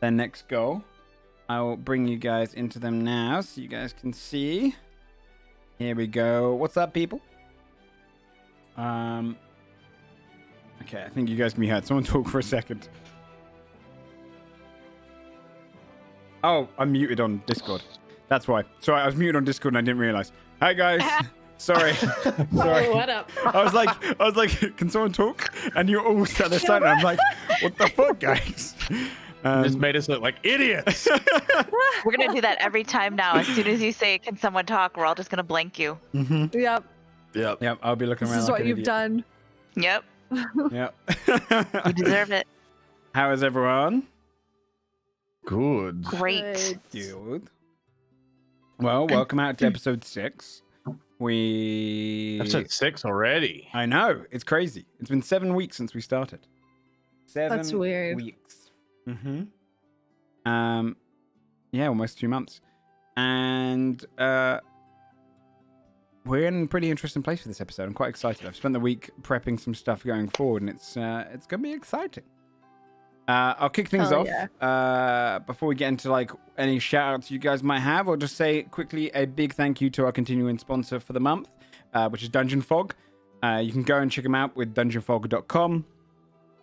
their next goal. I will bring you guys into them now so you guys can see. Here we go. What's up, people? Okay, I think you guys can be heard. Someone talk for a second. Oh, I'm muted on Discord. That's why. Sorry, I was muted on Discord and I didn't realize. Hi, guys. Sorry. Sorry. Oh, what up? I was like, can someone talk? And you all sat there silent. I'm like, what the fuck, guys? Just made us look like idiots. We're going to do that every time now. As soon as you say, can someone talk, we're all just going to blank you. Mm-hmm. Yep. Yep, I'll be looking around. This is like what you've idiot. done. Yep. Yep. You deserve it. How is everyone? Good. Great. Good. Well, welcome out to episode 6. Episode 6 already. I know. It's crazy. It's been 7 weeks since we started. 7 That's weird. weeks. Mm-hmm. Yeah, almost 2 months. And we're in a pretty interesting place for this episode. I'm quite excited. I've spent the week prepping some stuff going forward, and it's gonna be exciting. I'll kick things off before we get into like any shout outs you guys might have. I'll just say quickly a big thank you to our continuing sponsor for the month, which is Dungeon Fog. You can go and check them out with dungeonfog.com.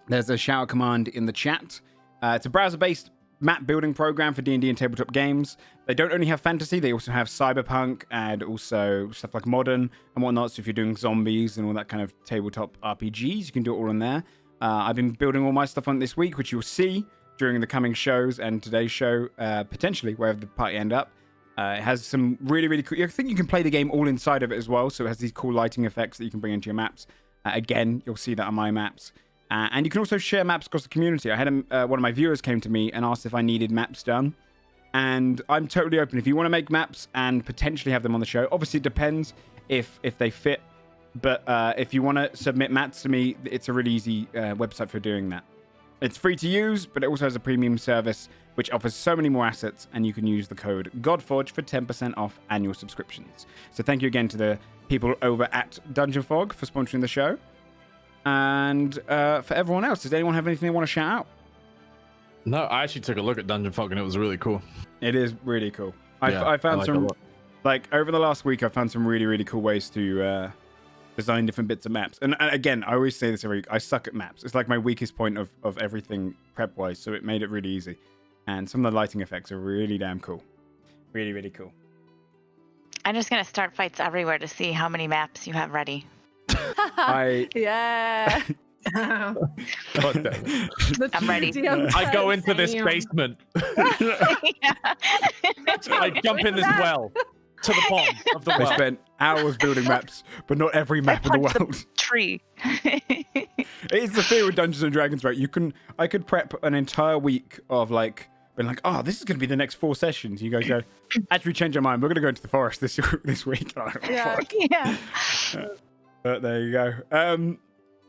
There's a shout out command in the chat. It's a browser-based map building program for D&D and tabletop games. They don't only have fantasy, they also have cyberpunk and also stuff like modern and whatnot. So if you're doing zombies and all that kind of tabletop RPGs, you can do it all in there. I've been building all my stuff on this week, which you'll see during the coming shows and today's show, potentially, wherever the party end up. It has some really, really cool... I think you can play the game all inside of it as well, so it has these cool lighting effects that you can bring into your maps. Again, you'll see that on my maps. And you can also share maps across the community. I had one of my viewers came to me and asked if I needed maps done. And I'm totally open. If you want to make maps and potentially have them on the show, obviously it depends if they fit. But if you want to submit maps to me, it's a really easy website for doing that. It's free to use, but it also has a premium service, which offers so many more assets. And you can use the code Godforged for 10% off annual subscriptions. So thank you again to the people over at Dungeon Fog for sponsoring the show. And for everyone else, does anyone have anything they want to shout out? No, I actually took a look at Dungeon Fog and it was really cool. It is really cool. I found I like some, it a lot. like over the last week, I found some really, really cool ways to design different bits of maps. And again, I always say this every week, I suck at maps. It's like my weakest point of everything prep-wise, so it made it really easy. And some of the lighting effects are really damn cool. Really, really cool. I'm just going to start fights everywhere to see how many maps you have ready. Yeah. God damn it. I'm ready. I go into this basement. I jump in this well to the bottom of the I well. spent hours building maps, but not every map in the world. Tree. It is the fear with Dungeons and Dragons, right? I could prep an entire week of like being like, oh, this is going to be the next 4 sessions. You guys go, actually change your mind. We're going to go into the forest this week. Oh, Yeah. fuck. Yeah. But there you go.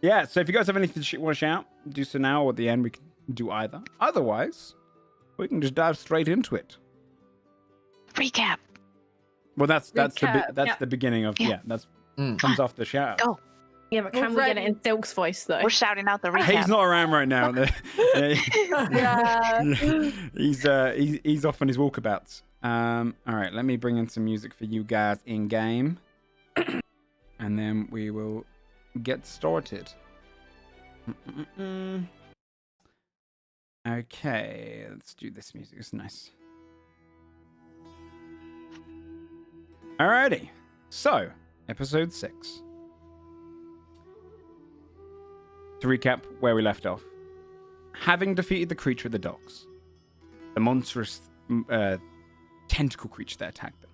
Yeah, so if you guys have anything you want to shout, do so now or at the end. We can do either. Otherwise, we can just dive straight into it. Recap. Well, that's Recap. the beginning of that's comes after the shout. Go. Yeah, but can we get it in Silk's voice though? We're shouting out the recap. He's not around right now. Yeah. He's off on his walkabouts. All right, let me bring in some music for you guys in game, and then we will get started. Okay, let's do this music. It's nice. Alrighty, so episode 6. To recap where we left off, having defeated the creature at the docks, the monstrous tentacle creature that attacked them,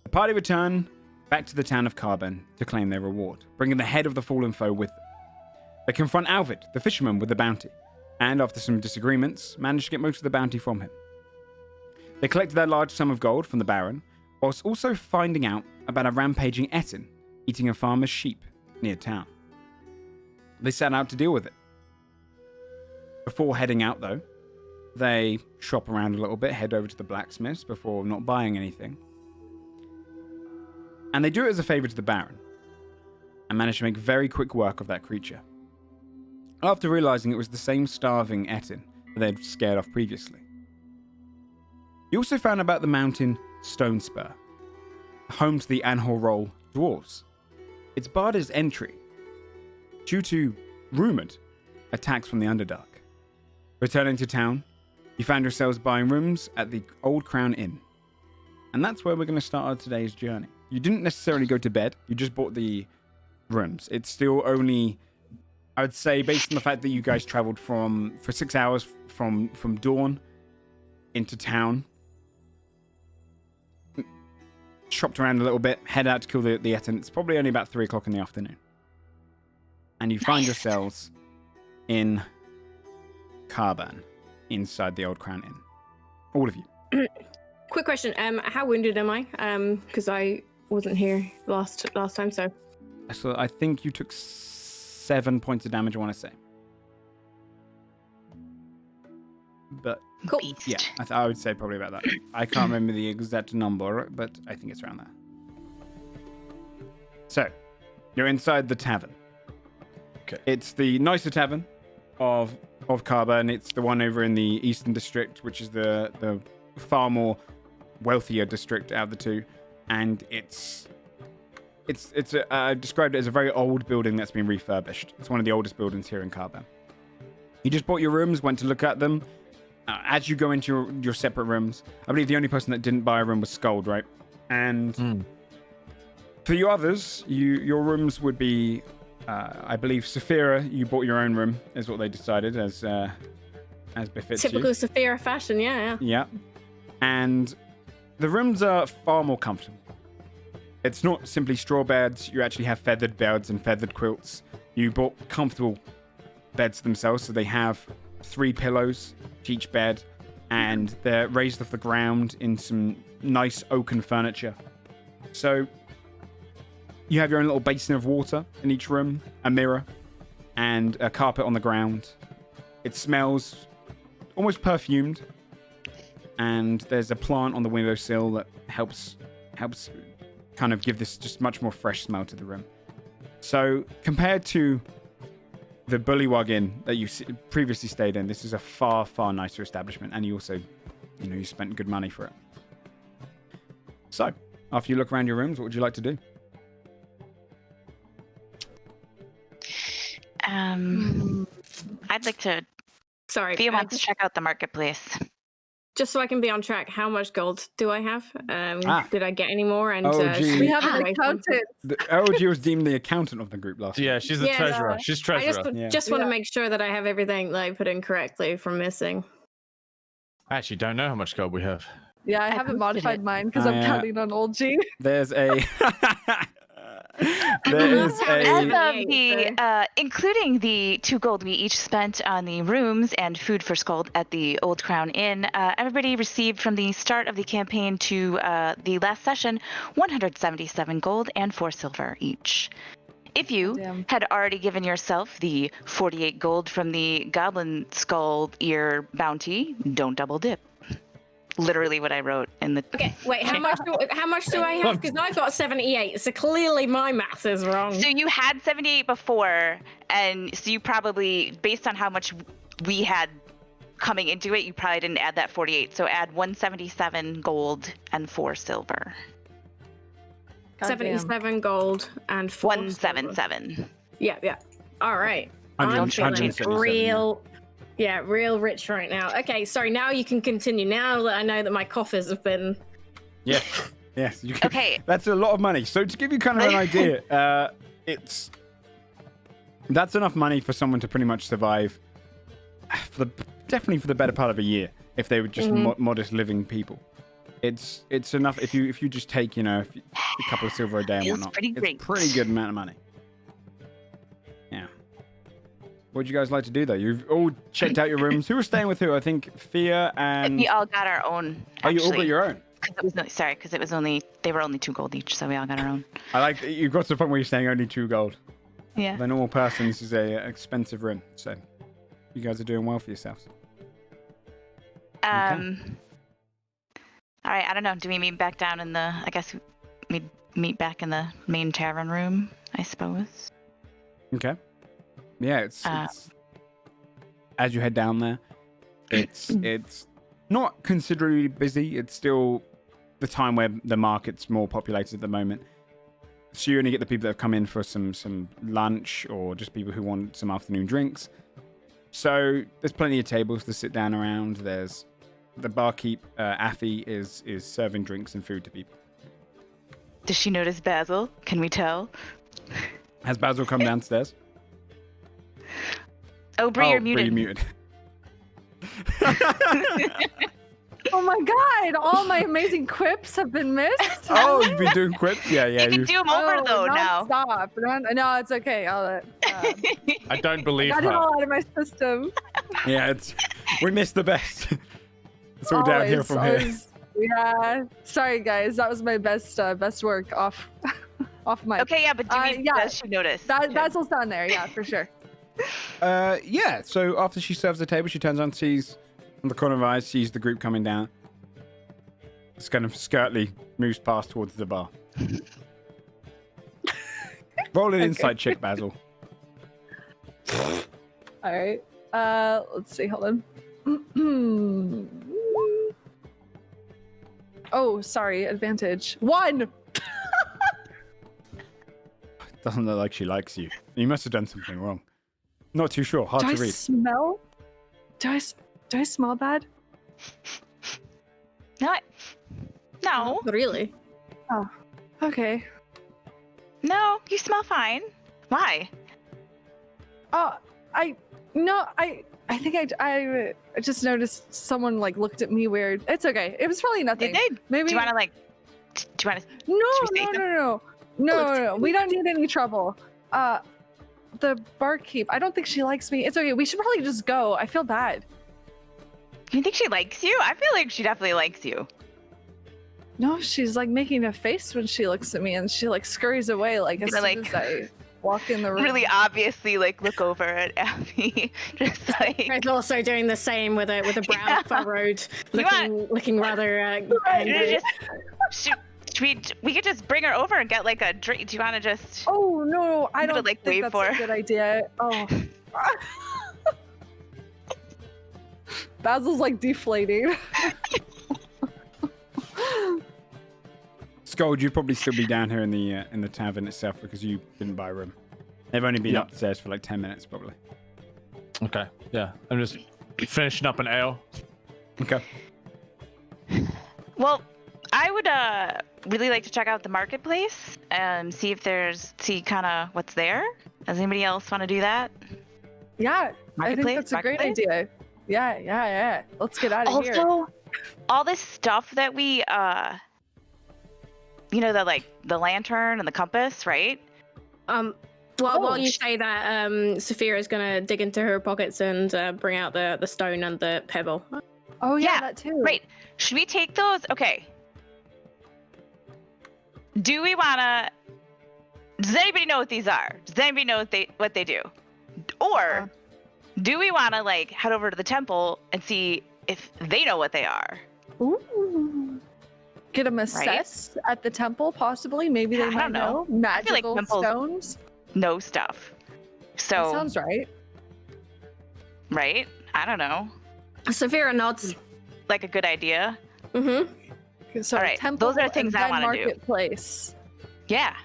the party return back to the town of Carbon to claim their reward, bringing the head of the fallen foe with them. They confront Alvid, the fisherman with the bounty, and after some disagreements, manage to get most of the bounty from him. They collected their large sum of gold from the Baron, whilst also finding out about a rampaging Etin eating a farmer's sheep near town. They set out to deal with it. Before heading out, though, they shop around a little bit, head over to the blacksmiths before not buying anything. And they do it as a favor to the Baron, and manage to make very quick work of that creature. After realizing it was the same starving Etin that they'd scared off previously. You also found about the mountain Stonespur, home to the Anhor Rol dwarves. It's barred as entry due to rumored attacks from the Underdark. Returning to town, you found yourselves buying rooms at the Old Crown Inn. And that's where we're going to start our today's journey. You didn't necessarily go to bed, you just bought the rooms. It's still only, I would say, based on the fact that you guys traveled for 6 hours from dawn into town, shopped around a little bit, head out to kill the Etten. It's probably only about 3 o'clock in the afternoon. And you find yourselves in Carban, inside the Old Crown Inn. All of you. Quick question. How wounded am I? Because I wasn't here last time, so. So I think you took 7 points of damage, I want to say. But Cool. Beast. yeah, I would say probably about that. I can't remember the exact number, but I think it's around there. So, you're inside the tavern. Okay. It's the nicer tavern of Carban. It's the one over in the Eastern District, which is the far more wealthier district out of the two. And I described it as a very old building that's been refurbished. It's one of the oldest buildings here in Carban. You just bought your rooms, went to look at them. As you go into your separate rooms, I believe the only person that didn't buy a room was Scold, right? And for you others, your rooms would be, I believe, Saphira, you bought your own room, is what they decided, as befits Typical you. Saphira fashion, yeah. Yeah. And the rooms are far more comfortable. It's not simply straw beds. You actually have feathered beds and feathered quilts. You bought comfortable beds themselves, so they have 3 pillows to each bed, and they're raised off the ground in some nice oaken furniture. So you have your own little basin of water in each room, a mirror, and a carpet on the ground. It smells almost perfumed, and there's a plant on the windowsill that helps kind of give this just much more fresh smell to the room. So compared to the Bullywug Inn that you previously stayed in, this is a far, far nicer establishment, and you also, you spent good money for it. So, after you look around your rooms, what would you like to do? I'd like to. Sorry. Thea wants to check out the marketplace. Just so I can be on track, how much gold do I have? Did I get any more? And OG. We have an accountant. The OG was deemed the accountant of the group last Yeah, week. she's the treasurer. She's treasurer. I just want to make sure that I have everything put in correctly from missing. I actually don't know how much gold we have. Yeah, I haven't modified mine because I'm counting on old G. There's a... Including the 2 gold we each spent on the rooms and food for Scold at the Old Crown Inn, everybody received from the start of the campaign to the last session 177 gold and 4 silver each. If you had already given yourself the 48 gold from the Goblin Skull Ear bounty, don't double dip. Literally what I wrote in the... Okay, wait, how much do I have? Because I've got 78, so clearly my math is wrong. So you had 78 before, and so you probably, based on how much we had coming into it, you probably didn't add that 48. So add 177 gold and 4 silver. 77 gold and 4 177. silver. Yeah. All right. 100, I'm feeling 177, real rich right now. Okay, sorry, now you can continue. Now that I know that my coffers have been... Yes. You can, Okay. That's a lot of money. So to give you kind of an idea, that's enough money for someone to pretty much survive, definitely for the better part of a year, if they were just modest living people. It's enough if you just take a couple of silver a day and whatnot. It's a pretty good amount of money. Yeah. What would you guys like to do though? You've all checked out your rooms. Who was staying with who? I think Thea and... We all got our own. Oh, you all got your own? Because it was only 2 gold each, so we all got our own. I like that you got to the point where you're saying only 2 gold. Yeah. The normal person, this is a expensive room, so you guys are doing well for yourselves. All right, I don't know. Do we meet back down in the... I guess we meet back in the main tavern room, I suppose. Okay. Yeah, it's as you head down there, it's not considerably busy. It's still the time where the market's more populated at the moment. So you only get the people that have come in for some lunch or just people who want some afternoon drinks. So there's plenty of tables to sit down around. There's the barkeep, Affy, is serving drinks and food to people. Does she notice Basil? Can we tell? Has Basil come downstairs? Oh, Bree, you're Bree, muted. Oh my god, all my amazing quips have been missed. Oh, you've been doing quips? Yeah. You can do them over though now. Stop. No, it's okay. I don't believe got her. it all out of my system. Yeah, we missed the best. It's all downhill from here. Yeah. Sorry, guys. That was my best work off mic. Okay, yeah, but does she notice? Basil's down there. Yeah, for sure. Yeah. So after she serves the table, she turns on, sees on the corner of her eyes, sees the group coming down. Just kind of skirtly moves past towards the bar. Roll an insight check, Basil. All right. Let's see. Hold on. Oh, sorry. Advantage. 1. Doesn't look like she likes you. You must have done something wrong. Not too sure. Hard to read. Do I smell bad? No. Not really. Oh, okay. No, you smell fine. Why? I think I just noticed someone like looked at me weird. It's okay. It was probably nothing. They did. Maybe. Do you want to like? Do you want to? No. We don't need any trouble. The barkeep. I don't think she likes me. It's okay. We should probably just go. I feel bad. You think she likes you? I feel like she definitely likes you. No, she's like making a face when she looks at me, and she like scurries away like as soon as I walk in the room. Really obviously like look over at Abby, just like. Fred's also doing the same with a brow furrowed, looking rather angry. We could just bring her over and get like a drink. Do you want to just? Oh no, I don't like, think wait that's for a good idea. Oh. Basil's like deflating. Scold, you'd probably still be down here in the tavern itself because you didn't buy a room. They've only been upstairs for like 10 minutes, probably. Okay, yeah. I'm just finishing up an ale. Okay. Well, I would really like to check out the marketplace and see kind of what's there. Does anybody else want to do that? Yeah, I think that's a great idea. Yeah. Let's get out of here. Also, all this stuff that we, the lantern and the compass, right? While you say that, Saphira is gonna dig into her pockets and bring out the stone and the pebble. Oh yeah, that too. Right. Should we take those? Okay. Do we wanna? Does anybody know what these are? Does anybody know what they do? Or do we wanna like head over to the temple and see if they know what they are? Ooh. Get them assessed at the temple, possibly. Maybe they might know. Magical stones. Know stuff. So that sounds right. Right? I don't know. Saphira nods. Like a good idea. Mm-hmm. So all right. temple, those are things I want to do. Marketplace. Yeah.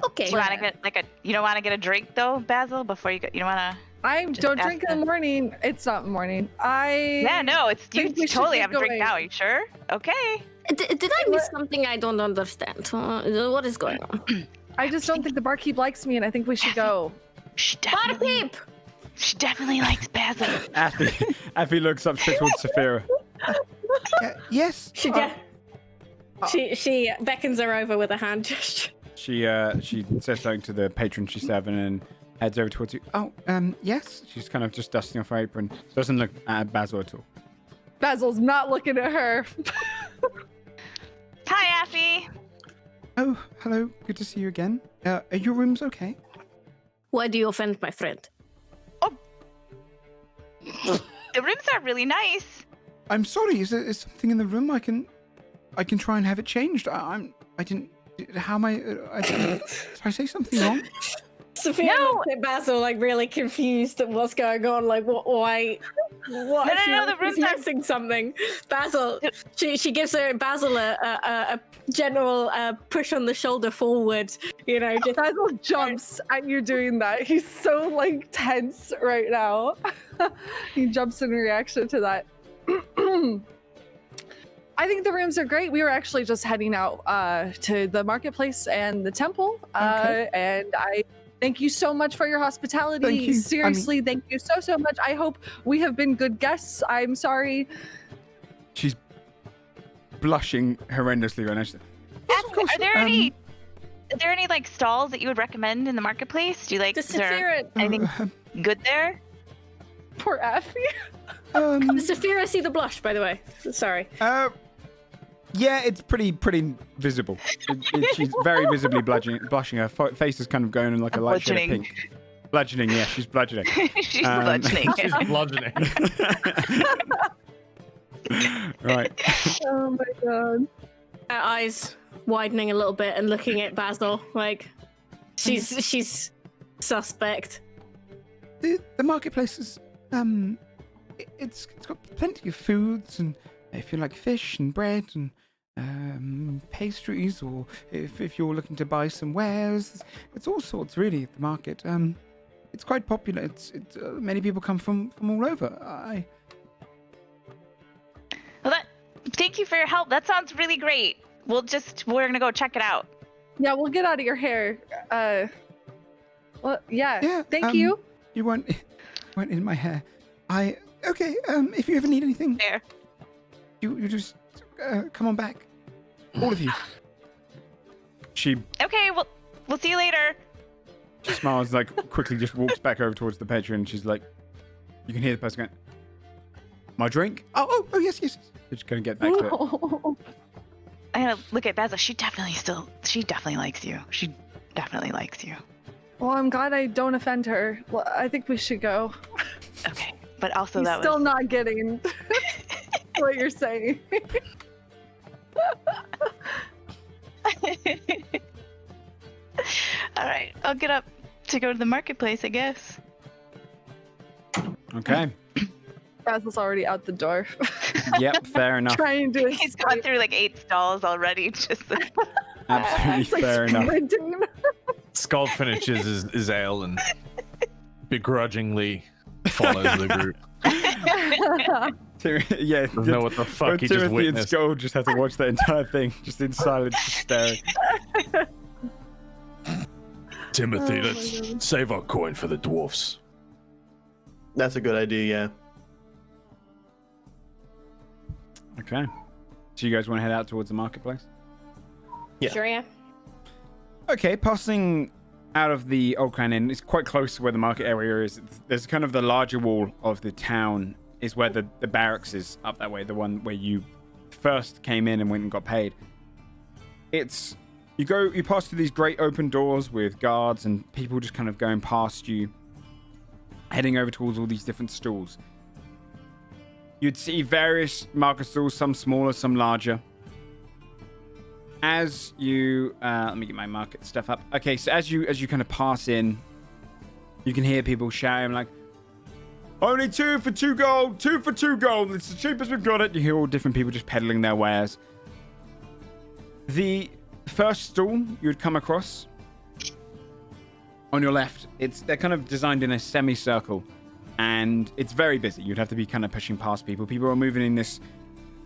Okay. Do you want to get you don't want to get a drink though, Basil, before you go? You don't want to. I don't drink in the morning. It's not morning. Yeah, no, it's you totally have a drink now. Are you sure? Okay. Did I miss something I don't understand? What is going on? I just don't think the barkeep likes me, and I think we should go. Barkeep! She definitely likes Basil. Affy looks up towards Saphira. Yes. She beckons her over with a hand gesture. She says something to the patron she's serving and heads over towards you. Oh, yes. She's kind of just dusting off her apron. Doesn't look at Basil at all. Basil's not looking at her. Hi, Affy. Oh, hello. Good to see you again. Are your rooms okay? Why do you offend my friend? Oh, the rooms are really nice. I'm sorry. Is there something in the room I can try and have it changed? I didn't. How am I? Did I say something wrong? Sophia looked at Basil like really confused at what's going on. Like, why? What? No, the room's missing something. Basil, she gives Basil a general push on the shoulder forward. You know, just Basil jumps at you doing that. He's so like tense right now. He jumps in reaction to that. I think the rooms are great. We were actually just heading out to the marketplace and the temple, and I thank you so much for your hospitality. Thank you. Seriously, thank you so much. I hope we have been good guests. I'm sorry. She's blushing horrendously right now. Are there any like stalls that you would recommend in the marketplace? Do you like? Is there anything good there? Poor Effie. Does Saphira see the blush, by the way? Sorry. Yeah, it's pretty visible. She's very visibly blushing. Her face is kind of going in like a light shade of pink. Bludgeoning, yeah, she's bludgeoning. She's bludgeoning. She's bludgeoning. Right. Oh my god. Her eyes widening a little bit and looking at Basil like she's suspect. The marketplace is it's got plenty of foods, and if you like fish and bread and pastries, or if you're looking to buy some wares, it's all sorts really at the market. It's quite popular. It's many people come from all over. Thank you for your help. That sounds really great. We're gonna go check it out. Yeah, we'll get out of your hair. Well, yeah. Thank you. You weren't in my hair. If you ever need anything, There. you just come on back. All of you. Okay, we'll see you later. She smiles, like quickly just walks back over towards the patron, and she's like, you can hear the person going, my drink? Oh, yes. Just gonna get back to it. I'm gonna look at Basil. She definitely likes you. She definitely likes you. Well, I'm glad I don't offend her. Well, I think we should go. Okay, but also He's that still was not getting what you're saying. All right. I'll get up to go to the marketplace, I guess. Okay. Basil's already out the door. Yep, fair enough. Trying to He's gone through like 8 stalls already. Just Absolutely fair enough. Skull finishes his ale and begrudgingly follows the group. Yeah, Doesn't know what the fuck he just Timothy and witnessed. Skull just have to watch that entire thing, just in silence, just staring. Timothy, let's save our coin for the dwarfs. That's a good idea, yeah. Okay. So you guys want to head out towards the marketplace? Yeah. Sure, yeah. Okay, passing out of the Old Crown Inn, it's quite close to where the market area is. There's kind of the larger wall of the town is where the barracks is, up that way, the one where you first came in and went and got paid. You pass through these great open doors with guards and people just kind of going past you, heading over towards all these different stalls. You'd see various market stalls, some smaller, some larger. As you let me get my market stuff up. Okay, so as you kind of pass in, you can hear people shouting like, only 2 for 2 gold, 2 for 2 gold, it's the cheapest we've got it. You hear all different people just peddling their wares. The first stall you would come across on your left, they're kind of designed in a semicircle, and it's very busy. You'd have to be kind of pushing past people. People are moving in this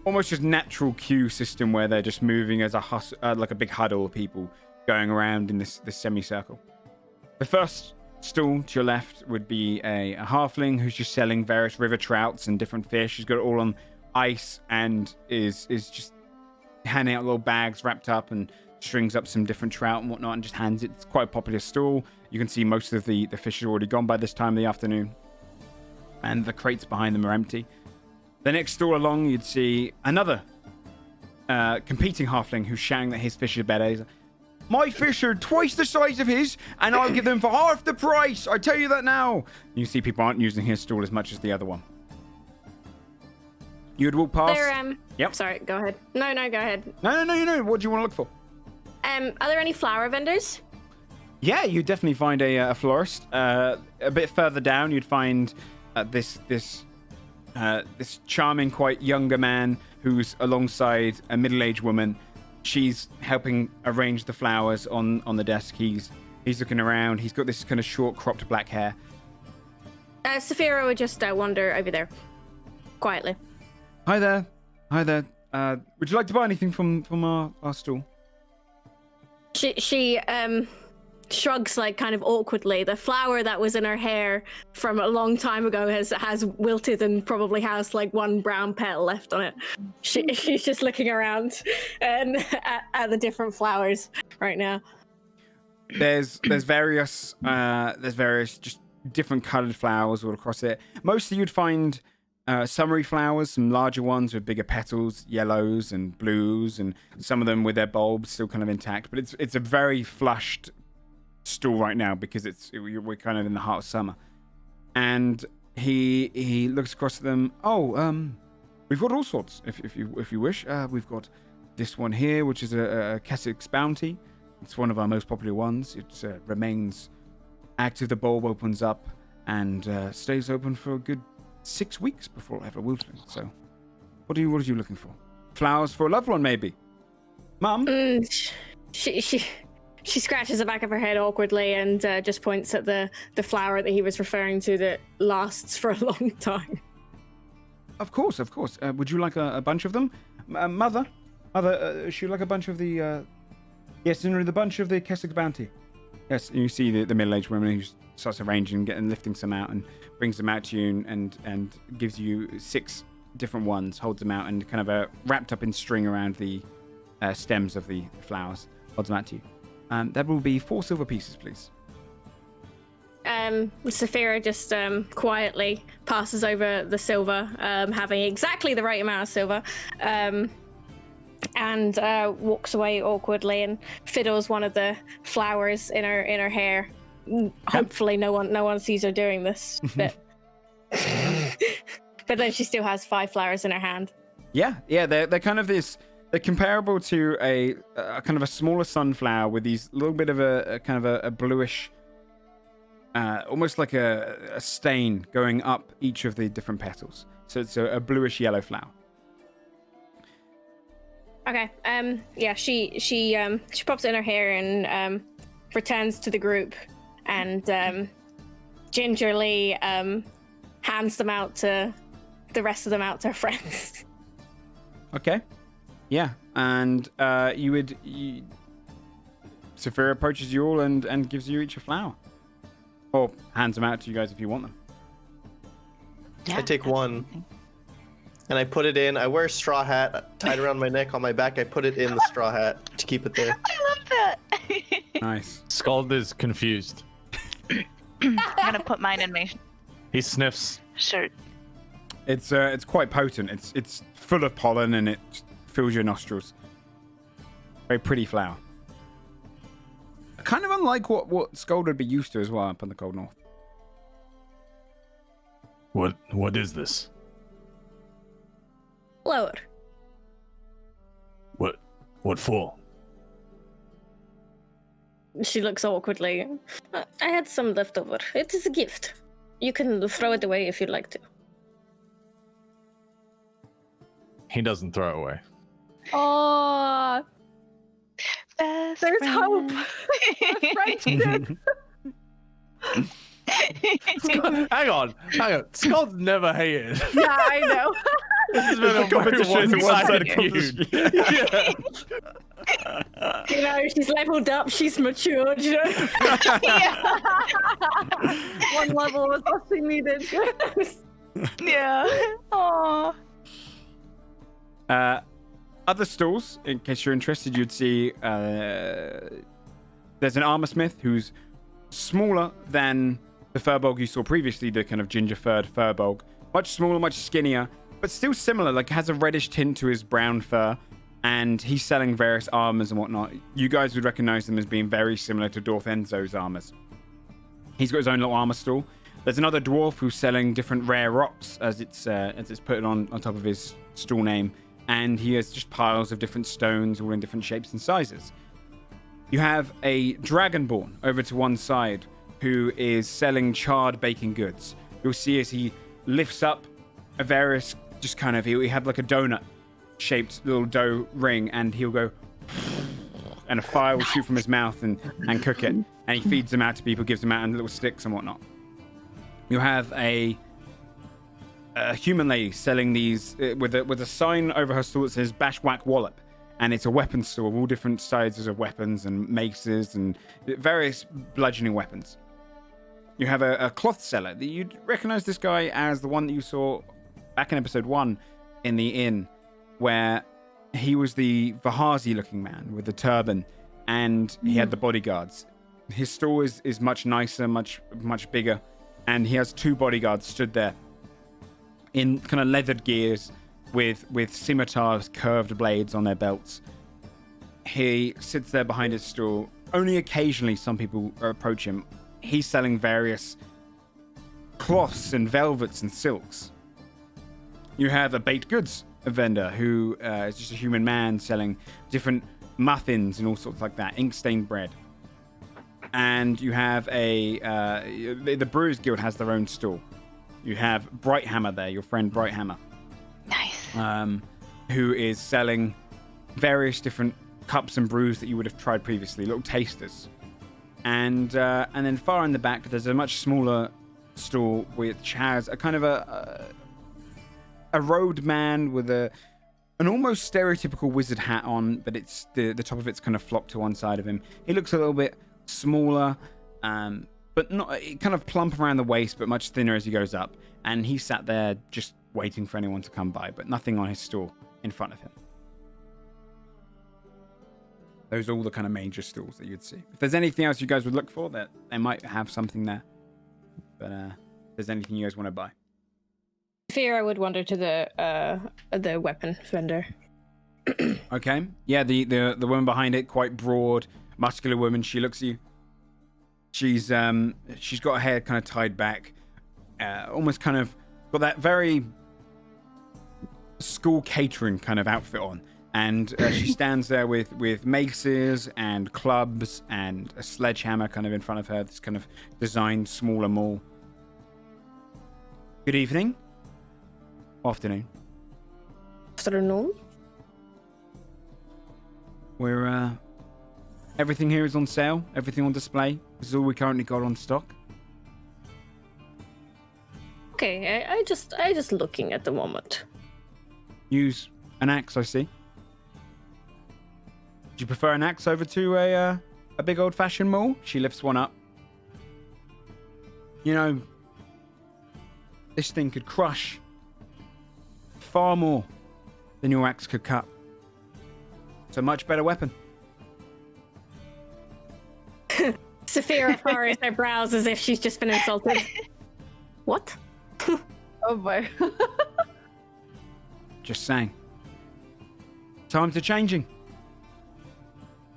almost just natural queue system where they're just moving as like a big huddle of people going around in this semicircle. The first stall to your left would be a halfling who's just selling various river trouts and different fish. He's got it all on ice and is just handing out little bags wrapped up and strings up some different trout and whatnot and just hands it. It's quite a popular stall. You can see most of the fish are already gone by this time of the afternoon, and the crates behind them are empty. The next stall along, you'd see another competing halfling who's shouting that his fish are better. He's like, my fish are twice the size of his, and I'll give them for half the price. I tell you that now. You see people aren't using his stall as much as the other one. You'd walk past. Yep. Sorry, go ahead. No, go ahead. No. What do you want to look for? Are there any flower vendors? Yeah, you definitely find a florist. A bit further down, you'd find this charming, quite younger man who's alongside a middle-aged woman. She's helping arrange the flowers on the desk. He's looking around. He's got this kind of short, cropped black hair. Saphira would just wander over there quietly. Hi there. Would you like to buy anything from our stall? She shrugs like kind of awkwardly. The flower that was in her hair from a long time ago has wilted and probably has like one brown petal left on it. She's just looking around and at the different flowers right now. There's various just different colored flowers all across it. Mostly you'd find summery flowers, some larger ones with bigger petals, yellows and blues, and some of them with their bulbs still kind of intact. But it's a very flushed stall right now because we're kind of in the heart of summer. And he looks across at them. We've got all sorts if you wish. We've got this one here, which is a Keswick's Bounty. It's one of our most popular ones. It remains active. The bulb opens up and stays open for a good 6 weeks before ever wilting. So, what are you looking for? Flowers for a loved one, maybe? Mum? She scratches the back of her head awkwardly and just points at the flower that he was referring to that lasts for a long time. Of course. Would you like a bunch of them? Mother, would you like a bunch of the... Yes, the bunch of the Keswick's Bounty. Yes, you see the middle-aged woman who starts arranging and lifting some out and brings them out to you and gives you 6 different ones, holds them out and kind of wrapped up in string around the stems of the flowers, holds them out to you. That will be 4 silver pieces, please. Saphira just quietly passes over the silver, having exactly the right amount of silver, and walks away awkwardly and fiddles one of the flowers in her hair. Hopefully, no one sees her doing this bit. But then she still has 5 flowers in her hand. Yeah, they're kind of this. They're comparable to a kind of a smaller sunflower with these little bit of a kind of a bluish, almost like a stain going up each of the different petals. So it's a bluish yellow flower. Okay. Yeah. She pops it in her hair and returns to the group and gingerly hands them out to the rest of them out to her friends. Okay. Yeah, and Saphira approaches you all and gives you each a flower. Or hands them out to you guys if you want them. Yeah, I take one. And I put it in. I wear a straw hat tied around my neck on my back. I put it in the straw hat to keep it there. I love that. Nice. Scald is confused. I'm gonna put mine in my He sniffs. shirt. It's quite potent. It's full of pollen and it fills your nostrils. Very pretty flower. Kind of unlike what Scald would be used to as well up in the cold north. What is this? Flower. What for? She looks awkwardly. I had some left over. It is a gift. You can throw it away if you'd like to. He doesn't throw it away. Oh, Best there's friend. hope. Friendship. Hang on. Scott's never hated. Yeah, I know. This has been a competition, one-sided one-sided feud. Yeah. You know, she's leveled up, she's matured, you know? One level was all she needed. Yeah. Aww. Other stalls, in case you're interested, you'd see there's an armor smith who's smaller than the Furbolg you saw previously, the kind of ginger-furred Furbolg. Much smaller, much skinnier, but still similar, like has a reddish tint to his brown fur, and he's selling various armors and whatnot. You guys would recognize them as being very similar to Dwarf Enzo's armors. He's got his own little armor stall. There's another dwarf who's selling different rare rocks as it's put on top of his stall name, and he has just piles of different stones all in different shapes and sizes. You have a dragonborn over to one side who is selling charred baking goods. You'll see as he lifts up a various, just kind of, he had like a donut-shaped little dough ring, and he'll go, and a fire will shoot from his mouth and cook it. And he feeds them out to people, gives them out in little sticks and whatnot. You have a human lady selling these with a sign over her stall that says "Bash Whack Wallop," and it's a weapons store of all different sizes of weapons and maces and various bludgeoning weapons. You have a cloth seller. You'd recognize this guy as the one that you saw back in episode 1 in the inn, where he was the Vahazi-looking man with the turban, and he had the bodyguards. His store is much nicer, much bigger, and he has 2 bodyguards stood there in kind of leathered gears with scimitars, curved blades on their belts. He sits there behind his stall. Only occasionally some people approach him. He's selling various cloths and velvets and silks. You have a baked goods vendor who is just a human man selling different muffins and all sorts like that, ink-stained bread. And you have the Brewers Guild has their own stall. You have Brighthammer there, your friend Brighthammer. Nice. Who is selling various different cups and brews that you would have tried previously, little tasters. And then far in the back, there's a much smaller stall which has a kind of a robed man with an almost stereotypical wizard hat on, but it's the top of it's kind of flopped to one side of him. He looks a little bit smaller, but not kind of plump around the waist, but much thinner as he goes up. And he sat there just waiting for anyone to come by, but nothing on his stall in front of him. Those are all the kind of major stalls that you'd see. If there's anything else you guys would look for, that they might have something there. But if there's anything you guys want to buy. Fear, I would wander to the weapon vendor. Okay. Yeah, the woman behind it, quite broad, muscular woman. She looks at you. She's got her hair kind of tied back, almost kind of got that very school catering kind of outfit on. And she stands there with maces and clubs and a sledgehammer kind of in front of her. This kind of designed smaller maul. Good evening. Afternoon. Afternoon. We're everything here is on sale. Everything on display. This is all we currently got on stock. Okay, I just looking at the moment. Use an axe, I see. Do you prefer an axe over to a big old-fashioned maul? She lifts one up. You know, this thing could crush far more than your axe could cut. It's a much better weapon. Saphira furrows her brows as if she's just been insulted. What? Oh boy. Just saying. Times are changing.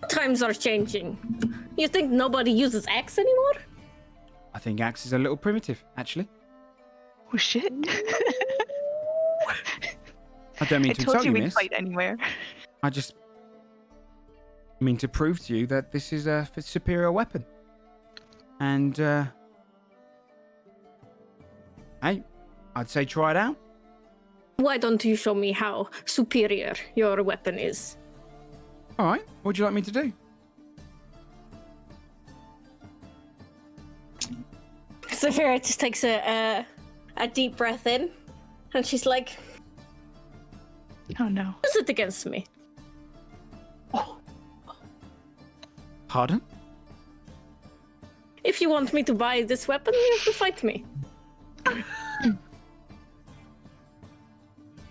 Times are changing. You think nobody uses axe anymore? I think axe is a little primitive, actually. Oh shit. I don't mean I to told insult you you, we'd miss. fight anywhere. I just mean to prove to you that this is a superior weapon. And, hey, I'd say try it out. Why don't you show me how superior your weapon is? All right, what would you like me to do? Saphira just takes a deep breath in, and she's like, Oh no. use it against me. Pardon? If you want me to buy this weapon, you have to fight me.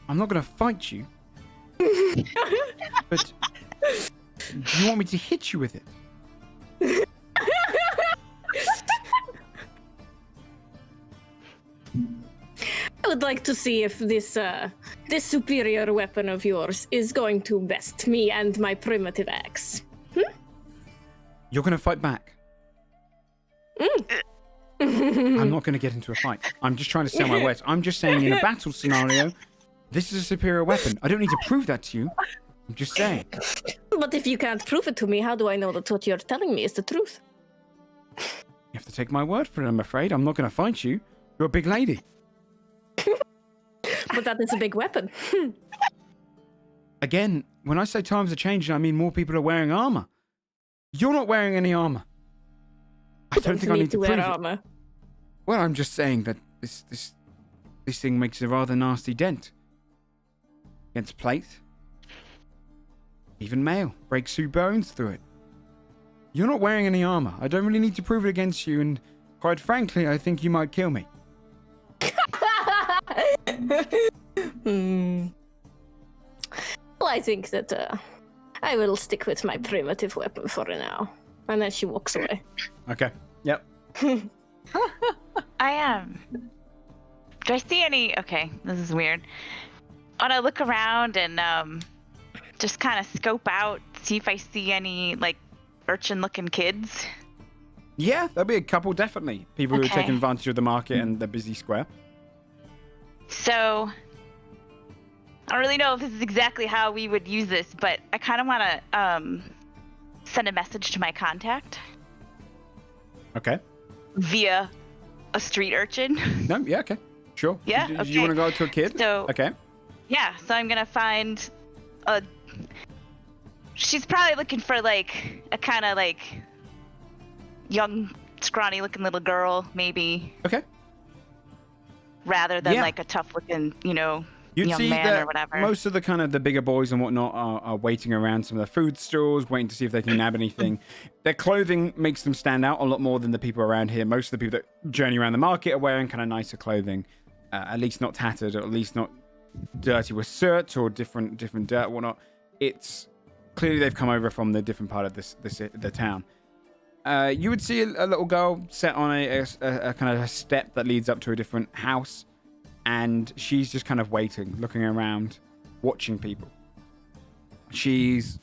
I'm not going to fight you. But do you want me to hit you with it? I would like to see if this superior weapon of yours is going to best me and my primitive axe. You're going to fight back. I'm not going to get into a fight. I'm just trying to sell my wares. I'm just saying in a battle scenario, this is a superior weapon. I don't need to prove that to you. I'm just saying. But if you can't prove it to me, how do I know that what you're telling me is the truth? You have to take my word for it, I'm afraid. I'm not going to fight you. You're a big lady. But that is a big weapon. Again, when I say times are changing, I mean more people are wearing armor. You're not wearing any armor. I don't think I need to prove it. Armor. Well, I'm just saying that this thing makes a rather nasty dent. Against plate. Even mail. Breaks through bones through it. You're not wearing any armor. I don't really need to prove it against you, and quite frankly, I think you might kill me. Well, I think that I will stick with my primitive weapon for now. And then she walks away. Okay. Yep. I am. Do I see any? Okay, this is weird. I want to look around and just kind of scope out, see if I see any like urchin-looking kids. Yeah, there'll be a couple, definitely. People who are taking advantage of the market and the busy square. So, I don't really know if this is exactly how we would use this, but I kind of want to send a message to my contact. Okay. Via a street urchin. No, yeah, okay. Sure. Yeah, Do okay. you want to go to a kid? So, okay. Yeah, so I'm going to find a... She's probably looking for, like, a kind of, like, young, scrawny-looking little girl, maybe. Okay. Rather than, like, a tough-looking, you know, You'd young see man that or whatever. most of the kind of the bigger boys and whatnot are waiting around some of the food stores, waiting to see if they can nab anything. Their clothing makes them stand out a lot more than the people around here. Most of the people that journey around the market are wearing kind of nicer clothing, at least not tattered, or at least not dirty with soot or different dirt and whatnot. It's clearly they've come over from the different part of the town. You would see a little girl set on a kind of a step that leads up to a different house. And she's just kind of waiting, looking around, watching people. She's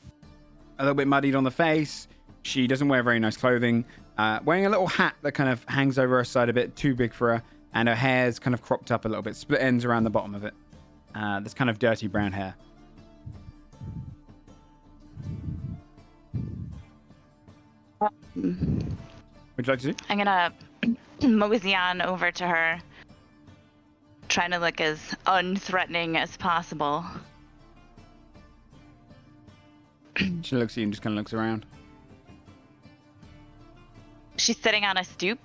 a little bit muddied on the face. She doesn't wear very nice clothing. Wearing a little hat that kind of hangs over her side a bit too big for her. And her hair's kind of cropped up a little bit. Split ends around the bottom of it. This kind of dirty brown hair. What would you like to do? I'm going to mosey on over to her. Trying to look as unthreatening as possible. She looks at you and just kind of looks around. She's sitting on a stoop.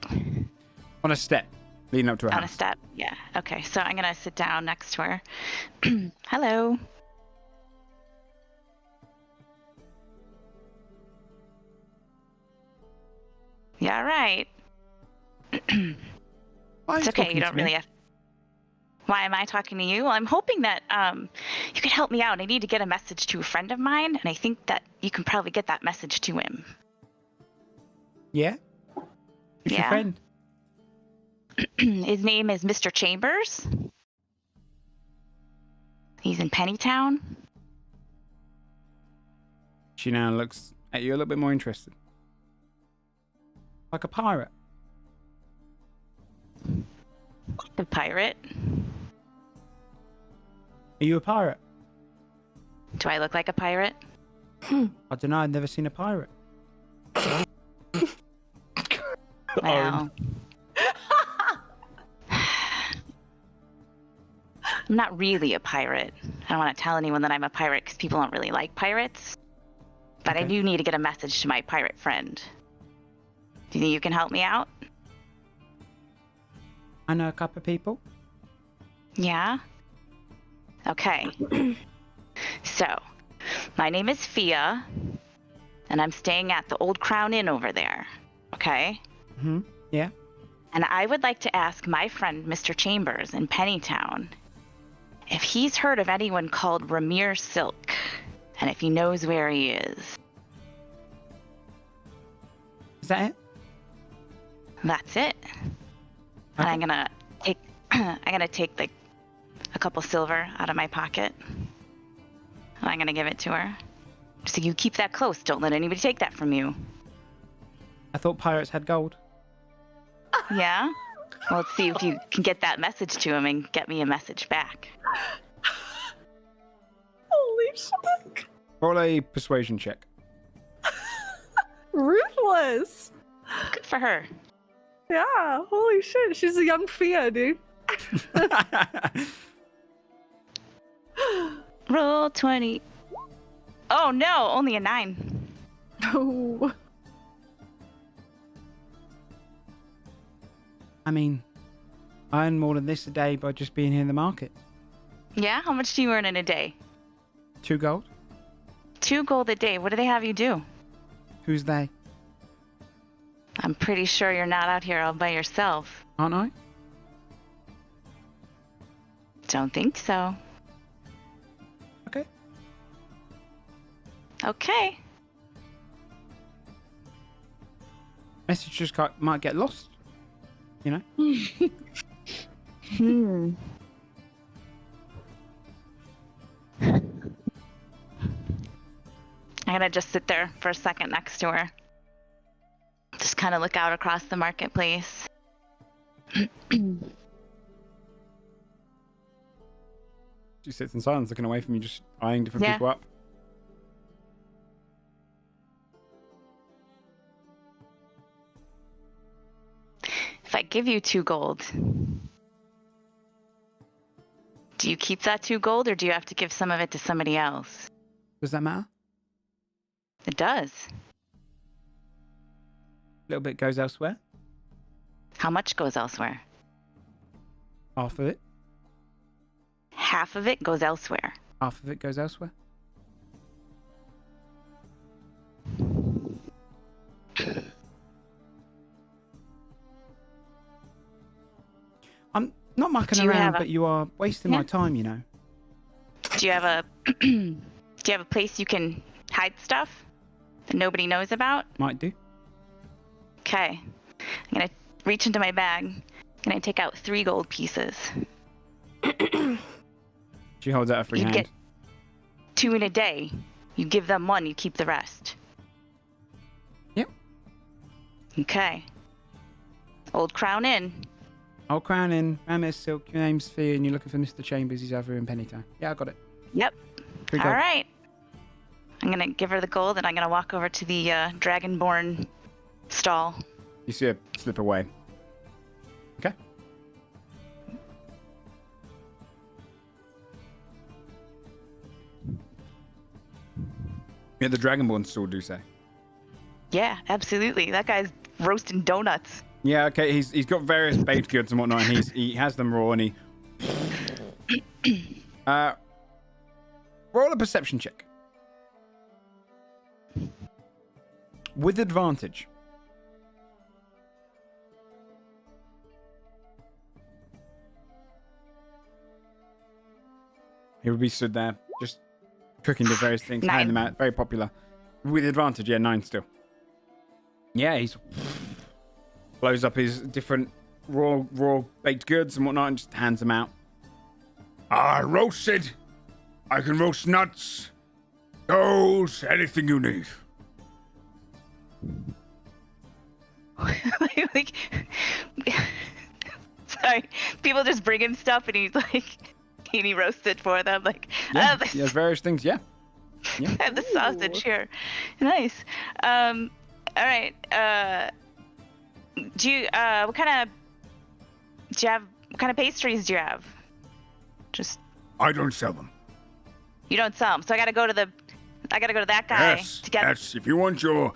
On a step, leading up to her house. On a step, yeah. Okay, so I'm gonna sit down next to her. Hello. Yeah, right. It's okay, you don't really have... Why am I talking to you? Well, I'm hoping that you could help me out. I need to get a message to a friend of mine, and I think that you can probably get that message to him. Yeah? Who's your friend? His name is Mr. Chambers. He's in Pennytown. She now looks at you a little bit more interested. Like a pirate. A pirate? Are you a pirate? Do I look like a pirate? I don't know. I've never seen a pirate. Well, I'm not really a pirate. I don't want to tell anyone that I'm a pirate because people don't really like pirates. But I do need to get a message to my pirate friend. Do you think you can help me out? I know a couple of people. Yeah? Okay. So, my name is Fia, and I'm staying at the Old Crown Inn over there. Okay? Mm-hmm. Yeah. And I would like to ask my friend, Mr. Chambers in Pennytown, if he's heard of anyone called Ramir Silk, and if he knows where he is. Is that it? That's it. And I'm gonna take like a couple silver out of my pocket. And I'm gonna give it to her. So you keep that close. Don't let anybody take that from you. I thought pirates had gold. Yeah? Well, let's see if you can get that message to him and get me a message back. Holy shit. Roll a persuasion check. Ruthless. Good for her. Yeah, holy shit. She's a young Fia, dude. Roll 20. Oh no, only a 9. Oh. I mean, I earn more than this a day by just being here in the market. Yeah? How much do you earn in a day? 2 gold. 2 gold a day. What do they have you do? Who's they? I'm pretty sure you're not out here all by yourself. Aren't I? Don't think so. Okay. Okay. Message just might get lost. You know? Hmm. I'm gonna just sit there for a second next to her. Just kind of look out across the marketplace. She sits in silence, looking away from you, just eyeing different people up. If I give you 2 gold, do you keep that 2 gold or do you have to give some of it to somebody else? Does that matter? It does. A little bit goes elsewhere. How much goes elsewhere? Half of it. Half of it goes elsewhere. Half of it goes elsewhere. I'm not mucking around, but you are wasting my time, you know. Do you have a do you have a place you can hide stuff that nobody knows about? Might do. Okay. I'm gonna reach into my bag and I take out 3 gold pieces. She holds out a free hand. Get 2 in a day. You give them 1, you keep the rest. Yep. Okay. Old Crown Inn. Old Crown Inn, Ramis Silk, your name's Fee, and you're looking for Mr. Chambers. He's over in Pennytown. Yeah, I got it. Yep. 3 All gold. right. I'm gonna give her the gold and I'm gonna walk over to the Dragonborn stall. You see her slip away. Okay. Yeah, the Dragonborn stall, do say. Yeah, absolutely. That guy's roasting donuts. Yeah, okay. He's got various baked goods and whatnot, and he has them raw, and he. Roll a perception check. With advantage. He would be stood there, just cooking the various things, 9. handing them out. Very popular. With advantage, yeah, 9 still. Yeah, he's blows up his different raw baked goods and whatnot and just hands them out. Roasted. I can roast nuts, gold, anything you need. like, sorry, people just bring him stuff and he's like, and he roasts it for them. Like, Yeah, he has various things. Yeah. I have the sausage here. Nice. All right. Do you what kind of pastries do you have? Just I don't sell them. You don't sell them, so I gotta go to that guy to get. Yes. If you want your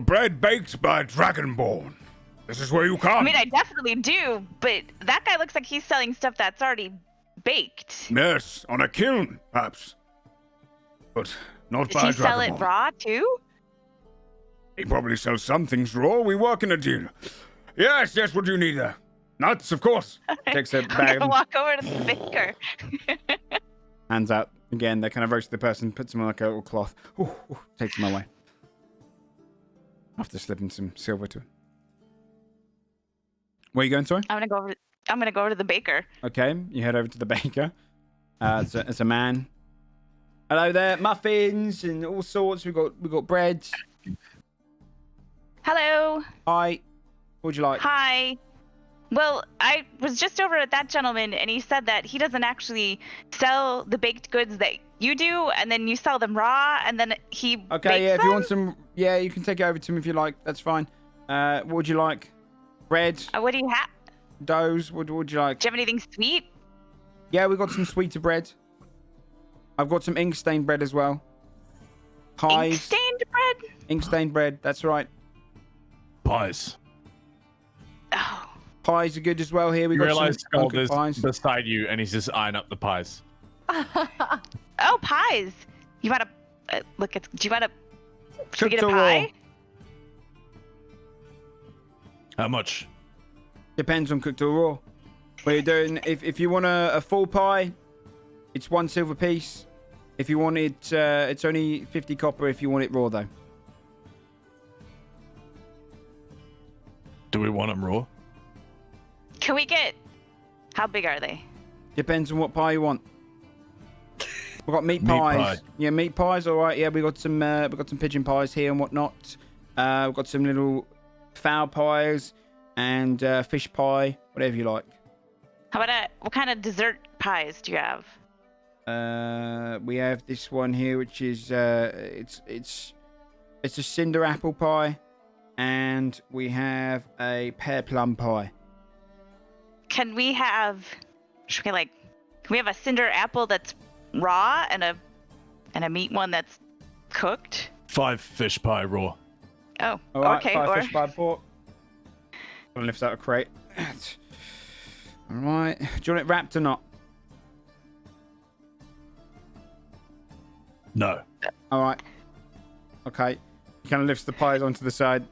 bread baked by Dragonborn, this is where you come. I mean, I definitely do, but that guy looks like he's selling stuff that's already baked. Yes, on a kiln, perhaps. But not Does by he sell Dragonborn. it raw too? He probably sells some things raw. We work in a deal. Yes, what do you need there? Nuts, of course. Takes a I'm bag. gonna walk over to the baker. Hands out. Again, they kind of roast the person, puts them on like a little cloth. Ooh, takes them away. After slipping some silver to him. Where are you going, sorry? I'm gonna go over to the baker. Okay, you head over to the baker. It's a man. Hello there, muffins and all sorts. We've got bread. Hello. Hi. What would you like? Hi. Well, I was just over at that gentleman, and he said that he doesn't actually sell the baked goods that you do, and then you sell them raw, and then he Okay, yeah, if them? you want some, yeah, you can take it over to him if you like. That's fine. What would you like? Bread? What do you have? Doughs? What would you like? Do you have anything sweet? Yeah, we got some sweeter bread. I've got some ink-stained bread as well. Pies. Ink-stained bread? Ink-stained bread, that's right. Pies. Oh. Pies are good as well here. We You got realize some Skull good is pies. beside you, and he's just eyeing up the pies. Oh, pies. You want to look at? Do you want to? Should we get a Cooked or pie? raw? How much? Depends on cooked or raw. What you're doing, if you want a full pie, it's 1 silver piece. If you want it, it's only 50 copper if you want it raw, though. Do we want them raw? Can we get? How big are they? Depends on what pie you want. We've got meat Meat pies. pie. Yeah, meat pies. All right. Yeah, we got some pigeon pies here and whatnot. We've got some little fowl pies and fish pie, whatever you like. How about what kind of dessert pies do you have? We have this one here, which is it's a cinder apple pie, and we have a pear plum pie. Can we have? Should we can we have a cinder apple that's raw and a meat one that's cooked? 5 fish pie raw. Oh, All right, okay. 5 Or fish pie pork. I'll lift out a crate. All right. Do you want it wrapped or not? No. All right. Okay. He kind of lifts the pies onto the side.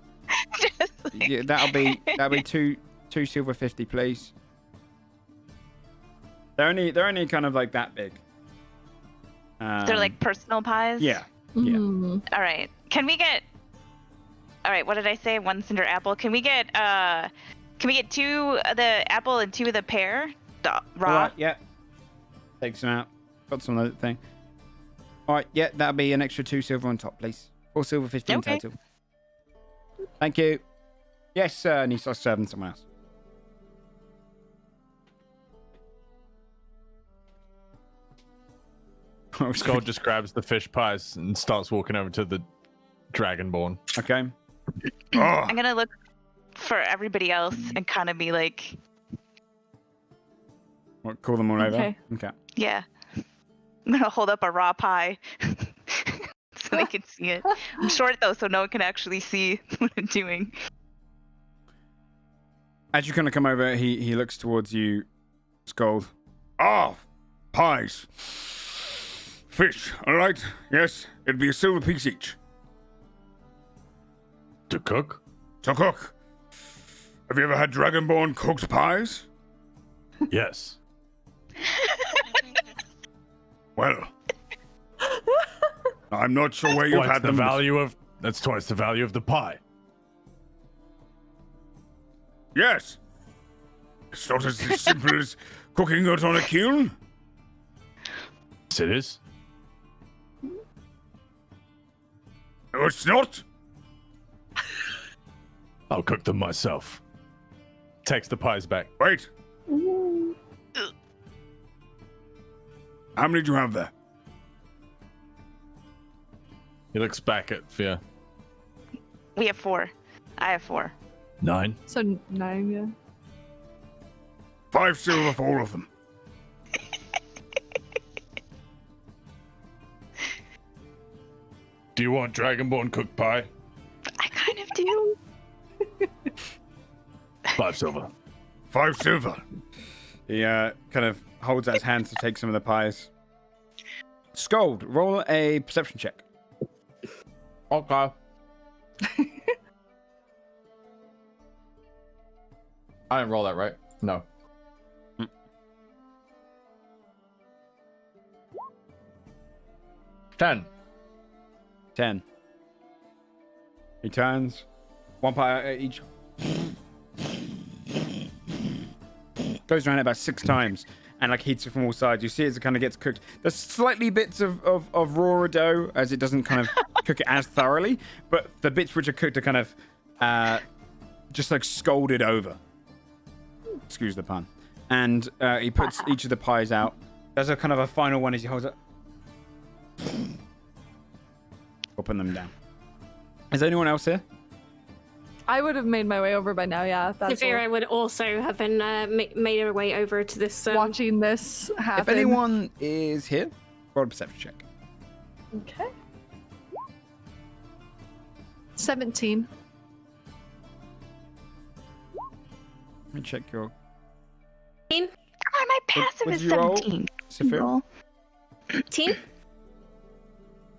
Yeah, that'll be two silver 50, please. They're only kind of like that big. they're like personal pies. Yeah. Mm. All right. Can we get? All right. What did I say? 1 cinder apple. Can we get? Can we get 2 of the apple and 2 of the pear? The raw. All right, yeah. Take some out. Got some of that thing. All right, yeah, that'll be an extra 2 silver on top, please. 4 silver 50 in Okay. total. Thank you. Yes, sir. And he starts serving someone else. Skull just grabs the fish pies and starts walking over to the Dragonborn. Okay. I'm gonna look for everybody else and kind of be like, What, call them all over? Okay. Okay. yeah. I'm gonna hold up a raw pie so they can see it. I'm short though, so no one can actually see what I'm doing. As you kind of come over, he looks towards you, Skull. Ah, pies. Fish, all right? Yes, it'd be a silver piece each. To cook? To cook. Have you ever had Dragonborn cooked pies? Yes. Well, I'm not sure where you've Twice had the them. That's twice the value of the pie. Yes. It's not as simple as cooking it on a kiln. Yes, it is. No, it's not. I'll cook them myself. Takes the pies back. Wait. How many do you have there? He looks back at Fia. We have 4. I have 4. 9. So 9, yeah. 5 silver for all of them. Do you want Dragonborn cooked pie? I kind of do. 5 silver. 5 silver. He kind of holds out his hand to take some of the pies. Scold, roll a perception check. Okay. I didn't roll that, right? No. 10. 10. He turns. 1 pie each. Goes around it about 6 times and heats it from all sides. You see as it kind of gets cooked. There's slightly bits of raw dough as it doesn't kind of cook it as thoroughly, but the bits which are cooked are kind of just scalded over. Excuse the pun. And he puts each of the pies out. There's a kind of a final one as he holds it. Open them down. Is anyone else here? I would have made my way over by now, yeah. Saphira would also have been made her way over to this. Watching this happen. If anyone is here, roll a perception check. Okay. 17. Let me check your... 18. Oh, my passive is you roll, 17. Saphira? 18.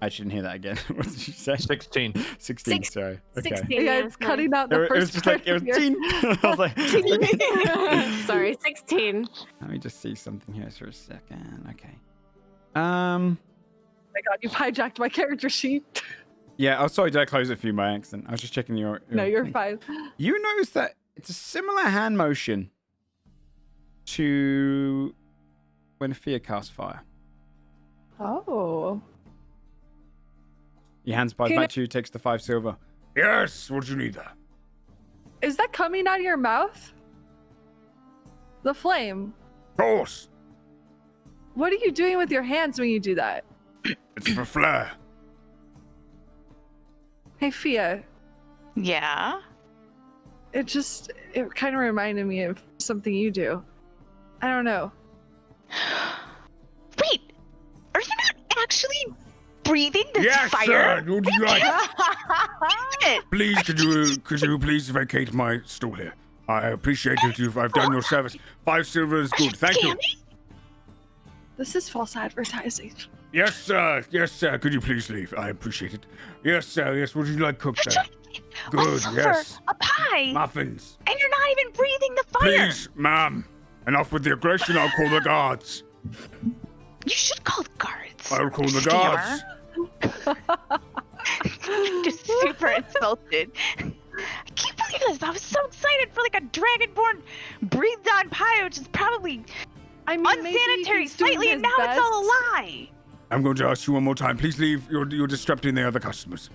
I shouldn't hear that again. What did you say? 16. 16, sorry. Okay. 16. Yeah, it's cutting out the It was first just like, it was part. 10. I was like... Sorry, 16. Let me just see something here for a second. Okay. Oh my god, you hijacked my character sheet. Yeah, oh, sorry, did I close it for you by accident? I was just checking your No, you're thing. fine. You notice that it's a similar hand motion to when Fear casts fire. Oh. He hands pies back to you, takes the 5 silver. Yes, what do you need there? Is that coming out of your mouth? The flame. Of course. What are you doing with your hands when you do that? It's for flair. Hey, Fia. Yeah. It kind of reminded me of something you do. I don't know. Wait, are you not actually breathing this Yes, fire? sir. Would you like? It. Please, could you please vacate my stool here? I appreciate it. I've done your service. 5 silver is good. Thank you. This is false advertising. Yes, sir. Yes, sir. Could you please leave? I appreciate it. Yes, sir. Yes. Would you like cooked there? Good. Offer Yes. a pie, Muffins. and you're not even breathing the fire. Please, ma'am. Enough with the aggression. I'll call the guards. You should call the guards. I'll call the guards. Just super insulted. I can't believe this. I was so excited for like a dragonborn breathed on pie, which is probably I mean, unsanitary slightly, and now it's all a lie. I'm going to ask you one more time. Please leave. You're disrupting the other customers.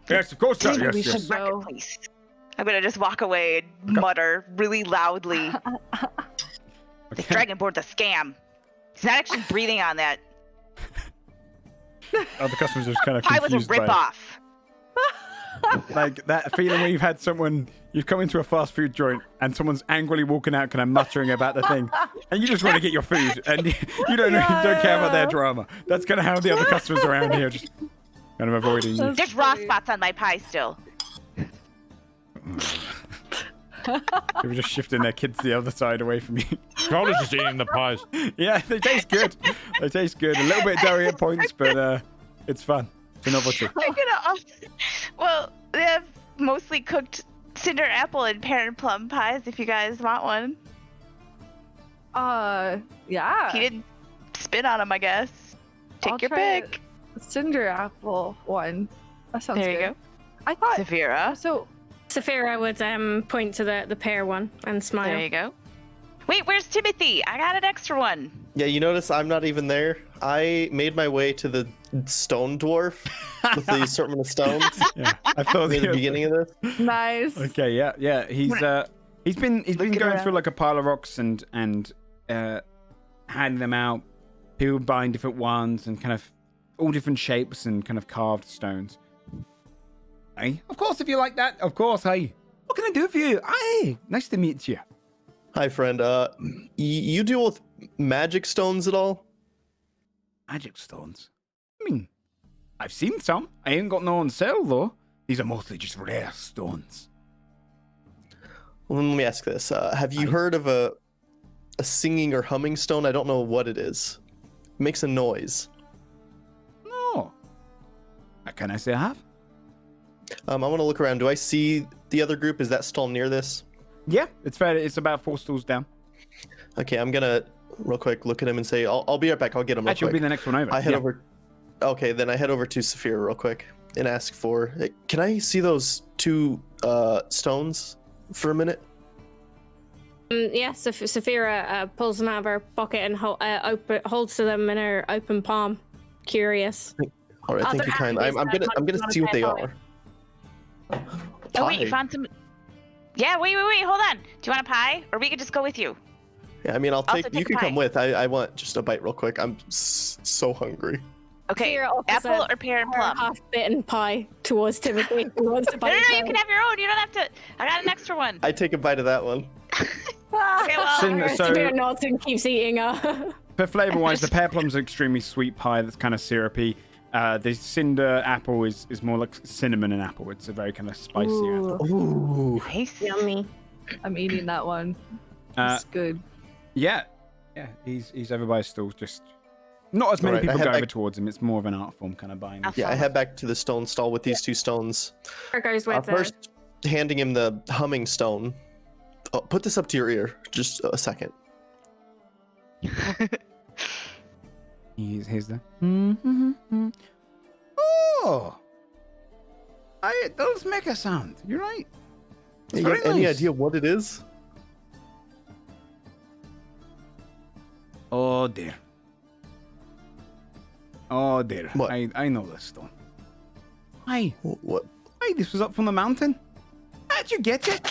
Yes, of course, sir. Maybe Yes, we yes. should go. Marketplace. I'm gonna just walk away and mutter really loudly. The dragonborn's a scam. He's not actually breathing on that. Other customers are just kind of Pie was a confused by it. rip-off. Like that feeling where you've had someone, you've come into a fast food joint and someone's angrily walking out, kind of muttering about the thing, and you just want to get your food, and you don't care about their drama. That's kind of how the other customers around here just kind of avoiding you. There's raw spots on my pie still. They were just shifting their kids to the other side away from you. Probably just eating the pies. Yeah, they taste good. They taste good. A little bit doughy at points, but it's fun. It's a novelty. Well, they have mostly cooked cinder apple and pear and plum pies if you guys want one. Yeah. He didn't spit on them, I guess. Take I'll your try pick. the cinder apple one. That sounds There you good. go. I thought Saphira. so. Saphira would point to the pear one and smile. There you go. Wait, where's Timothy? I got an extra one. Yeah, you notice I'm not even there. I made my way to the stone dwarf with the assortment of stones Yeah, I thought in the beginning of this. Nice. Okay, yeah. He's been going around. through like a pile of rocks and handing them out. People buying different ones and kind of all different shapes and kind of carved stones. Hey, of course, if you like that, of course. Hey, what can I do for you? Hey, nice to meet you. Hi, friend. You deal with magic stones at all? Magic stones. I mean, I've seen some. I ain't got no on sale though. These are mostly just rare stones. Well, let me ask this. Have you heard of a singing or humming stone? I don't know what it is. It makes a noise. No. Can I say I have? I want to look around. Do I see the other group? Is that stall near this? Yeah, it's fair. It's about 4 stalls down. Okay, I'm gonna real quick look at him and say, I'll be right back. I'll get him real Actually, quick. will be the next one over. I head Yeah. over. Okay, then I head over to Saphira real quick and ask for. Can I see those 2 stones for a minute? Yeah, Saphira pulls them out of her pocket and holds to them in her open palm. Curious. All right, thank you, kind. I'm gonna see what they are. Oh wait, you found some. Yeah, wait, hold on. Do you want a pie? Or we could just go with you. Yeah, I mean, I'll take. take You a can pie. come with. I want just a bite real quick. I'm so hungry. Okay, Fear offers apple a or pear and plum? half-bitten pie towards Timothy, who wants to No, bite you it. can have your own. You don't have to. I got an extra one. I take a bite of that one. Okay, well, Fear nods and keeps eating her. For flavor-wise, the pear plum's an extremely sweet pie that's kind of syrupy. The cinder apple is more like cinnamon and apple. It's a very kind of spicy apple. Ooh. nice. Yummy. I'm eating that one. Uh, It's good. Yeah, he's over by his stall. Just not as many Alright, I people head go over back- towards him. It's more of an art form kind of buying. Yeah, I head back to the stone stall with these 2 stones. There goes with First, handing him the humming stone. Oh, put this up to your ear. Just a second. Here's the. Oh, it does make a sound. You're right. It's You very have any nice. idea what it is? Oh dear. Oh dear. What? I know this stone. Hi. What? Hi, this was up from the mountain. How'd you get it?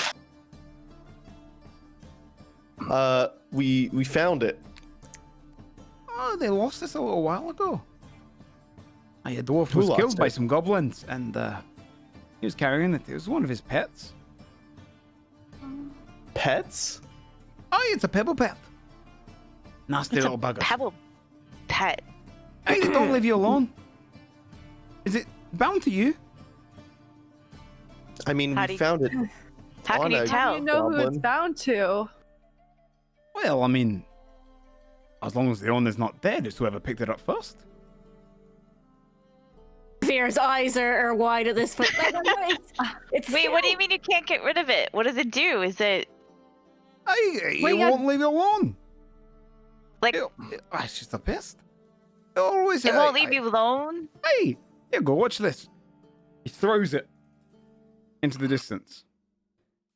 We found it. Oh, they lost this a little while ago. A dwarf Who was lost killed by it? some goblins, and he was carrying it. It was one of his pets. Pets? Oh, it's a pebble pet. Nasty It's little a bugger. pebble pet. Hey, they don't leave you alone. Is it bound to you? I mean, How we do you- found it. How can on you a- tell? You know who it's Goblin. bound to. Well, I mean, as long as the owner's not dead, it's whoever picked it up first. Fear's eyes are wide at this point. It's Wait, what do you mean you can't get rid of it? What does it do? Is it Hey, Well, it yeah. won't leave you alone. like It's just a pest. It always. it won't leave you alone? Hey, here, go watch this. He throws it into the distance,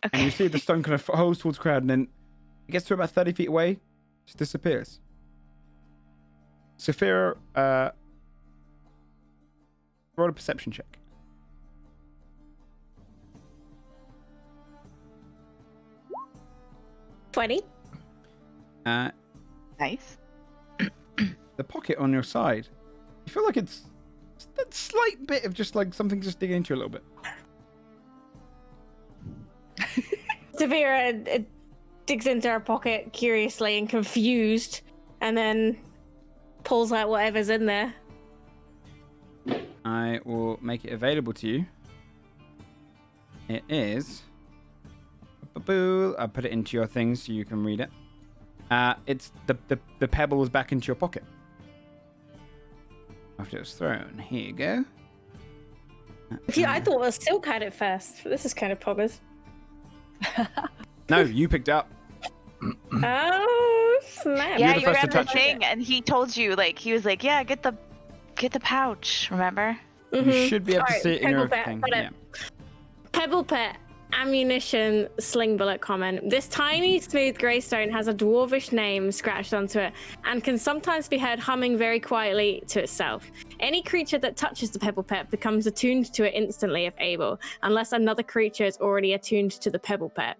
and Okay. you see the stone kind of holds towards the crowd, and then it gets to about 30 feet away, just disappears. Saphira, roll a perception check. 20. Nice. The pocket on your side, you feel like it's that slight bit of just like something just digging into you a little bit. Severa digs into her pocket curiously and confused, and then pulls out whatever's in there. I will make it available to you. It is. I'll put it into your thing so you can read it. It's the pebble is back into your pocket after it was thrown. Here you go. I thought it was silk had it first, but this is kind of poggers. No, you picked it up. Oh snap! You're Yeah, the you first to grabbed the touch it. thing, and he told you he was like, yeah, get the pouch. Remember? You should be able to Alright, see it in your pebble pet, thing. got it. Yeah. Pebble pet, ammunition, sling bullet comment. This tiny, smooth greystone has a dwarvish name scratched onto it and can sometimes be heard humming very quietly to itself. Any creature that touches the pebble pet becomes attuned to it instantly if able, unless another creature is already attuned to the pebble pet.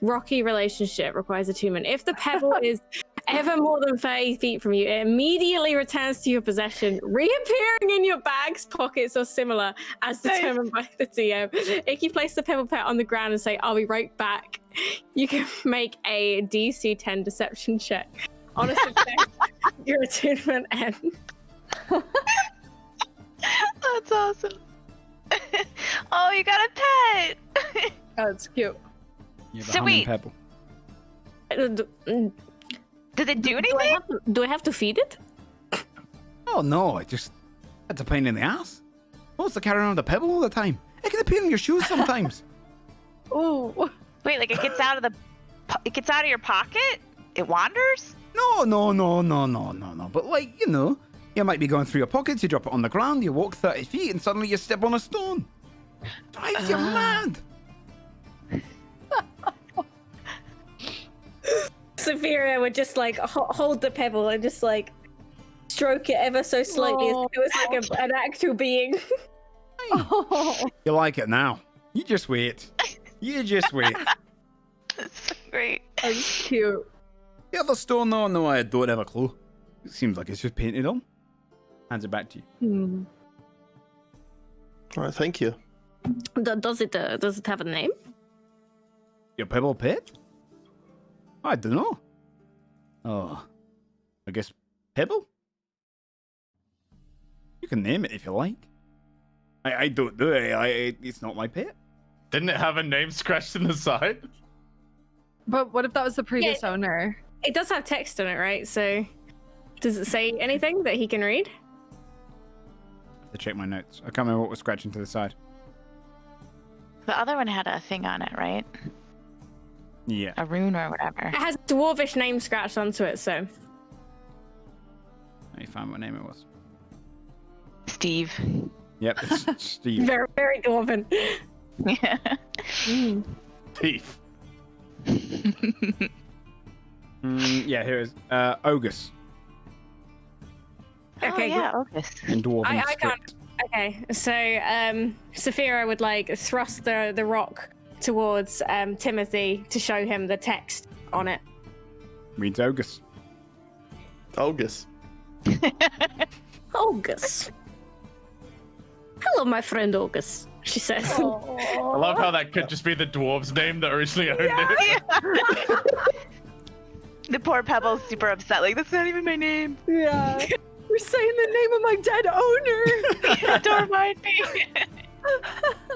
Rocky relationship requires attunement. If the pebble is ever more than 30 feet from you, it immediately returns to your possession, reappearing in your bags, pockets, or similar, as determined by the DM. If you place the pebble pet on the ground and say, "I'll be right back," you can make a DC 10 deception check. On a success, your attunement ends. That's awesome. Oh, you got a pet. Oh, it's cute. You have a humming Sweet. pebble. Did it do Do I anything? have to, do I have to feed it? Oh no, it's a pain in the ass. What's to carry around a pebble all the time? It can appear in your shoes sometimes. Ooh. Wait, like it gets out of your pocket? It wanders? No. But you might be going through your pockets, you drop it on the ground, you walk 30 feet, and suddenly you step on a stone. Drives you mad. Saphira would just hold the pebble and just stroke it ever so slightly as if it was an actual being. Oh. You like it now. You just wait. You just wait. That's so great. That's cute. The other stone, though, no, I don't have a clue. It seems like it's just painted on. Hands it back to you. All right, thank you. Does it have a name? Your pebble pit? I don't know. Oh, I guess Pebble? You can name it if you like. I don't do it. It's not my pet. Didn't it have a name scratched in the side? But what if that was the previous owner? It does have text on it, right? So, does it say anything that he can read? I have to check my notes. I can't remember what was scratching to the side. The other one had a thing on it, right? Yeah. A rune or whatever. It has a dwarvish name scratched onto it, so. Let me find what name it was. Steve. Yep, it's Steve. Very, very dwarven. Yeah. Thief. Yeah, here it is. Ogus. Okay, Oh, yeah, August. In Dwarven I script. can't. Okay, so Saphira would like thrust the rock towards Timothy to show him the text on it. Reads Ogus. Ogus. August. Hello, my friend August, she says. I love how that could just be the dwarves' name that originally owned it. The poor Pebble's super upset. Like, that's not even my name. Yeah. You're saying the name of my dead owner. Don't remind me.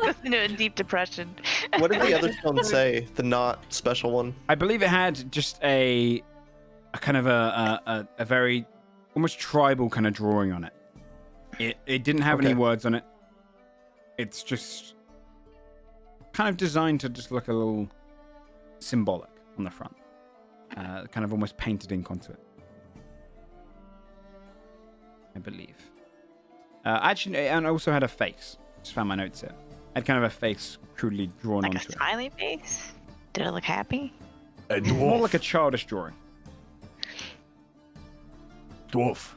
Goes into a deep depression. What did the other stone say? The not special one? I believe it had just a kind of a very almost tribal kind of drawing on it. It didn't have any words on it. It's just kind of designed to just look a little symbolic on the front. Kind of almost painted ink onto it. I believe. Actually, and I also had a face. Just found my notes here. I had kind of a face crudely drawn Like a onto it. smiley face? Did it look happy? A More dwarf. like a childish drawing. Dwarf.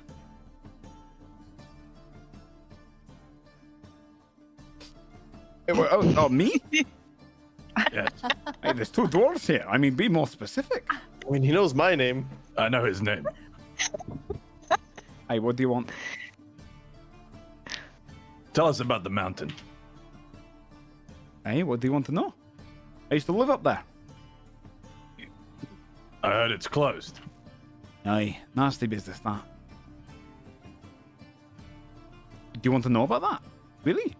Oh, me? Yes. Hey, there's two dwarves here. I mean, be more specific. I mean, he knows my name. I know his name. Hey, what do you want? Tell us about the mountain. Hey, what do you want to know? I used to live up there. I heard it's closed. Aye, nasty business, that. Do you want to know about that? Really?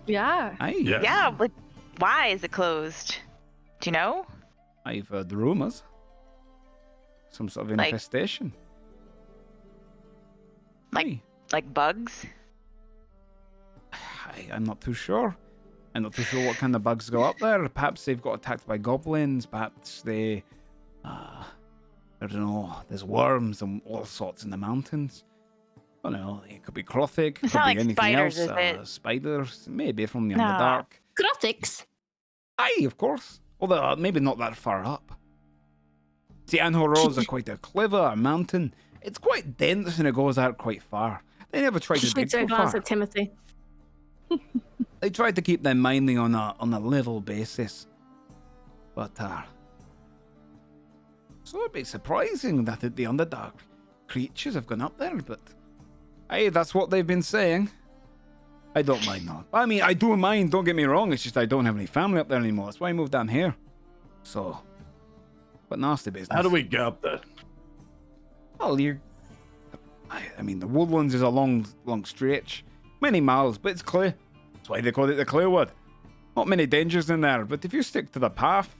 Yeah. Aye. Yes. Yeah, like, why is it closed? Do you know? I've heard rumours. Some sort of Like- infestation. Like- Aye. Like bugs? I'm not too sure. I'm not too sure what kind of bugs go up there. Perhaps they've got attacked by goblins. Perhaps they... I don't know. There's worms and all sorts in the mountains. I don't know. It could be Clothic. Could It's not be like anything spiders, else. is it? Spiders. Maybe from the No. Underdark. Grothics. Aye, of course. Although maybe not that far up. See, Anhor Rol is quite a clever mountain. It's quite dense and it goes out quite far. They never tried to dig Shoots a so glance far. at Timothy. They tried to keep them mining on a level basis. But, so it'd be surprising that the Underdark creatures have gone up there, but hey, that's what they've been saying. I don't mind that. I mean, I do mind, don't get me wrong, it's just I don't have any family up there anymore. That's why I moved down here. So, but nasty business. How do we get up there? Well, I mean, the Woodlands is a long stretch. Many miles, but it's clear. That's why they call it the Clearwood. Not many dangers in there, but if you stick to the path,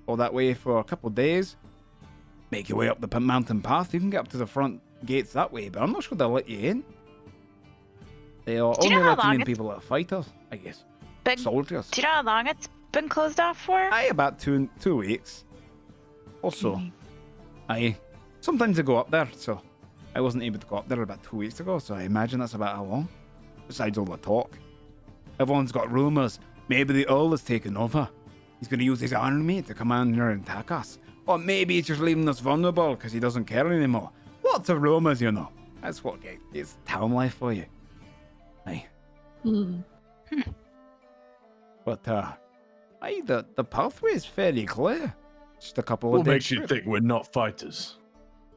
or that way for a couple of days, make your way up the mountain path, you can get up to the front gates that way, but I'm not sure they'll let you in. They are Do you only know how letting long in it's- people that are fighters, I guess. But Soldiers. do you know how long it's been closed off for? Aye, about two weeks. Also, I sometimes I go up there, so I wasn't able to go up there about 2 weeks ago, so I imagine that's about how long. Besides all the talk. Everyone's got rumours. Maybe the Earl has taken over. He's going to use his army to come in here and attack us. Or maybe he's just leaving us vulnerable because he doesn't care anymore. Lots of rumours, you know. That's what it's town life for you. Aye. But, Aye, the pathway is fairly clear. Just a couple What of dead makes you troops. think we're not fighters?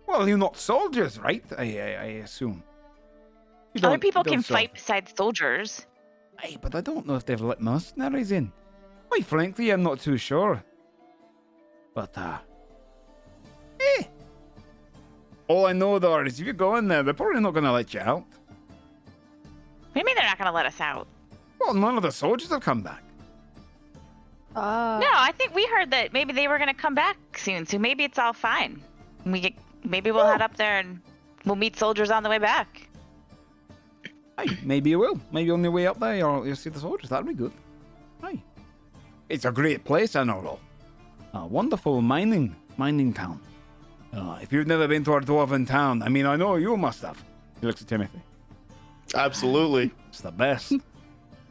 Well, you're not soldiers, right? I assume. You Other don't- people don't can solve- fight besides soldiers. Aye, but I don't know if they've let mercenaries in. Quite frankly, I'm not too sure. But, all I know, though, is if you go in there, they're probably not going to let you out. What do you mean they're not going to let us out? Well, none of the soldiers have come back. No, I think we heard that maybe they were going to come back soon, so maybe it's all fine. Maybe we'll head up there and we'll meet soldiers on the way back. Aye, maybe you will. Maybe on your way up there, you'll see the soldiers. That'd be good. Aye. It's a great place, Anhor Rol. A wonderful mining town. If you've never been to a dwarven town, I mean, I know you must have. He looks at Timothy. Absolutely. It's the best.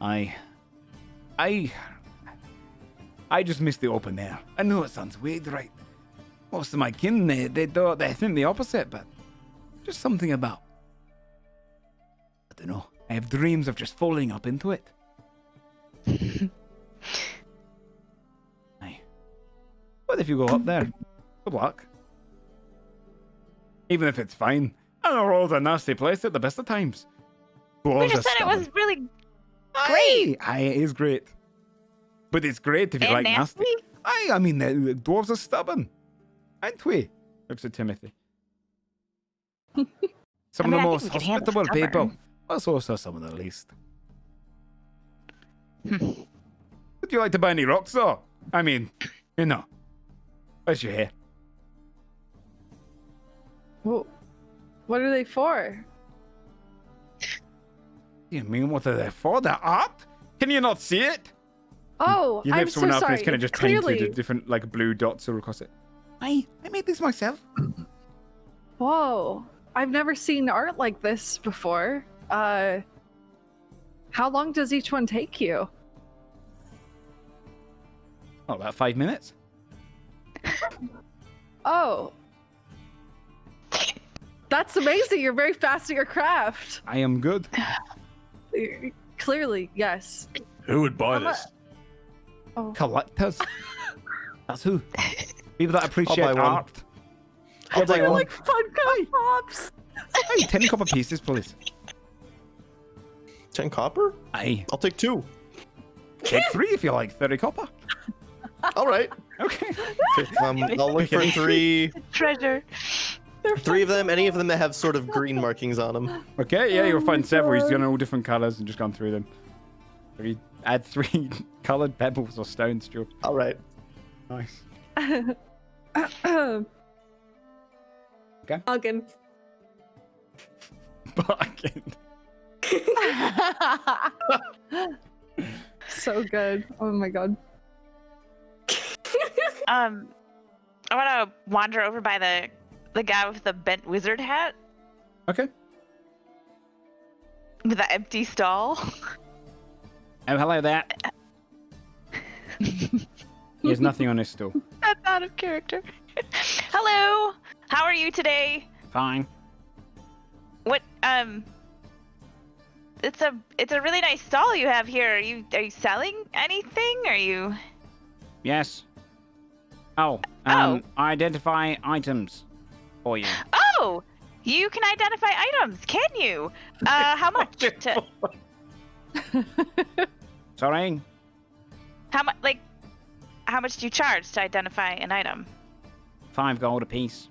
I just miss the open air. I know it sounds weird, right? Most of my kin, they think the opposite, but just something about. I don't know. I have dreams of just falling up into it. Aye. What if you go up there? Good luck. Even if it's fine. Anhor Rol's a nasty place at the best of times. We just said it was really great. Aye, it is great. But it's great if you and like nasty. Aye, I mean, the dwarves are stubborn. Aren't we? Looks at Timothy. Some of the most hospitable people. But also some of the least. Would you like to buy any rocks, though? I mean, you know. Where's your hair? Well, what are they for? You mean what are they for? They're art? Can you not see it? Oh, You I'm lift so someone up and sorry. it's kind of just Clearly, painted different like blue dots all across it. I made this myself. whoa, I've never seen art like this before. How long does each one take you? Oh, about 5 minutes. Oh, that's amazing. You're very fast at your craft. I am good. Clearly, yes. Who would buy How mu- this? Oh. Collectors. That's who. People that appreciate buy one. art. I'll buy take They're one. like fun pops. Hey, 10 copper pieces, please. 10 copper? Aye. I'll take 2. Take 3 if you like 30 copper. All right. Okay. I'll look for 3. Treasure. 3 of them. Any of them that have sort of green markings on them. Okay, yeah, you'll find several. He's got all different colours and just gone through them. So you add 3 coloured pebbles or stones to your... All right. Nice. Bargain. Bargain. So good. Oh my god. I want to wander over by the guy with the bent wizard hat Okay. with the empty stall. Oh, hello there. He has nothing on his stool. That's out of character. Hello. How are you today? Fine. What? It's a really nice stall you have here. Are you selling anything? Are you? Yes. Oh, identify items for you. Oh, you can identify items, can you? How much? Sorry? How much? Like, how much do you charge to identify an item? 5 gold apiece.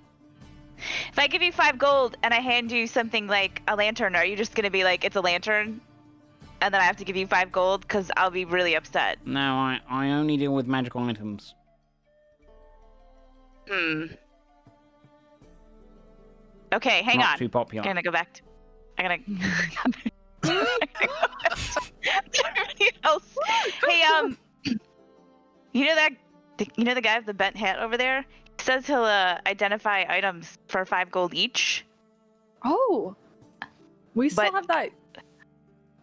If I give you 5 gold and I hand you something like a lantern, are you just gonna be like, it's a lantern, and then I have to give you 5 gold? Because I'll be really upset. No, I only deal with magical items. Okay, hang Not on. too popular. I'm gonna go back to. I'm gonna. Everybody else. Hey, you know the guy with the bent hat over there? He says he'll identify items for 5 gold each. Oh, we still But- have that.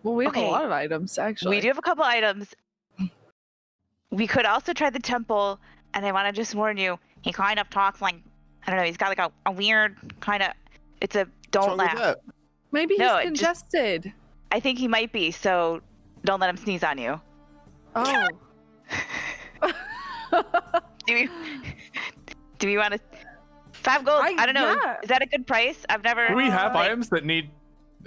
Well, we have Okay. a lot of items actually. We do have a couple items. We could also try the temple, and I want to just warn you, he kind of talks like, I don't know, he's got like a weird kind of, it's a What's don't wrong with laugh. that? Maybe he's No, it just- congested. I think he might be, so don't let him sneeze on you. Oh, Do we want to 5 gold? I don't know. Yeah. Is that a good price? I've never. Do we have items that need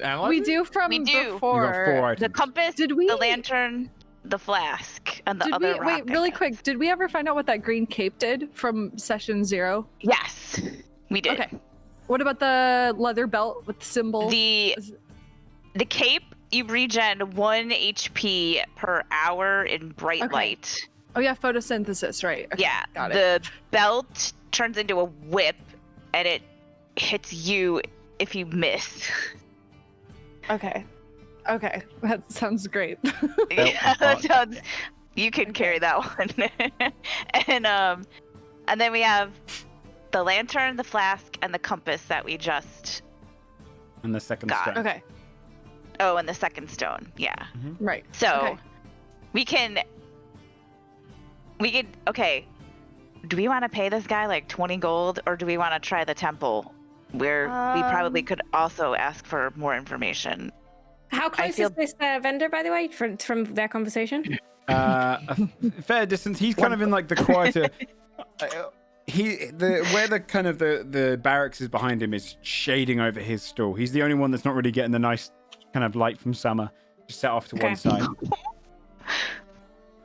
analyzing? We do from We do. before. You got 4 items. The compass, Did we? the lantern, the flask, and the Did other we? rock. Wait, really quick. Did we ever find out what that green cape did from session 0? Yes, we did. Okay. What about the leather belt with the symbol? The cape, you regen 1 HP per hour in bright Okay. light. Oh yeah, photosynthesis, right? Okay, Yeah. got it. The belt turns into a whip, and it hits you if you miss. Okay. Okay, that sounds great. Yeah, that sounds. You can carry that one. And then we have the lantern, the flask, and the compass that we just. And the second Got stone. Okay, Oh, and the second stone. Yeah. right. So Okay. we can. Okay. Do we want to pay this guy like 20 gold, or do we want to try the temple, where we probably could also ask for more information? How close feel- is this vendor, by the way, from their conversation? A fair distance. He's kind of in like the quieter. Where the kind of the barracks is behind him is shading over his stall. He's the only one that's not really getting the nice kind of light from summer. Just set off to one side.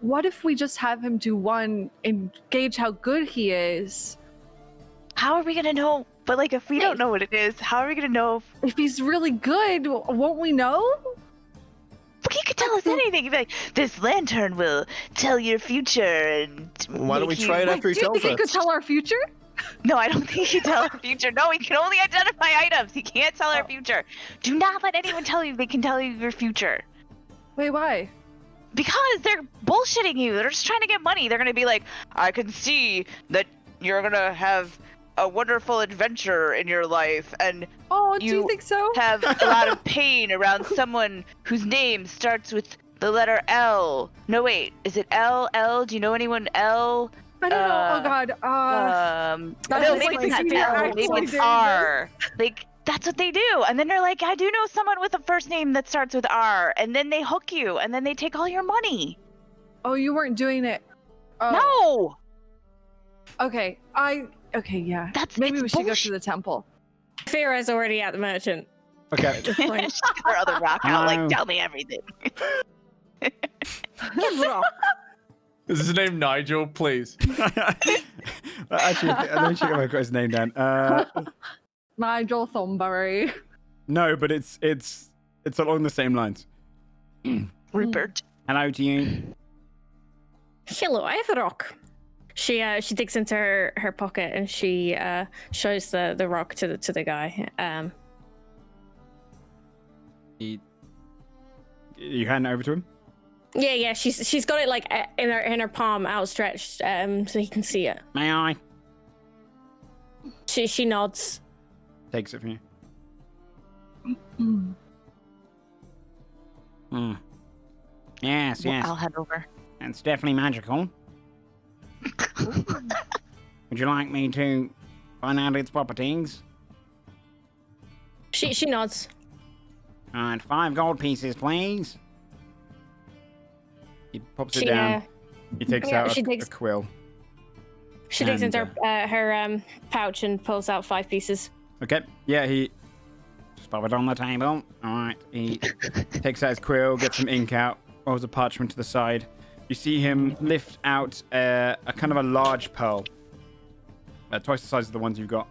What if we just have him do one and gauge how good he is? How are we gonna know? But like, if we don't know what it is, how are we gonna know? If he's really good, won't we know? Look, he could tell us anything. He'd be like, "This lantern will tell your future." And Why don't we make you- try it after he Do you tells think he could us? tell our future? No, I don't think he can tell our future. No, he can only identify items. He can't tell our future. Do not let anyone tell you they can tell you your future. Wait, why? Because they're bullshitting you. They're just trying to get money. They're gonna be like, "I can see that you're gonna have a wonderful adventure in your life, and Oh, do you You think so? have a lot of pain around someone whose name starts with the letter L." No, wait, is it L? L? Do you know anyone L? I don't know. Oh God. That's No, just maybe like it's not if you L. actually Maybe it's did R. Like, that's what they do. And then they're like, "I do know someone with a first name that starts with R," and then they hook you, and then they take all your money. Oh, you weren't doing it. Oh. No. Okay. Okay. Yeah. That's Maybe it's we should go to bullshit. the temple. Fira's already at the merchant. Okay. She's her other rock out, Hello. like, "Tell me everything." Is his name Nigel, please? Actually, let me check if I've got his name down. Nigel Thornberry. No, but it's along the same lines. Rupert. Hello to you. Hello, I have a rock. She digs into her pocket and she shows the rock to the guy. You hand it over to him? Yeah, she's got it like in her palm outstretched, so he can see it. May I? She nods. Takes it from you. Yes, yes. I'll head over. It's definitely magical. Would you like me to find out its properties? She nods. Alright, 5 gold pieces, please. He pops it She down. He takes yeah, out she a digs- quill. she digs And, into her pouch and pulls out 5 pieces. Okay, yeah, he just pop it on the table. Alright, he takes out his quill, gets some ink out, rolls a parchment to the side. You see him lift out a kind of a large pearl, twice the size of the ones you've got,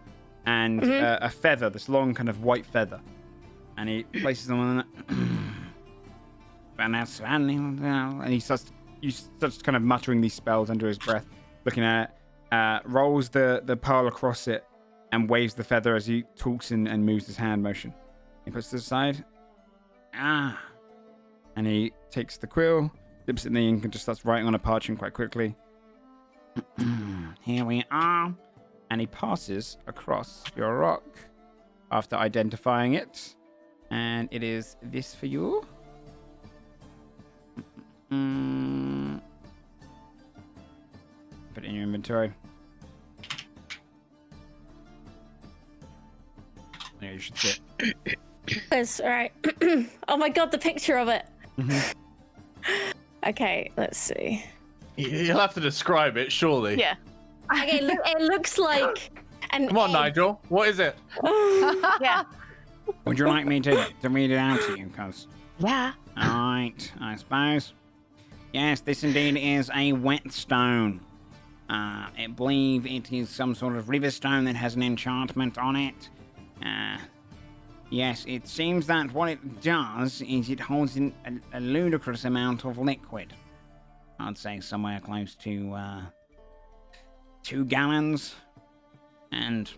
and a feather, this long kind of white feather. And he places them on and he starts kind of muttering these spells under his breath, looking at it, rolls the pearl across it, and waves the feather as he talks and moves his hand motion. He puts it aside. And he takes the quill, dips it in the ink, and just starts writing on a parchment quite quickly. Here we are. And he passes across your rock after identifying it. And it is this for you. Put it in your inventory. Yeah, you should see it. Yes, all right. Oh my god, the picture of it. Mhm. Okay, let's see. You'll have to describe it, surely. Yeah. Okay, it looks like an Come on, egg. Nigel. What is it? Yeah. Would you like me to read it out to you? Because Yeah. all right, I suppose. Yes, this indeed is a whetstone. I believe it is some sort of river stone that has an enchantment on it. Yes, it seems that what it does is it holds in a ludicrous amount of liquid. I'd say somewhere close to 2 gallons. And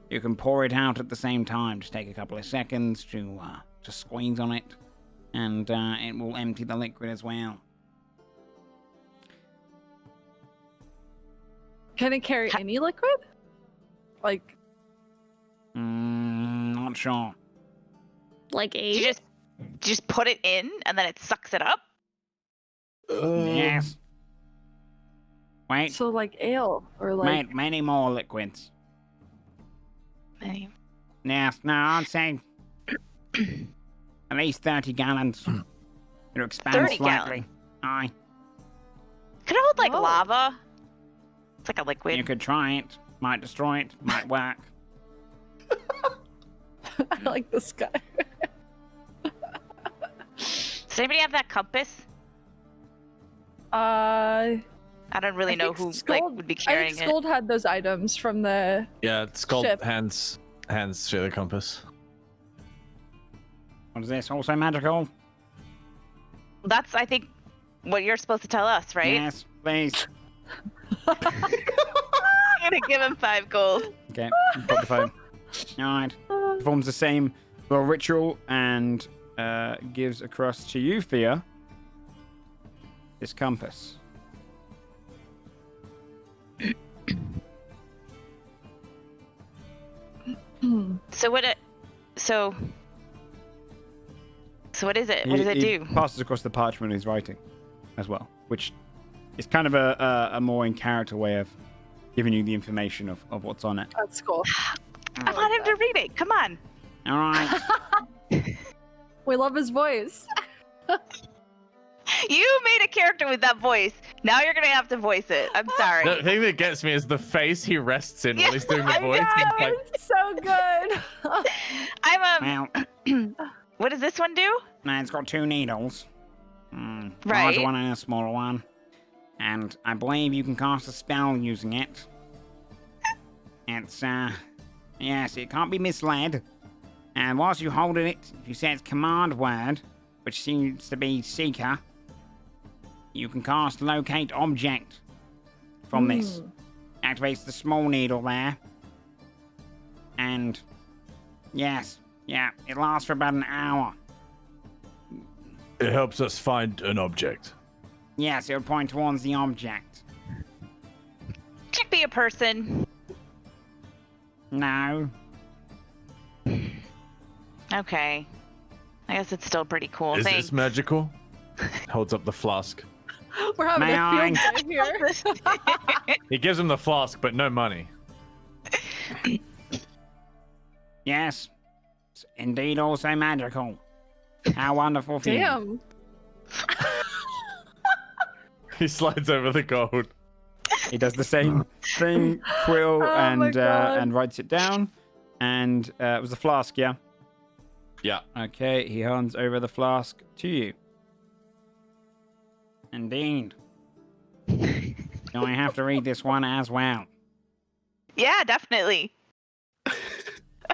you can pour it out at the same time. Just take a couple of seconds to squeeze on it. And it will empty the liquid as well. Can it carry any liquid? Like, Not sure. Like Do a. you just put it in and then it sucks it up? Yes. Wait, so like ale or like. many more liquids. Any- Yes, no, I'd say at least 30 gallons. It'll expand 30 slightly. Aye. Could it hold like Oh. lava? It's like a liquid. You could try it. Might destroy it. Might work. I like this guy. Does anybody have that compass? I I don't really know think who like would be carrying think Scold had those items from the. Yeah, it's called Ship. hands through the compass. What is this? Also magical? it. That's I think what you're supposed to tell us, right? Yes, please. I'm gonna give him 5 gold. Okay, put the phone. Alright. Performs the same little ritual and gives across to you, Thea, this compass. So what it so what is it? What does it He do? passes across the parchment he's writing as well, which is kind of a more in character way of giving you the information of what's on it. That's cool. I want him to read it. Come on. Alright. We love his voice. You made a character with that voice. Now you're gonna have to voice it. I'm sorry. The thing that gets me is the face he rests in while he's doing the I voice. know, He's like, it's so good. I'm Well, what does this one do? now it's got 2 needles. Larger Right. one and a smaller one. And I believe you can cast a spell using it. It's, yes, it can't be misled. And whilst you hold it, if you say its command word, which seems to be Seeker, you can cast Locate Object from this. Activates the small needle there. And, yes, yeah, it lasts for about an hour. it helps us find an object. Yes, it would point towards the object. Could be a person. No. Okay. I guess it's still pretty cool. Is Thanks. this magical? Holds up the flask. We're having May I? a field day here. He gives him the flask, but no money. Yes. It's indeed also magical. How wonderful for you. Damn. He slides over the gold. He does the same thing, quill, Oh my God. and writes it down. And it was the flask, yeah? Yeah. Okay, he hands over the flask to you. Indeed. Do I have to read this one as well? Yeah, definitely.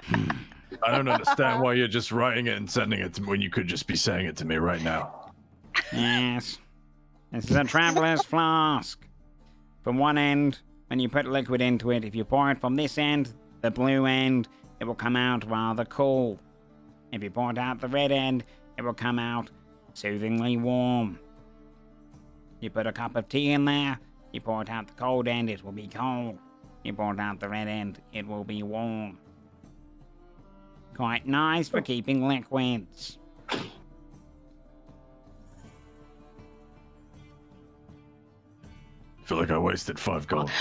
I don't understand why you're just writing it and sending it to me when you could just be saying it to me right now. Yes. This is a traveler's flask. From one end, when you put liquid into it, if you pour it from this end, the blue end, it will come out rather cool. If you pour it out the red end, it will come out soothingly warm. You put a cup of tea in there, you pour it out the cold end, it will be cold. You pour it out the red end, it will be warm. Quite nice for keeping liquids. I feel like I wasted 5 gold.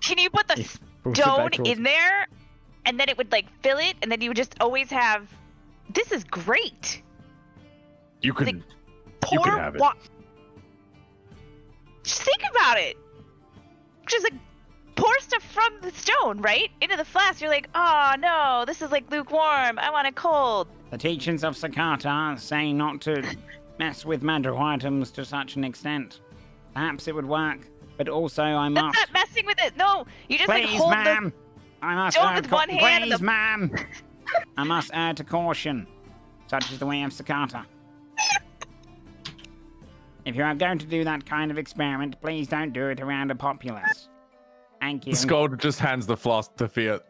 Can you put the Pulls it stone back towards- in there, and then it would like fill it, and then you would just always have. This is great. You could. Like, pour have it. Just think about it. Just like pour stuff from the stone, right? Into the flask. You're like, oh no, this is like lukewarm. I want it cold. The teachings of Sakata say not to mess with magical items to such an extent. Perhaps it would work, but also I must. That's not messing with it. No, you just Please, like hold ma'am. I must stone with one hand. Please, ma'am. I must err to caution. Such is the way of Sakata. If you are going to do that kind of experiment, please don't do it around a populace. Thank you. Scold just hands the flask to Fiat.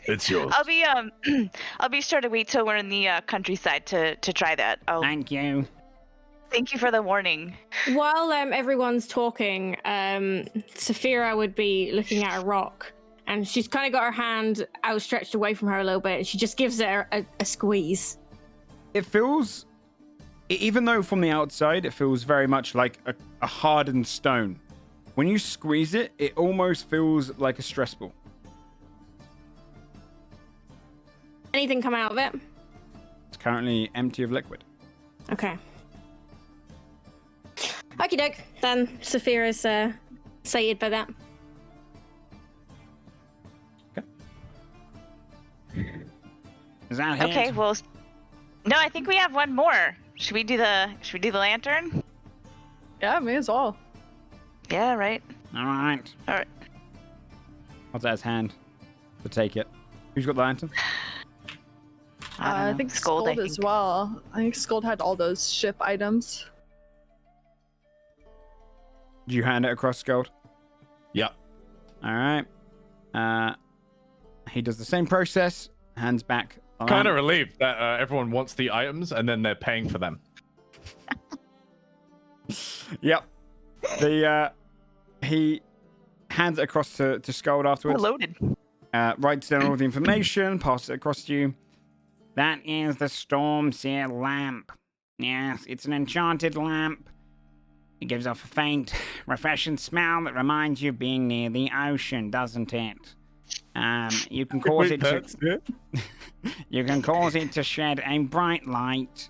It's yours. I'll be sure to wait till we're in the countryside to try that. Thank you. Thank you for the warning. While everyone's talking, Saphira would be looking at a rock, and she's kind of got her hand outstretched away from her a little bit, and she just gives it a squeeze. It feels, even though from the outside it feels very much like a hardened stone, when you squeeze it, it almost feels like a stress ball. Anything come out of it? It's currently empty of liquid. Okay. Okie doke. Then Saphira's sated by that. Okay. Is that it? Okay, well, no, I think we have one more. Should we do the lantern? Yeah, may as well. Yeah, right. All right. All right. What's that his hand to take it? Who's got the lantern? I think Scold as well. I think Scold had all those ship items. Did you hand it across, Scold? Yep. All right. He does the same process. Hands back. Kind of relieved that everyone wants the items and then they're paying for them. Yep. He hands it across to Scold afterwards. Loaded. Writes down all the information, passes it across to you. That is the Storm Seer lamp. Yes, it's an enchanted lamp. It gives off a faint, refreshing smell that reminds you of being near the ocean, doesn't it? You can cause you can cause it to shed a bright light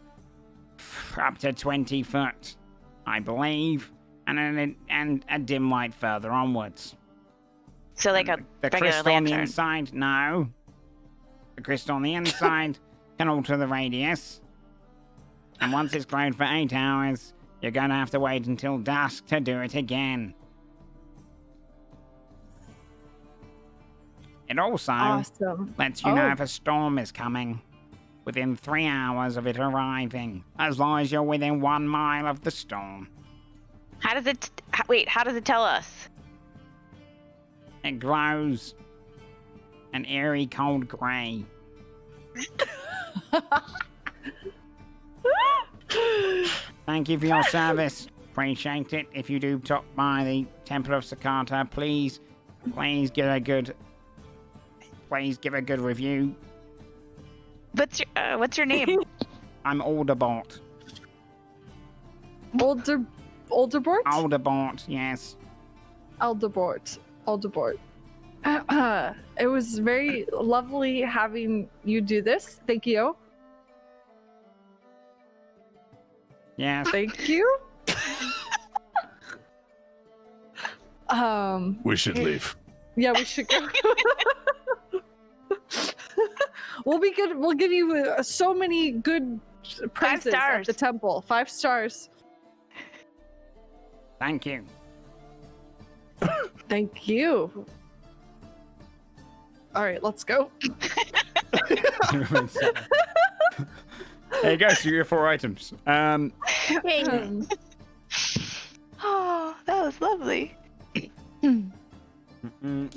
up to 20 foot, I believe, and a dim light further onwards. So like the regular crystal on the lantern. inside, no. The crystal on the inside can alter the radius. And once it's glowed for 8 hours, you're going to have to wait until dusk to do it again. It also lets you know if a storm is coming within 3 hours of it arriving, as long as you're within 1 mile of the storm. How does it tell us? It glows an eerie cold grey. Thank you for your service. Appreciate it. If you do stop by the Temple of Sakata, please give a good review. What's your name? I'm Alderbort. Alderbort? Alderbort, yes. Aldebort. It was very lovely having you do this. Thank you. Yes. Thank you. We should leave. Yeah, we should go. We'll be good. We'll give you so many good praises at the temple. 5 stars. Thank you. Thank you. All right, let's go. There you go. So you get 4 items. Oh, that was lovely.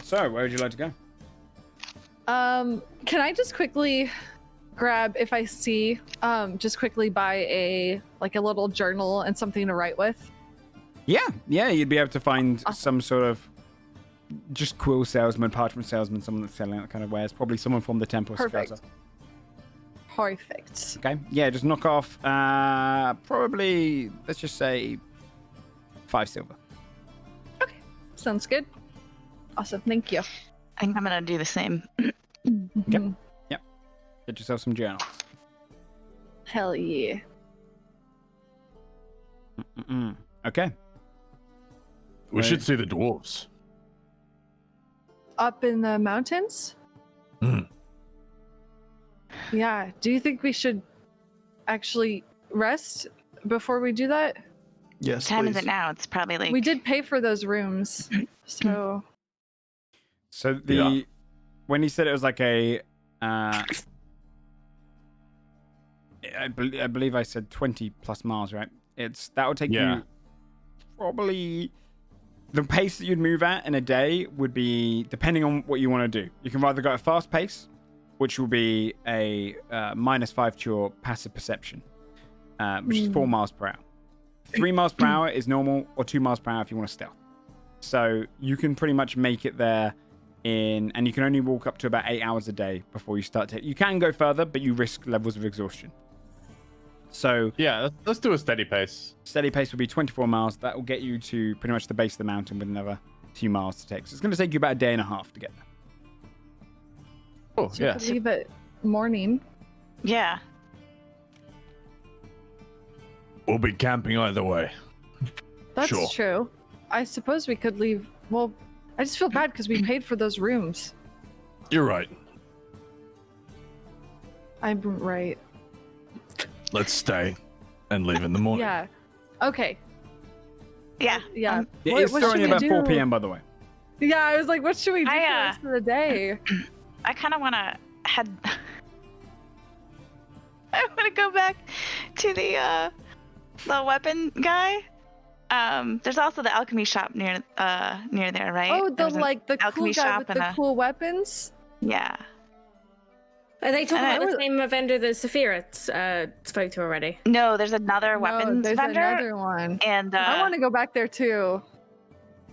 So, where would you like to go? Can I just quickly grab, if I see, just quickly buy a little journal and something to write with? Yeah, you'd be able to find some sort of just quill salesman, parchment salesman, someone that's selling that kind of wares. Probably someone from the temple. Perfect. Perfect. Okay, yeah, just knock off, probably, let's just say 5 silver. Okay, sounds good. Awesome, thank you. I think I'm gonna do the same. Okay. Yep. Get yourself some journals. Hell yeah. Okay. We should see the dwarves. Up in the mountains? Yeah. Do you think we should actually rest before we do that? Yes, What time please. is it now? It's probably like... We did pay for those rooms, so... So Yeah. when he said it was like a, I believe I said 20 plus miles, right? That would take Yeah. you probably, the pace that you'd move at in a day would be depending on what you want to do. You can either go at a fast pace, which will be a -5 to your passive perception, which is 4 miles per hour. 3 miles per hour is normal, or 2 miles per hour if you want to stealth. So you can pretty much make it there and you can only walk up to about 8 hours a day before you start to. You can go further, but you risk levels of exhaustion. So Yeah, let's do a steady pace. steady pace will be 24 miles. That will get you to pretty much the base of the mountain with another few miles to take. So it's going to take you about a day and a half to get there. Oh, So we yeah. could leave at morning. Yeah. We'll be camping either way. That's Sure. true. I suppose we could leave. Well, I just feel bad because we paid for those rooms. You're right. I'm right. Let's stay and leave in the morning. Yeah. Okay. Yeah. Yeah. It's what still should only we about 4 do? p.m. by the way. Yeah, I was like, what should we do for the I, rest of the day? I kind of want to head... I want to go back to the weapon guy. There's also the alchemy shop near there, right? Oh, There's an the cool alchemy guy shop with and the cool weapons? Yeah. Are they talking I about the would- same vendor that Saphira spoke to already? No, there's another weapons there's vendor. another one. And I want to go back there too.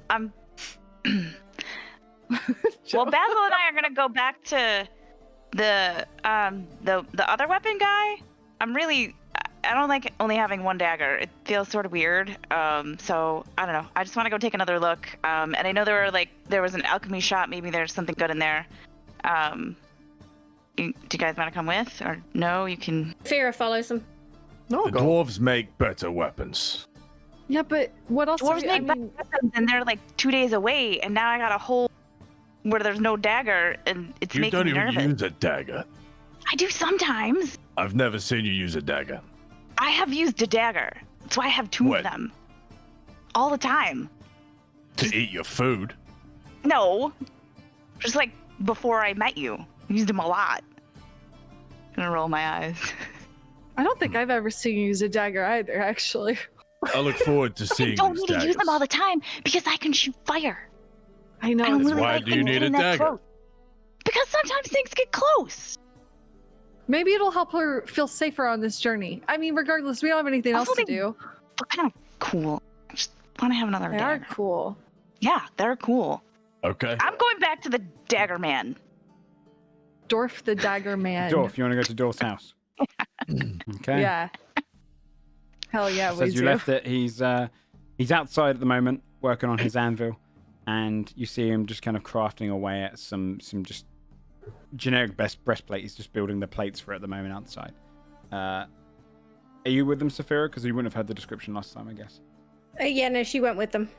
I'm. Well, Basil and I are gonna go back to the other weapon guy. I don't like only having one dagger. It feels sort of weird. So I don't know. I just want to go take another look. And I know there was an alchemy shop. Maybe there's something good in there. Do you guys want to come with, or no? You can. Saphira follows them. No, The go. dwarves make better weapons. Yeah, but what else? Dwarves make better weapons, and they're like 2 days away, and now I got a hole where there's no dagger, and it's You making don't me even nervous. use a dagger. I do sometimes. I've never seen you use a dagger. I have used a dagger. That's why I have two When? of them. All the time. To eat your food. No. Just like before I met you. I used them a lot. I'm gonna roll my eyes. I don't think I've ever seen you use a dagger either, actually. I look forward to I seeing don't these need to use them all daggers. the time because I can shoot fire. I know. I don't it's- really why like do you things need a getting that dagger? close. Because sometimes things get close. Maybe it'll help her feel safer on this journey. I mean, regardless, we don't have anything else to Also, do. They're kind of cool. I just want to have another They are dagger. cool. Yeah, they're cool. Okay. I'm going back to the dagger man. Dorf the Dagger Man. Dorf, you want to go to Dorf's house? Okay. Yeah. Hell yeah, we Says you do. left it. He's outside at the moment working on his anvil, and you see him just kind of crafting away at some just generic breastplate. He's just building the plates for it at the moment outside. Are you with them, Saphira? Because you wouldn't have heard the description last time, I guess. Yeah, no, she went with them.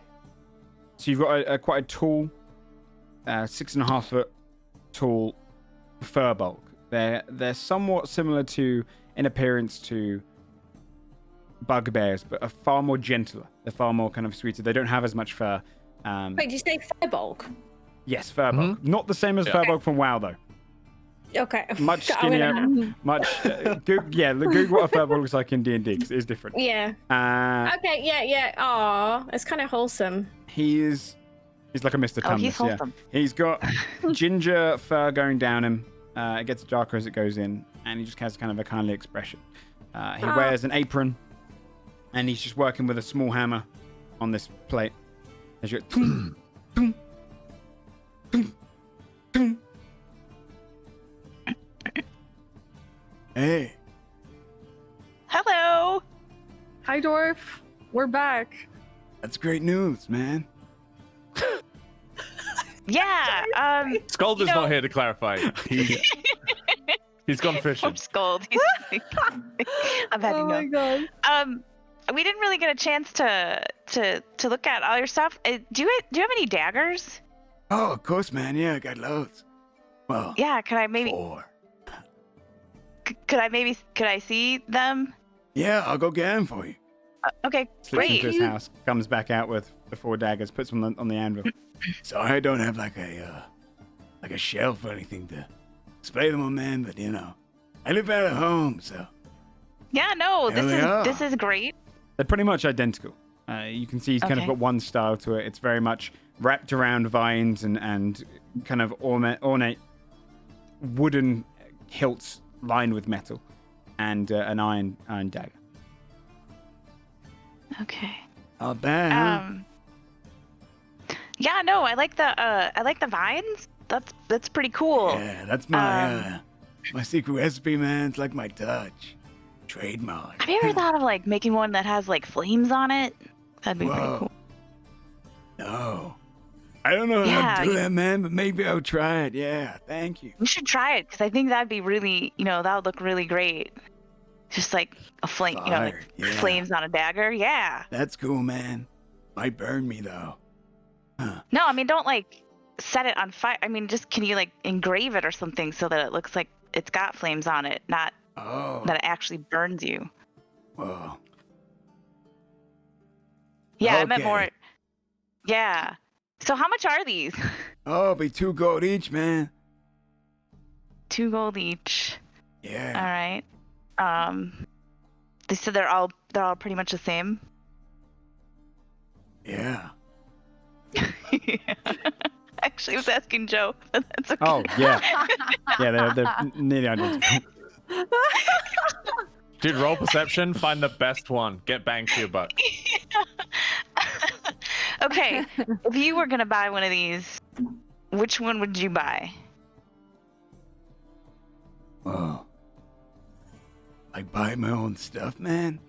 So you've got a quite a tall, 6.5 foot tall fur bulk. They're somewhat similar in appearance to bugbears, but are far more gentler. They're far more kind of sweeter. They don't have as much fur. Wait, did you say Firbolg? Yes, fur bulk. Not the same as fur bulk from WoW though. Okay. Much I'm gonna- skinnier. Much. Google what a fur bulk looks like in D&D because it is different. Yeah. Okay, yeah. Aw, it's kind of wholesome. He's like a Mr. Oh, he's Tumnus, yeah. wholesome. He's got ginger fur going down him. It gets darker as it goes in, and he just has kind of a kindly expression. He wears an apron, and he's just working with a small hammer on this plate. As you go, tum, tum, tum, tum. Hey. Hello. Hi, Dorf. We're back. That's great news, man. Yeah. Scald is You know- not here to clarify. He's gone fishing. I'm Scold. I'm having Oh my no. god. we didn't really get a chance to look at all your stuff. Do you have any daggers? Oh, of course, man. Yeah, I got loads. Well, Yeah, could I maybe 4. could I see them? Yeah, I'll go get them for you. Okay, Slips into great. his house, comes back out with the 4 daggers, puts them on the anvil. Sorry, I don't have like a shelf or anything to display them on, man. But I live out of home, so Yeah, no, There they are. this is great. they're pretty much identical. You can see he's kind of Okay. got one style to it. It's very much wrapped around vines and kind of ornate wooden hilts lined with metal, and an iron dagger. Okay. Not bad, huh? Yeah, no, I like the vines. That's pretty cool. Yeah, that's my secret recipe, man. It's like my touch. Trademark. Have you ever thought of like making one that has like flames on it? That'd be pretty Whoa. cool. No. I don't know how Yeah, to do you- that, man, but maybe I'll try it. Yeah, thank you. We should try it because I think that'd be really, that would look really great. Just like a flame, like Fire, yeah. flames on a dagger. Yeah. That's cool, man. Might burn me, though. No, I mean, don't like set it on fire. I mean, just can you like engrave it or something so that it looks like it's got flames on it, not Oh, that it actually burns you. whoa. Yeah, I meant Okay. more. Yeah. So how much are these? Oh, it'll be 2 gold each, man. 2 gold each. Yeah. All right. They said they're all pretty much the same. Yeah. Actually, I was asking Joe, but that's okay. Oh, yeah. Yeah, they're nearly identical. Dude, roll perception. Find the best one. Get bang for your buck. Okay, if you were gonna buy one of these, which one would you buy? Whoa. Like buy my own stuff, man?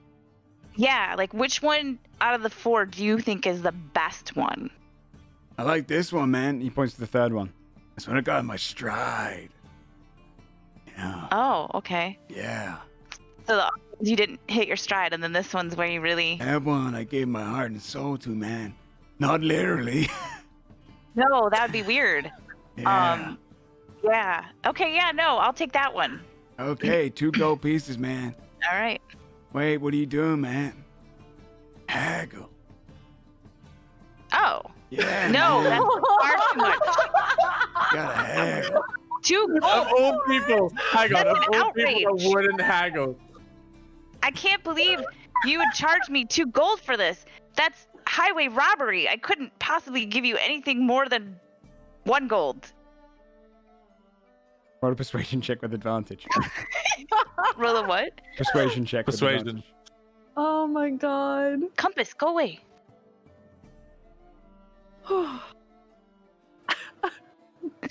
Yeah, like which one out of the 4 do you think is the best one? I like this one, man. He points to the 3rd one. That's when I got in my stride. Yeah. Oh, okay. Yeah. So you didn't hit your stride, and then this one's where you really. That one I gave my heart and soul to, man. Not literally. No, that would be weird. Yeah. Yeah. Okay. Yeah. No, I'll take that one. Okay, 2 gold pieces, man. All right. Wait, what are you doing, man? Haggle. Oh. Yeah. No, man. that's far too much. Gotta haggle. 2 Of gold. all people, hang on. That's Of an all people, outrage. I wouldn't haggle. I can't believe you would charge me 2 gold for this. That's highway robbery. I couldn't possibly give you anything more than 1 gold. Roll a persuasion check with advantage. Roll a what? Persuasion check with Persuasion. advantage. Oh my god. Compass, go away. Do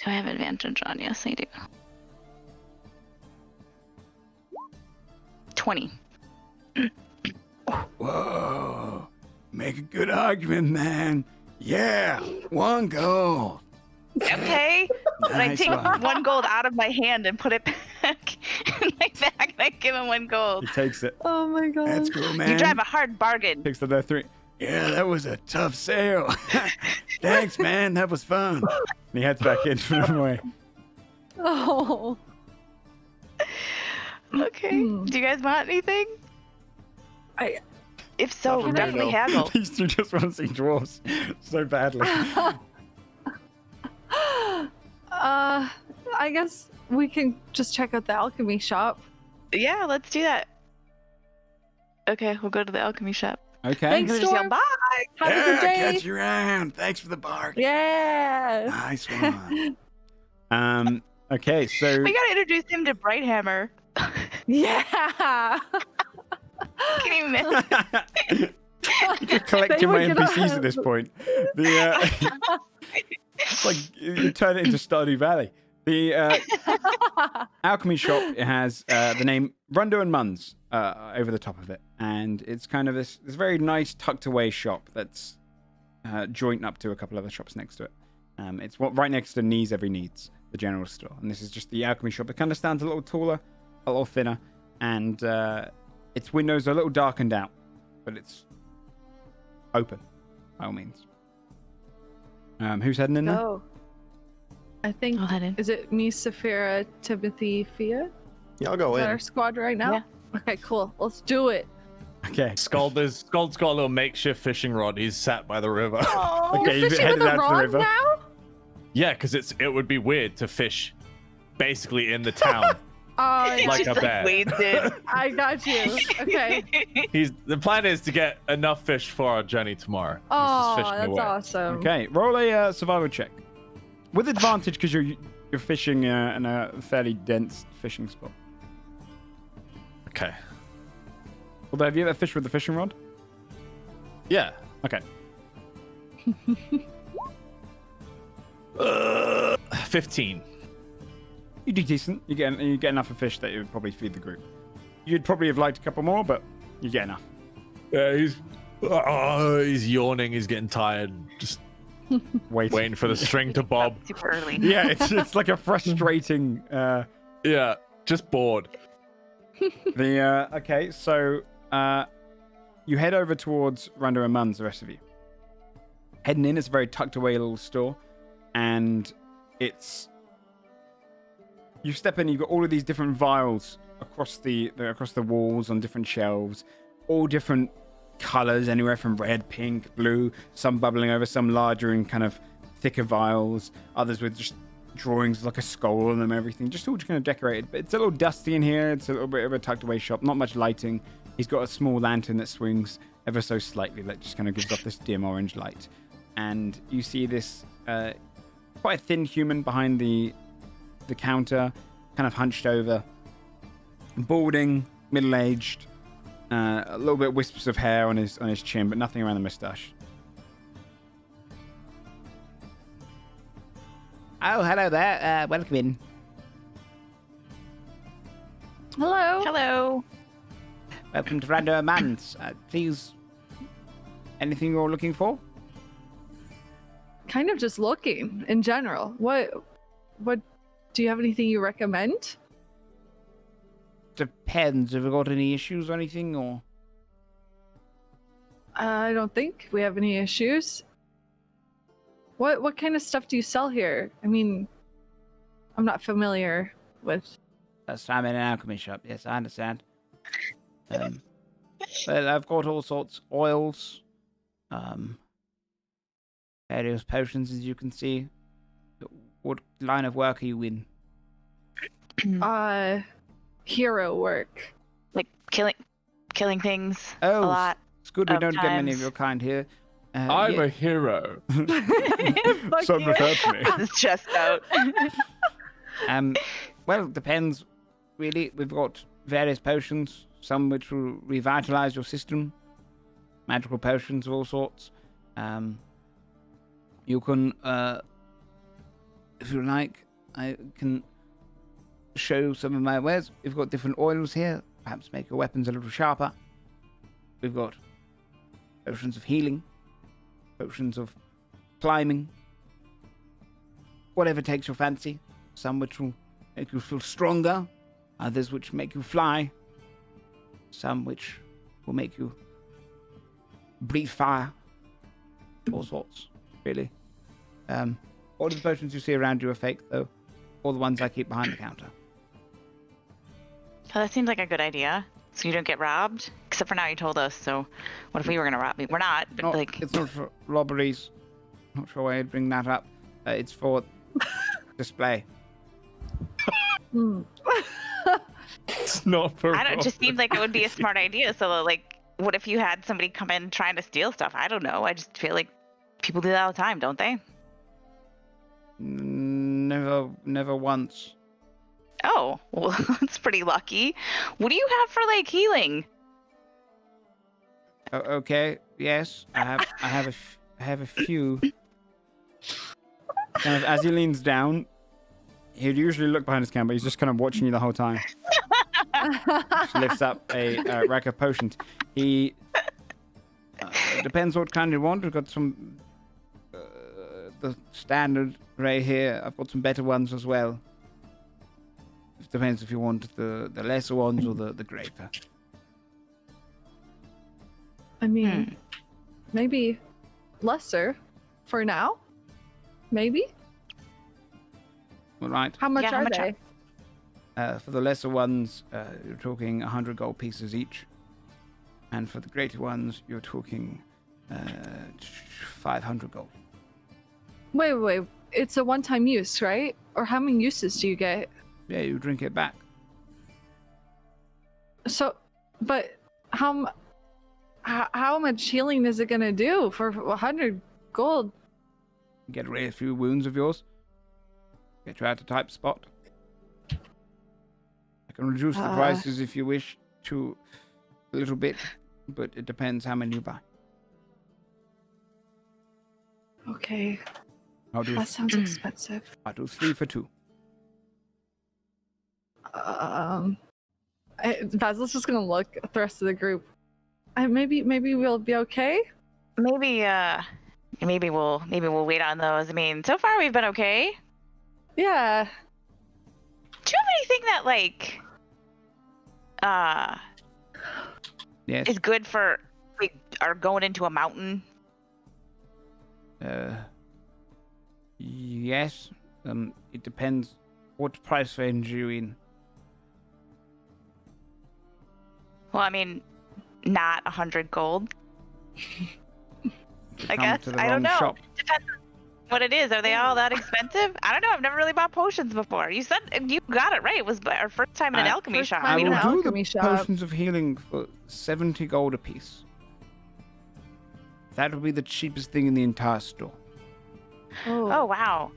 I have advantage on? Yes, I do. 20. Whoa. Make a good argument, man. Yeah, 1 gold. Okay. But I Nice take one. 1 gold out of my hand and put it back in my bag, and I give him 1 gold. He takes it. Oh my god. That's cool, man. You drive a hard bargain. Takes the other 3. Yeah, that was a tough sale. Thanks, man. That was fun. And he heads back in from the way. Oh. Okay. Hmm. Do you guys want anything? I- If so, Not for me, definitely no. haggle. These 2 just want to see dwarves so badly. I guess we can just check out the alchemy shop. Yeah, let's do that. Okay, we'll go to the alchemy shop. Okay. Thanks, We'll just yell, Storm. bye. Have a yeah, good day. catch you around. Thanks for the bark. Yeah. Nice one. Okay, so We gotta introduce him to Brighthammer. Yeah. Can you imagine? you're collecting my They would NPCs at this point. It's like you turn it into Stardew Valley. The alchemy shop, it has the name Rundo and Munns over the top of it, and it's kind of this very nice tucked away shop that's joint up to a couple other shops next to it. It's right next to Knees Every Needs, the general store, and this is just the alchemy shop. It kind of stands a little taller, a little thinner, and its windows are a little darkened out. but it's open, by all means. Who's heading in there? Oh, I think, I'll head in. is it me, Saphira, Timothy, Fia? Yeah, I'll go Is that in. our squad right now? Yeah. Okay, cool. Let's do it. Okay. Skuld's got a little makeshift fishing rod. He's sat by the river. Oh, Okay, you're you've fishing headed with a out to the rod river. now? Yeah, because it would be weird to fish basically in the town. Oh, Like Just a bear. wades in. I got you. Okay. The plan is to get enough fish for our journey tomorrow. He's just Oh, fishing that's away. awesome. Okay, roll a survival check with advantage because you're fishing in a fairly dense fishing spot. Okay. Although, have you ever fished with the fishing rod? Yeah. Okay. 15. You do decent. You get enough of fish that you would probably feed the group. You'd probably have liked a couple more, but you get enough. Yeah, he's yawning. He's getting tired. Just waiting for the string to bob. Super early. Yeah, it's like a frustrating. Yeah, just bored. Okay, so you head over towards Rando and Mun's, the rest of you. Heading in, it's a very tucked away little store, and it's. You step in, you've got all of these different vials across the walls on different shelves, all different colors, anywhere from red, pink, blue, some bubbling over, some larger and kind of thicker vials, others with just drawings like a skull on them, everything, just all kind of decorated. But it's a little dusty in here. It's a little bit of a tucked away shop, not much lighting. He's got a small lantern that swings ever so slightly that just kind of gives off this dim orange light. And you see this quite a thin human behind the counter, kind of hunched over, balding, middle-aged, a little bit of wisps of hair on his chin, but nothing around the moustache. Oh, hello there. Welcome in. Hello. Hello. Welcome to Rando Man's. Please, anything you're looking for? Kind of just looking in general. What do you have anything you recommend? Depends. Have you got any issues or anything, or? I don't think we have any issues. What kind of stuff do you sell here? I mean, I'm not familiar with. That's I'm in an alchemy shop. Yes, I understand. Well, I've got all sorts oils, various potions, as you can see. What line of work are you in? Hero work. Like killing things Oh, a lot. It's good we of don't get many of times. your kind here. I'm a hero. Fuck Some you. refer to me. It's just out. Well, it depends. Really, we've got various potions, some which will revitalize your system, magical potions of all sorts. You can, if you like, I can show some of my wares. We've got different oils here, perhaps make your weapons a little sharper. We've got potions of healing, potions of climbing, whatever takes your fancy. Some which will make you feel stronger, others which make you fly, some which will make you breathe fire, all sorts, really. All of the potions you see around you are fake, though. All the ones I keep behind the counter. Oh, that seems like a good idea. So you don't get robbed? Except for now you told us, so what if we were gonna rob me? We're not, but It's not for robberies. Not sure why I'd bring that up. It's for display. It's not for. I don't. It just seems like it would be a smart idea. So like, what if you had somebody come in trying to steal stuff? I don't know. I just feel like people do that all the time, don't they? Never once. Oh, well, that's pretty lucky. What do you have for like healing? Okay. Yes, I have a few. Kind of, as he leans down, he'd usually look behind his camera. He's just kind of watching you the whole time. Just lifts up a rack of potions. He depends what kind you want. We've got some the standard right here. I've got some better ones as well. It depends if you want the lesser ones or the greater. I mean, maybe lesser for now. Maybe. All right. How much are they? For the lesser ones, you're talking 100 gold pieces each. And for the greater ones, you're talking 500 gold. Wait. It's a one-time use, right? Or how many uses do you get? Yeah, you drink it back. So, but how much healing is it going to do for 100 gold? Get rid of a few wounds of yours. Get you out of type spot. I can reduce the prices if you wish to a little bit, but it depends how many you buy. Okay. That sounds expensive. I'll do 3 for 2. Basil's just gonna look at the rest of the group. Maybe we'll be okay. Maybe we'll wait on those. I mean, so far we've been okay. Yeah. Do you have anything that Yes. is good for are going into a mountain? Yes. It depends what price range you're in. Well, I mean, not 100 gold. I guess. I don't know. Shop. Depends on what it is. Are they all that expensive? I don't know. I've never really bought potions before. You said you got it right. It was our first time in an alchemy shop. I in will an do alchemy the shop. potions of healing for 70 gold apiece. That will be the cheapest thing in the entire store. Oh wow.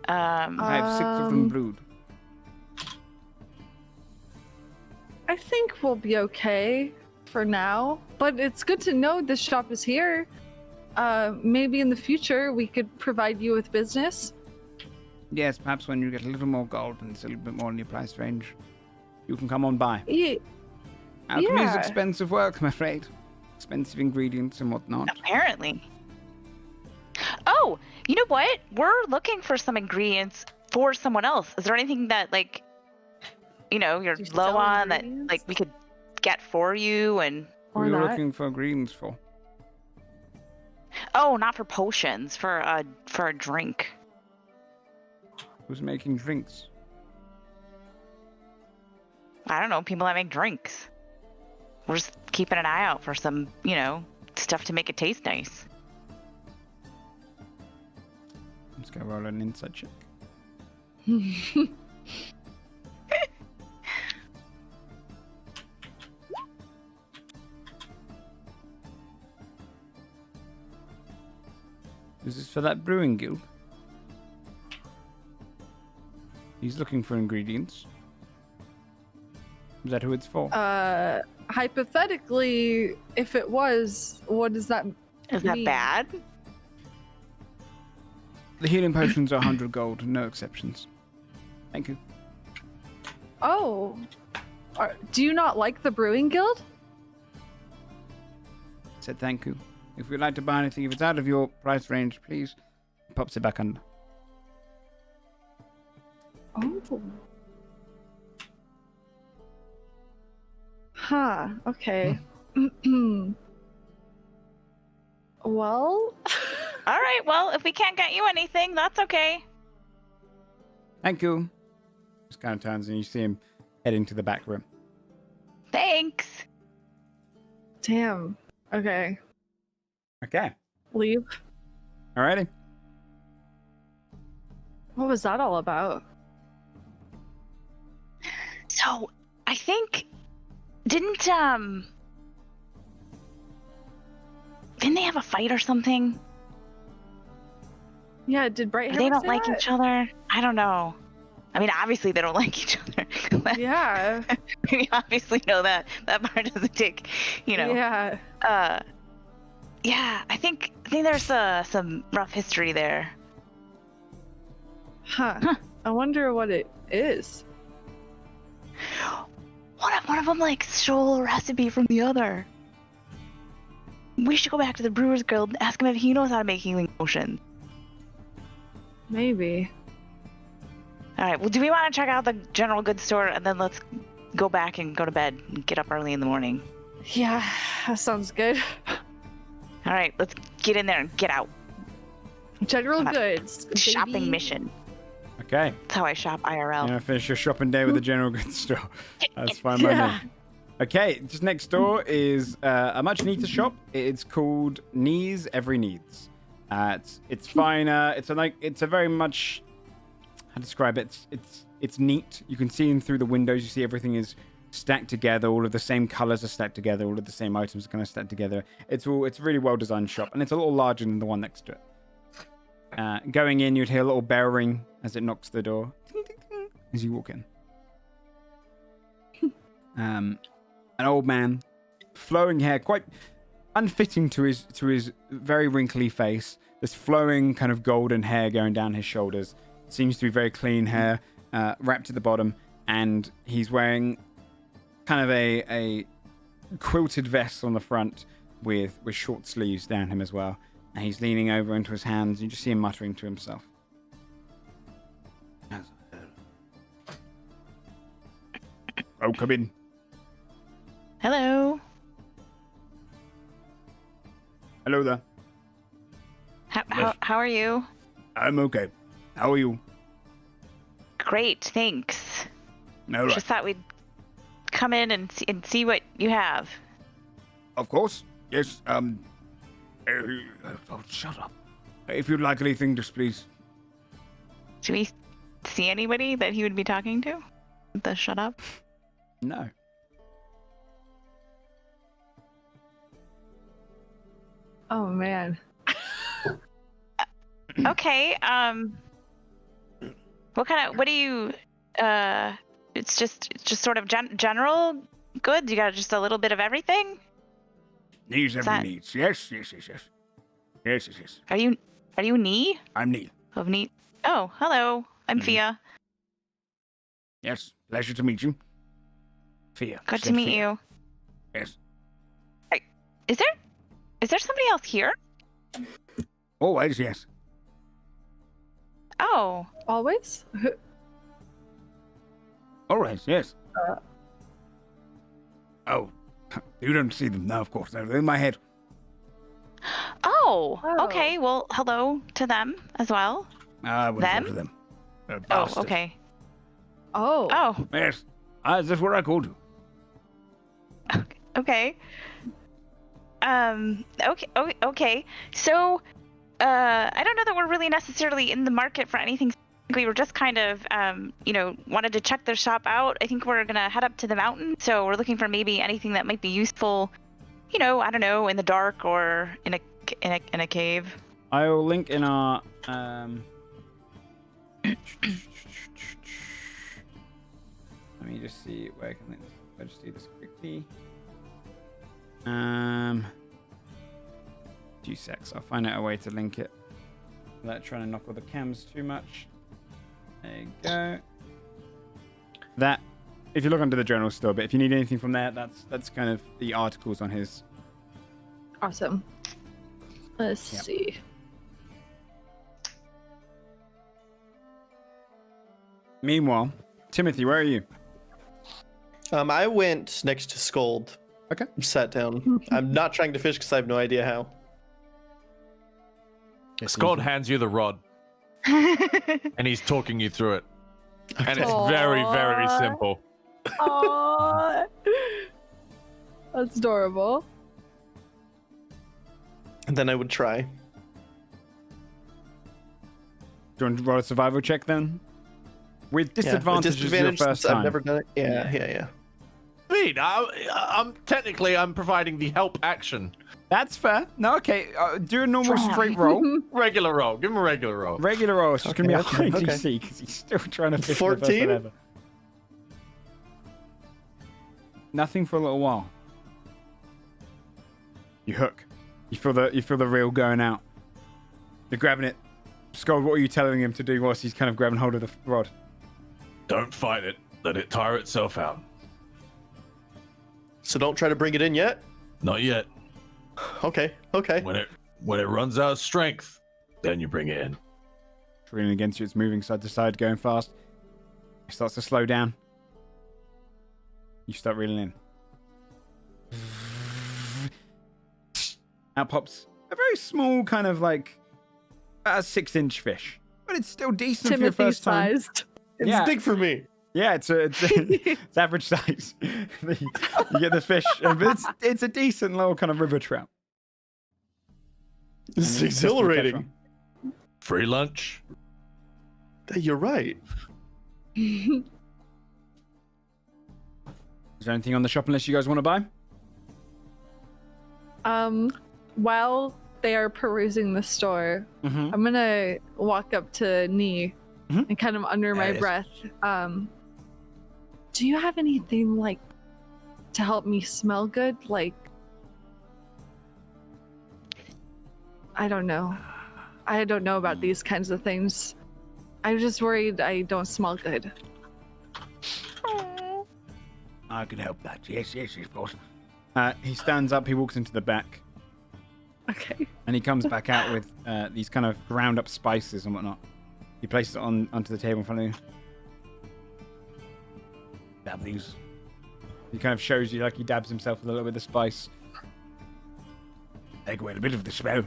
I have 6 of them brewed. I think we'll be okay for now, but it's good to know this shop is here. Maybe in the future we could provide you with business. Yes, perhaps when you get a little more gold and it's a little bit more in your price range, you can come on by. Alchemy is expensive work, I'm afraid. Expensive ingredients and whatnot. Apparently. Oh, you know what? We're looking for some ingredients for someone else. Is there anything that you're low on that we could get for you and Who are you looking for ingredients for? Oh, not for potions, for a drink. Who's making drinks? I don't know, people that make drinks. We're just keeping an eye out for some, stuff to make it taste nice. I'm just gonna roll an insight check. Is this for that brewing guild? He's looking for ingredients. Is that who it's for? Hypothetically, if it was, what does that mean? Is that bad? The healing potions are 100 gold, no exceptions. Thank you. Oh. Do you not like the brewing guild? Said thank you. If you'd like to buy anything, if it's out of your price range, please. Pops it back under. Oh. Huh. Okay. Well. All right. Well, if we can't get you anything, that's okay. Thank you. Just kind of turns and you see him heading to the back room. Thanks. Damn. Okay. Okay. Leave. Alrighty. What was that all about? So, I think didn't they have a fight or something? Yeah, did Bright They don't like each other. I don't know. I mean, obviously they don't like each other. Yeah. We obviously know that part doesn't take, Yeah. Yeah, I think there's some rough history there. Huh. I wonder what it is. What if one of them stole a recipe from the other? We should go back to the Brewers Guild and ask him if he knows how to make healing potions. Maybe. All right. Well, do we want to check out the general goods store and then let's go back and go to bed and get up early in the morning? Yeah, that sounds good. All right, let's get in there and get out. General Come on. goods. Shopping baby. mission. Okay. That's how I shop IRL. You're gonna finish your shopping day with the general goods store. That's fine by me. Okay, just next door is a much neater shop. It's called Knees Every Needs. It's finer. It's a very much, how to describe it? It's neat. You can see in through the windows. You see everything is stacked together. All of the same colors are stacked together. All of the same items are kind of stacked together. It's a really well designed shop, and it's a little larger than the one next to it. Going in, you'd hear a little bell ring as it knocks the door. Ding, ding, ding, as you walk in. An old man, flowing hair, quite unfitting to his very wrinkly face. This flowing kind of golden hair going down his shoulders. Seems to be very clean hair, wrapped at the bottom, and he's wearing kind of a quilted vest on the front with short sleeves down him as well. And he's leaning over into his hands. You just see him muttering to himself. Oh, come in. Hello. Hello there. How are you? I'm okay. How are you? Great, thanks. All right. Just thought we'd come in and see what you have. Of course. Yes. Oh, shut up. If you'd like anything, just please. Do we see anybody that he would be talking to? The shut up? No. Oh man. Okay. What do you? It's just sort of general goods. You got just a little bit of everything. Needs every needs. Yes. Are you Nee? I'm Neil. Of Nee. Oh, hello. I'm Fia. Yes. Pleasure to meet you. Fia. Good to meet you. Yes. Is there somebody else here? Always, yes. Oh. Always? Always, yes. Oh. You don't see them now, of course. They're in my head. Oh. Oh. Okay. Well, hello to them as well. I wouldn't Them? go to them. They're Oh. bastards. Okay. Oh. Oh. Yes. That's what I called you. Okay. Okay. So, I don't know that we're really necessarily in the market for anything. We were just kind of, wanted to check their shop out. I think we're gonna head up to the mountain, so we're looking for maybe anything that might be useful. I don't know, in the dark or in a cave. I'll link in our. Let me just see where I can link this. I'll just do this quickly. Few secs. I'll find out a way to link it without trying to knock all the cams too much. There you go. That, if you look under the journal still, but if you need anything from there, that's kind of the articles on his. Awesome. Let's see. Meanwhile, Timothy, where are you? I went next to Scold. Okay. Sat down. I'm not trying to fish because I have no idea how. Scott hands you the rod, and he's talking you through it. And it's very, very simple. Aww. That's adorable. And then I would try. Do you want to roll a survival check then? With disadvantage is your first time. I've never done it. Yeah. Mean, I'm providing the help action. That's fair. No, okay. Do a normal straight roll. Regular roll. Give him a regular roll. Regular roll. It's just going to be a high okay. DC because he's still trying to fish for the first 14? time ever. Nothing for a little while. You hook. You feel the reel going out. You're grabbing it. Scott, what are you telling him to do whilst he's kind of grabbing hold of the rod? Don't fight it. Let it tire itself out. So don't try to bring it in yet? Not yet. Okay. When it runs out of strength, then you bring it in. Reeling against you, it's moving side to side, going fast. It starts to slow down. You start reeling in. out pops a very small kind of like a 6-inch fish, but it's still decent for your first time. Timothy-sized. It's big for me. Yeah, it's average size. You get the fish, but it's a decent little kind of river trout. It's exhilarating. Free lunch. You're right. Is there anything on the shopping list you guys want to buy? While they are perusing the store, I'm gonna walk up to Nee and kind of under my breath. Do you have anything like to help me smell good? Like, I don't know. I don't know about these kinds of things. I'm just worried I don't smell good. I can help that. Yes, of course. He stands up, he walks into the back. Okay. And he comes back out with these kind of ground up spices and whatnot. He places it onto the table in front of you. Dab these. He kind of shows you, like he dabs himself with a little bit of spice. Take away a bit of the smell.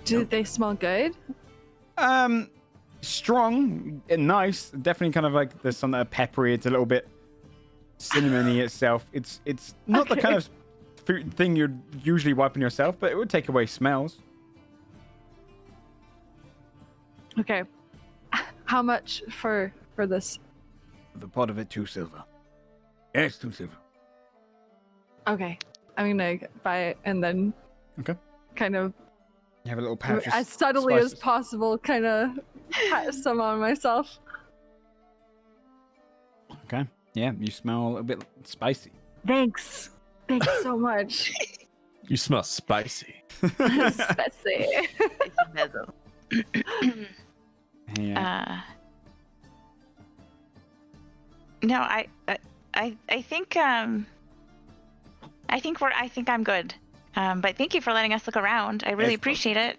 Do they smell good? Strong and nice. Definitely kind of like there's some that are peppery. It's a little bit cinnamony itself. It's not the kind of food thing you'd usually wipe on yourself, but it would take away smells. Okay. How much for this? The pot of it, 2 silver. Yes, 2 silver. Okay. I'm gonna buy it and then kind of You have a little pouch as subtly as possible kind of pat some on myself. Okay. Yeah, you smell a little bit spicy. Thanks so much. You smell spicy. Spicy. Yeah. No, I think I think I'm good. But thank you for letting us look around. I really appreciate it.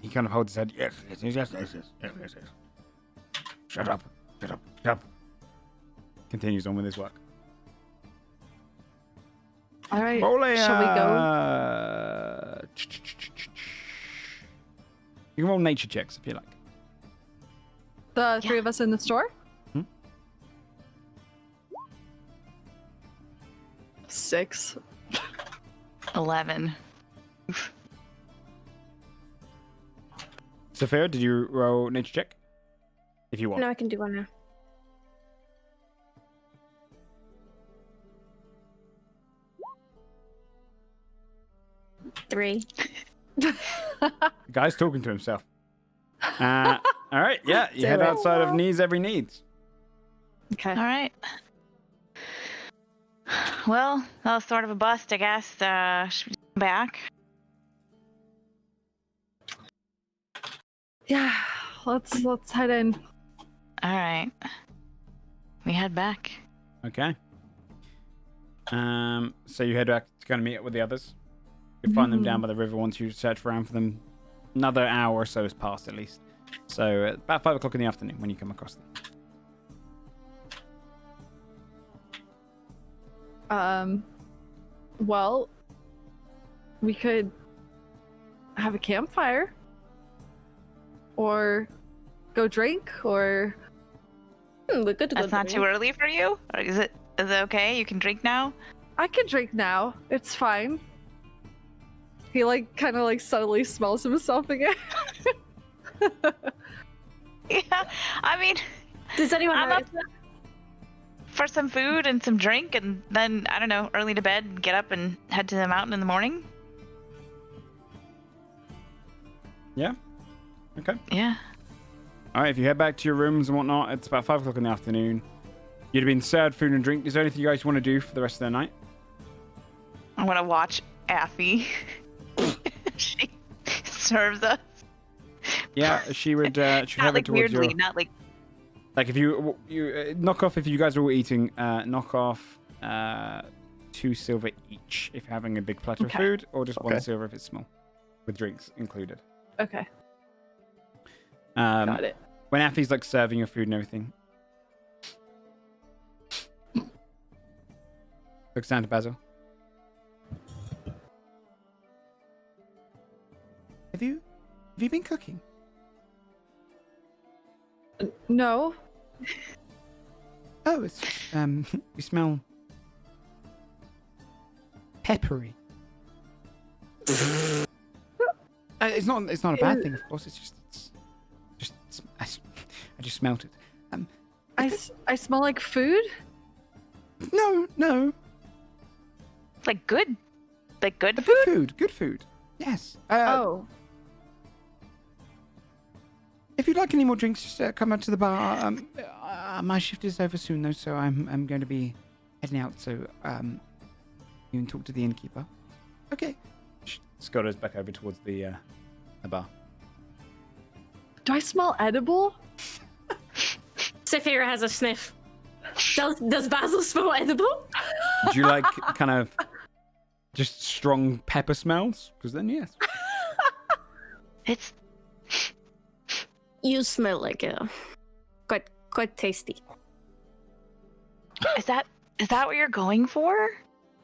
He kind of holds his head. Yes. Shut up. Continues on with his work. All right. Shall we go? You can roll nature checks if you like. The three of us in the store? 6. 11. Sophia, did you roll nature check? If you want. No, I can do one now. Three. The guy's talking to himself. All right, yeah, you head outside of Needs Every Needs. Okay. All right. Well, that was sort of a bust, I guess. Should we come back? Yeah, let's head in. All right. We head back. Okay. So you head back to kind of meet up with the others. You find them down by the river once you search around for them. Another hour or so has passed at least. So about 5 o'clock in the afternoon when you come across them. Well, we could have a campfire, or go drink, or We're good to go. That's not too early for you? Or is it okay? You can drink now? I can drink now. It's fine. He like kind of like subtly smells himself again. Yeah, I mean, Does anyone I'm know? up for some food and some drink, and then, I don't know, early to bed, and get up and head to the mountain in the morning? Yeah? Okay. Yeah. All right, if you head back to your rooms and whatnot, it's about 5 o'clock in the afternoon. You'd have been served food and drink. Is there anything you guys want to do for the rest of the night? I want to watch Affy. She serves us. Yeah, she would. She'd Not have like it towards weirdly, your. not like. Like if you knock off if you guys are all eating, knock off 2 silver each if you're having a big platter of food, or just 1 silver if it's small, with drinks included. Okay. Got it. When Affy's like serving your food and everything, looks down to Basil. been cooking? No. Oh, it's just, we smell peppery. It's not a bad thing, of course. It's just I just smelt it. I smell like food? No. Like good Good food. Yes. Oh. If you'd like any more drinks, just come out to the bar. My shift is over soon, though, so I'm going to be heading out. So you can talk to the innkeeper. Okay. Scott is back over towards the bar. Do I smell edible? Saphira has a sniff. Does Basil smell edible? Do you like kind of just strong pepper smells? Because then, yes. It's You smell like quite tasty. Is that what you're going for?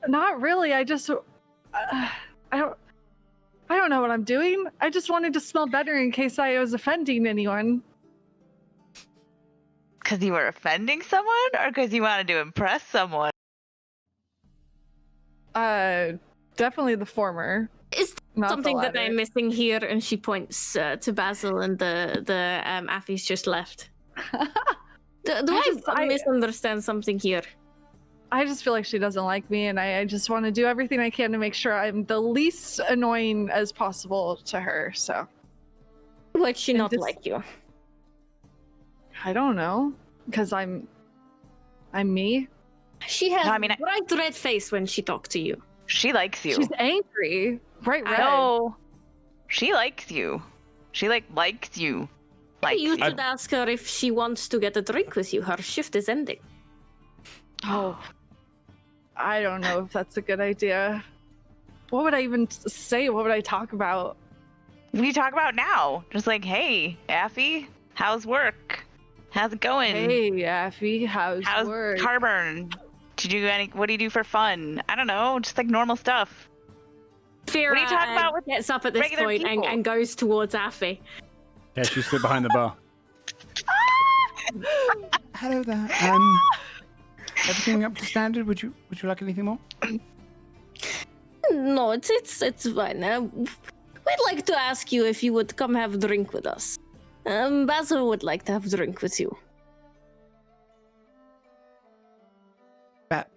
Not really. I just I don't know what I'm doing. I just wanted to smell better in case I was offending anyone. Because you were offending someone, or because you wanted to impress someone? Definitely the former. Is Not something the that I'm latter. missing here? And she points to Basil and the Affy's just left. Do I misunderstand something here? I just feel like she doesn't like me, and I just want to do everything I can to make sure I'm the least annoying as possible to her. So Would she And not just- like you? I don't know, because I'm me. She has No, I mean, bright red face when she talks to you. She likes you. She's angry, bright red. No, she likes you. She likes you. Maybe you I- should ask her if she wants to get a drink with you. Her shift is ending. Oh, I don't know if that's a good idea. What would I even say? What would I talk about? What do you talk about now? Just like, hey, Affy, how's work? How's it going? Hey, Affy, how's work? Carburn? What do you do for fun? I don't know, just like normal stuff. Fira What are you talking about with gets up at this regular point people? and goes towards Affy. Yeah, she stood behind the bar. Hello there. Everything up to standard? Would you like anything more? No, it's fine. We'd like to ask you if you would come have a drink with us. Basil would like to have a drink with you.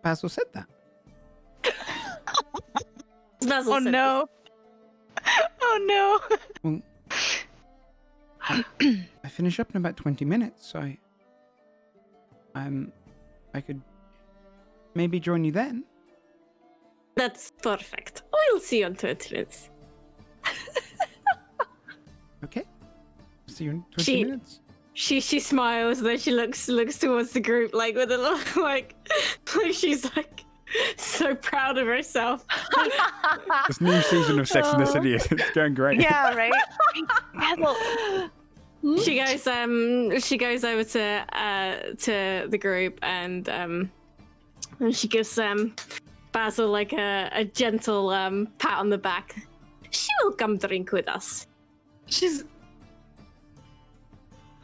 Basil said that. Basil Oh said no. Oh no. Well, I finish up in about 20 minutes, so I could maybe join you then. That's perfect. We'll see you in 20 minutes. Okay. See you in 20 minutes. She smiles, then she looks towards the group like with a look like she's like so proud of herself. This new season of Sex and the City is going great. Yeah, right? Basil. She goes over to the group and she gives Basil like a gentle pat on the back. She will come drink with us. She's.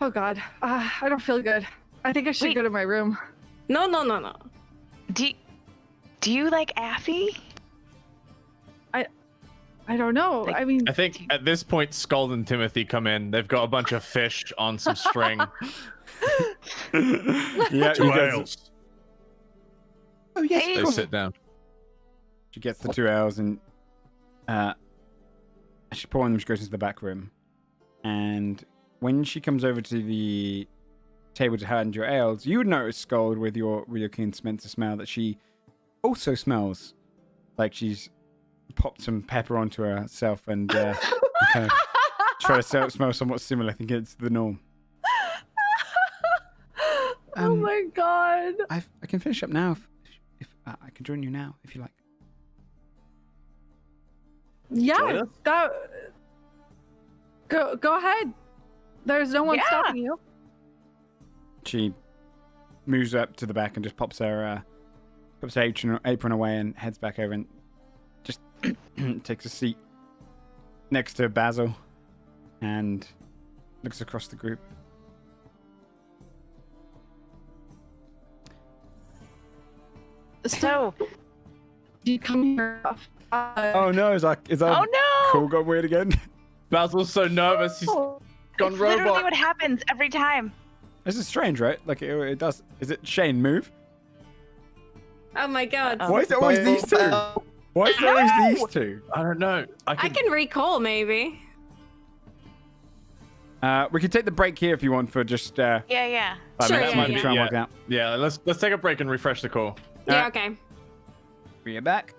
Oh God, I don't feel good. I think I should Wait. go to my room. No. Do you like Affy? I don't know. Like- I mean, I think at this point, Scald and Timothy come in. They've got a bunch of fish on some string. Yeah, Two you guys- ales. Oh yes, Hey. of They course. sit down. She gets the 2 ales and as she's pouring them, she goes into the back room. And when she comes over to the table to hand your ales, you would notice, Scald, with your keen sense of smell, that she also smells like she's popped some pepper onto herself and kind of try to smell somewhat similar. I think it's the norm. oh my God. I can finish up now if I can join you now if you like. Join Yeah, us? that. Go ahead. There's no one Yeah. stopping you. She moves up to the back and just pops her apron away and heads back over and just takes a seat next to Basil. and looks across the group. So, Do you come here? Oh no! Is that oh no! cool gone weird again? Basil's so nervous. He's gone It's literally robot. what happens every time. This is strange, right? Like it does. Is it Shane move? Oh my god. Why is it always these two? Why is it always these two? I don't know. I can recall maybe. We can take the break here if you want for just Yeah. 5 Sure, minutes. yeah, We can yeah. try and work out. Yeah, let's take a break and refresh the call. Yeah, okay. Bring it back.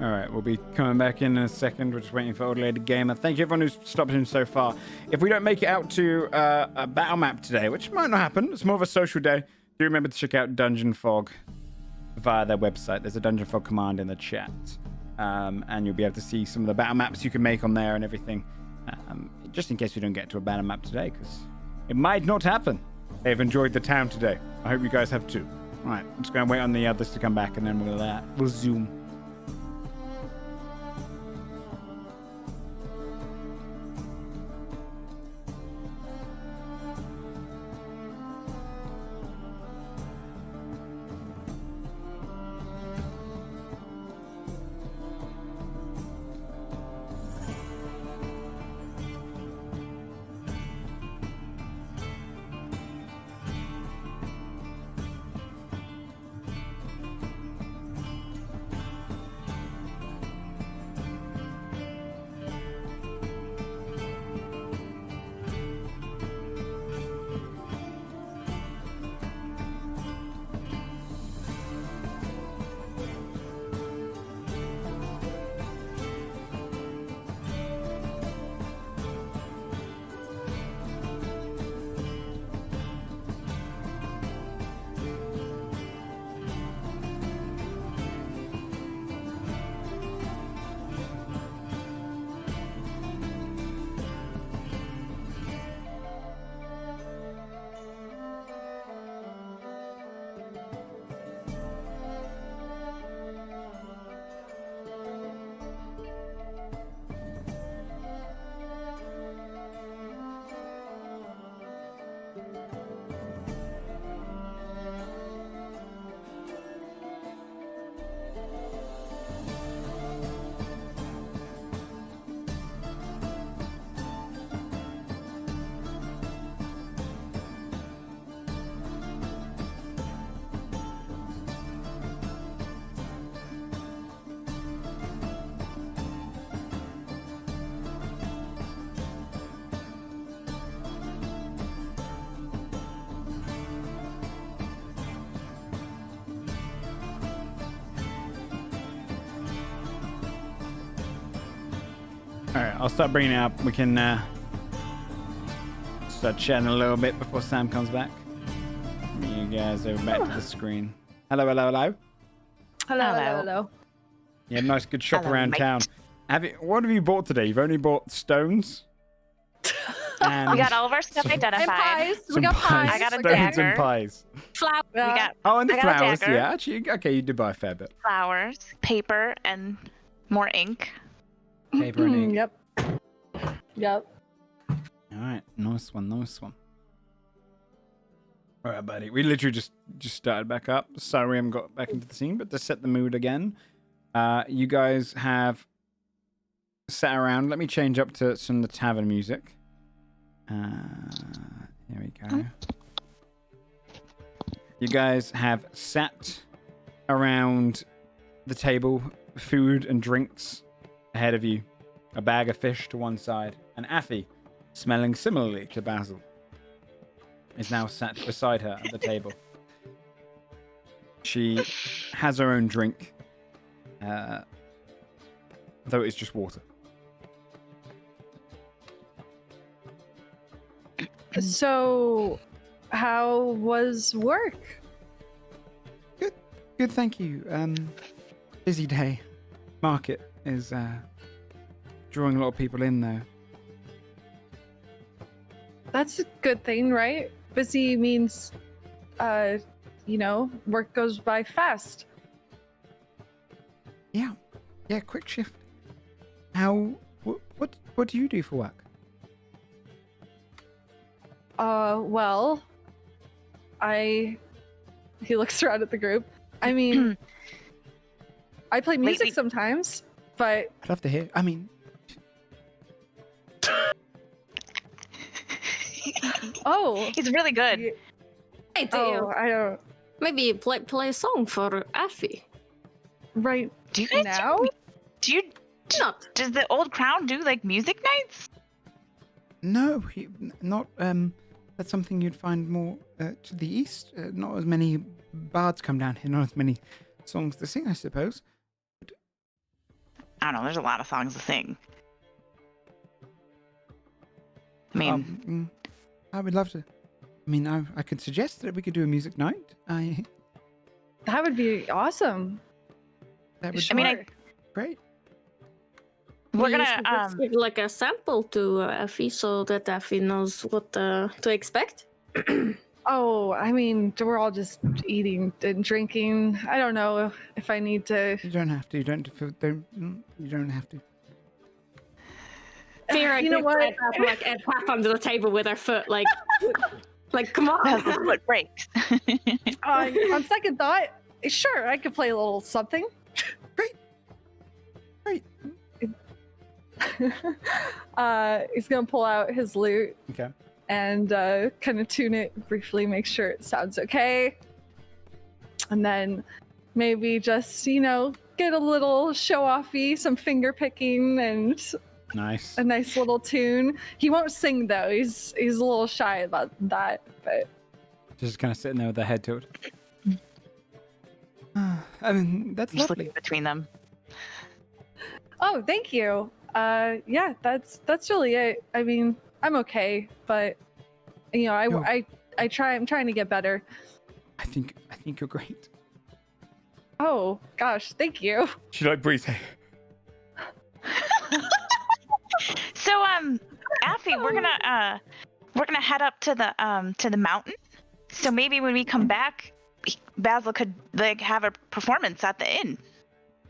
All right, we'll be coming back in a second. We're just waiting for Old Lady Gamer. Thank you, everyone who's stopped in so far. If we don't make it out to a battle map today, which might not happen, it's more of a social day, do remember to check out Dungeon Fog via their website. There's a Dungeon Fog command in the chat, and you'll be able to see some of the battle maps you can make on there and everything, just in case we don't get to a battle map today, because it might not happen. They've enjoyed the town today. I hope you guys have too. All right, I'm just going to wait on the others to come back, and then we'll zoom. All right, I'll start bringing it up. We can start chatting a little bit before Sam comes back. You guys over back to the screen. Hello, hello, hello. Hello, hello, hello. Yeah, nice, good shop Hello, around mate. town. What have you bought today? You've only bought stones. And We got all of our stuff some- And identified. pies. We some got pies. I got a stones dagger. and pies. Flower. We got Oh, and the I got a flowers. dagger. Yeah, actually, okay, you did buy a fair bit. flowers, paper, and more ink. Paper and ink. Yep. Yep. All right, nice one, nice one. All right, buddy. We literally just started back up. Sorry, we haven't got back into the scene, but to set the mood again, you guys have sat around. Let me change up to some of the tavern music. Here we go. You guys have sat around the table, food and drinks ahead of you, a bag of fish to one side, and Affy, smelling similarly to Basil, is now sat beside her at the table. She has her own drink, though it's just water. So, how was work? Good, thank you. Busy day. Market is drawing a lot of people in, though. That's a good thing, right? Busy means, work goes by fast. Yeah, quick shift. What do you do for work? Well, he looks around at the group. I mean, I play music Lately- sometimes, but I'd love to hear. I mean, oh, He's really good. y- Hey, do oh, you I don't maybe play a song for Affy? right Do you guys now. Not. Does the old crown do like music nights? no, not. That's something you'd find more to the east. Not as many bards come down here. Not as many songs to sing, I suppose. I don't know. There's a lot of songs to sing. I mean, I would love to. I mean, I could suggest that we could do a music night. That would be awesome. That would. Sure. I mean, great. we're We gonna usually just give like a sample to Effie so that Effie knows what to expect. Oh, I mean, we're all just eating and drinking. I don't know if I need to. You don't have to. You don't have to. Fira, You know what? Like a tap under the table with her foot, like come on. the foot breaks. On second thought, sure, I could play a little something. Great. He's gonna pull out his lute Okay. and kind of tune it briefly, make sure it sounds okay, and then maybe just get a little show-offy, some finger picking, and Nice. a nice little tune. He won't sing though. He's a little shy about that, but Just kind of sitting there with their head tilted. I mean, that's Just lovely. looking between them. oh, thank you. Yeah, that's really it. I mean, I'm okay, but Yo. I'm trying to get better. I think you're great. Oh gosh, thank you. She like breathe. So, Affy, we're gonna head up to the mountain. So maybe when we come back, Basil could like have a performance at the inn.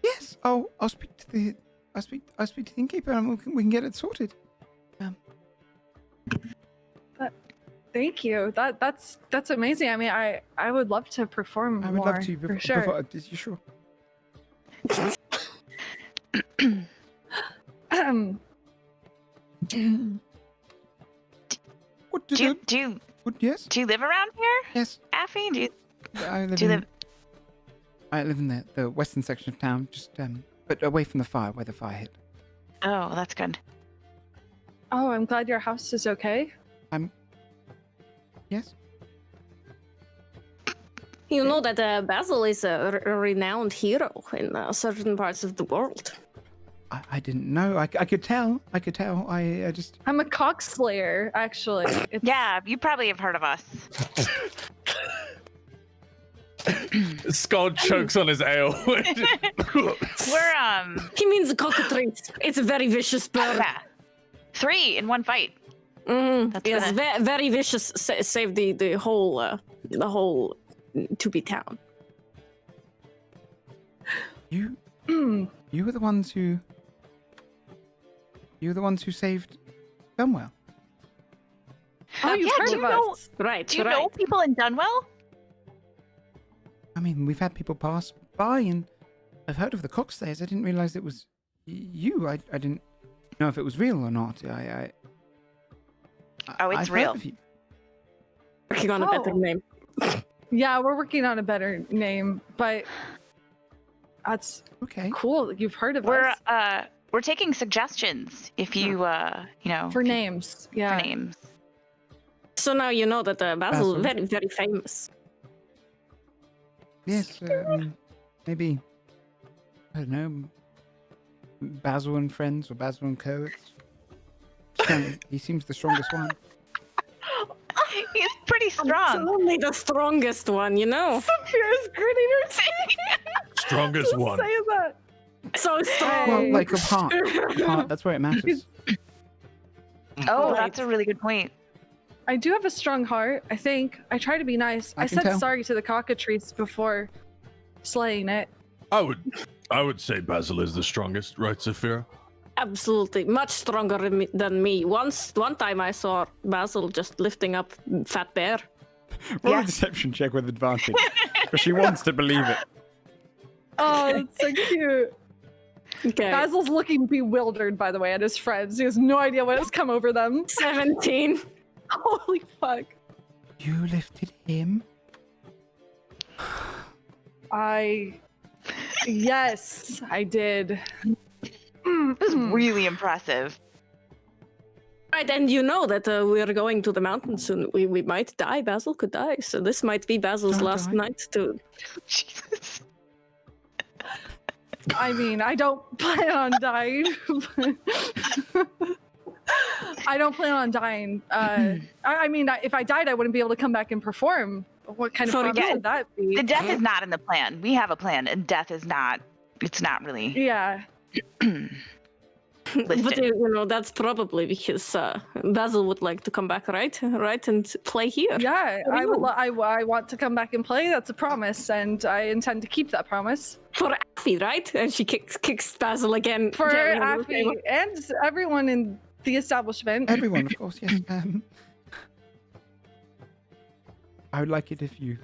Yes. Oh, I'll speak to the innkeeper and we can get it sorted. Thank you. That's amazing. I mean, I would love to perform I would more love to. for sure. You sure? What Do you yes? do you live around here, Yes. Affy? Do you I live do you in. live? I live in the western section of town, just but away from the fire, where the fire hit. Oh, that's good. Oh, I'm glad your house is okay. Yes. You know that Basil is a renowned hero in certain parts of the world. I didn't know. I could tell. I just. I'm a cock slayer, actually. Yeah, you probably have heard of us. Skull chokes on his ale. We're He means a cockatrice. It's a very vicious bird. yeah, 3 in one fight. That's Yes, gonna- very vicious. Save the whole to-be town. You were the ones who. You were the ones who saved Dunwell. Oh, you've yeah, heard do of you know? us. Right, Do you right. know people in Dunwell? I mean, we've had people pass by, and I've heard of the Cockslayers. I didn't realize it was you. I didn't know if it was real or not. Oh, it's I've real. Heard of you. Working on a better Oh. name. Yeah, we're working on a better name, but that's Okay. cool. You've heard of us We're taking suggestions if you for names. Yeah. for names. So now you know that Basil Basil. very, very famous. Yes. I mean, maybe. I don't know. Basil and friends or Basil and co. He seems the strongest one. He's pretty strong. Only the strongest one, you know. Saphira's gritting her teeth. Strongest one. Say that. So strong. Well, like of heart. Heart. That's where it matters. Oh, Right. that's a really good point. I do have a strong heart, I think. I try to be nice. I I can said tell. sorry to the cockatrice before slaying it. I would say Basil is the strongest, right, Saphira? Absolutely, much stronger than me. One time I saw Basil just lifting up Fat Bear. Roll Yeah. a deception check with advantage. Because she wants to believe it. Oh, that's so cute. Okay. Basil's looking bewildered, by the way, at his friends. He has no idea what has come over them. 17. Holy fuck. You lifted him? Yes, I did. It was really impressive. Right, and you know that we're going to the mountains soon. We might die. Basil could die. So this might be Basil's Don't last die. night to. Jesus. I mean, I don't plan on dying. I don't plan on dying. I mean, if I died, I wouldn't be able to come back and perform. What kind of promise would that be? The death is not in the plan. We have a plan, and death is not. It's not really. Yeah. But that's probably because Basil would like to come back, right, and play here. Yeah, I want to come back and play. That's a promise, and I intend to keep that promise. For Affy, right? And she kicks Basil again. For Affy and everyone in the establishment. Everyone, of course, yes. I would like it if you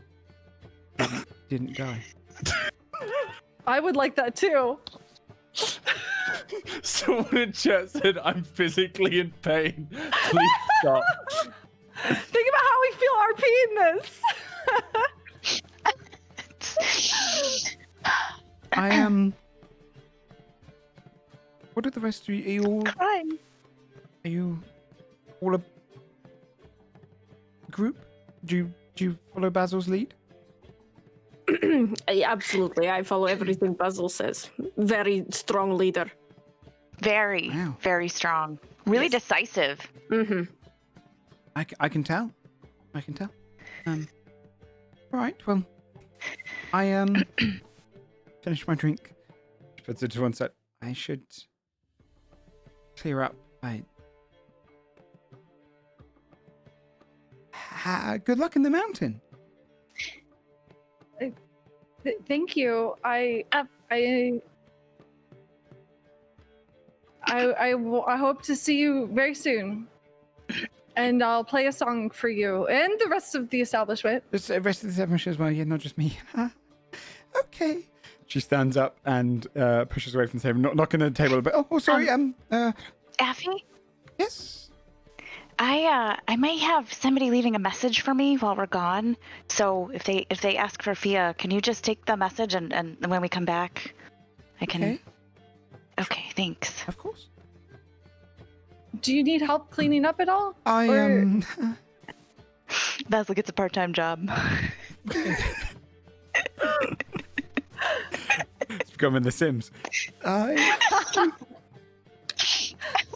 didn't die. I would like that too. Someone in chat said, I'm physically in pain. Please stop. Think about how we feel RPing this. I am. What are the rest of you? Are you all? Fine. Are you all a group? Do you follow Basil's lead? Absolutely, I follow everything Basil says. Very strong leader. Very, very strong. Really decisive. Mm-hmm. I can tell. I can tell. All right. Well, I finish my drink. Puts it to one side. I should clear up. Good luck in the mountain. Thank you. I hope to see you very soon. And I'll play a song for you and the rest of the establishment. The rest of the establishment as well, yeah, not just me. Okay. She stands up and pushes away from the table, knocking the table a bit. Oh, sorry. Affy? Yes. I might have somebody leaving a message for me while we're gone. So if they ask for Fia, can you just take the message and when we come back, I can. Okay, thanks. Of course. Do you need help cleaning up at all? I am. Basil gets a part-time job. It's becoming The Sims.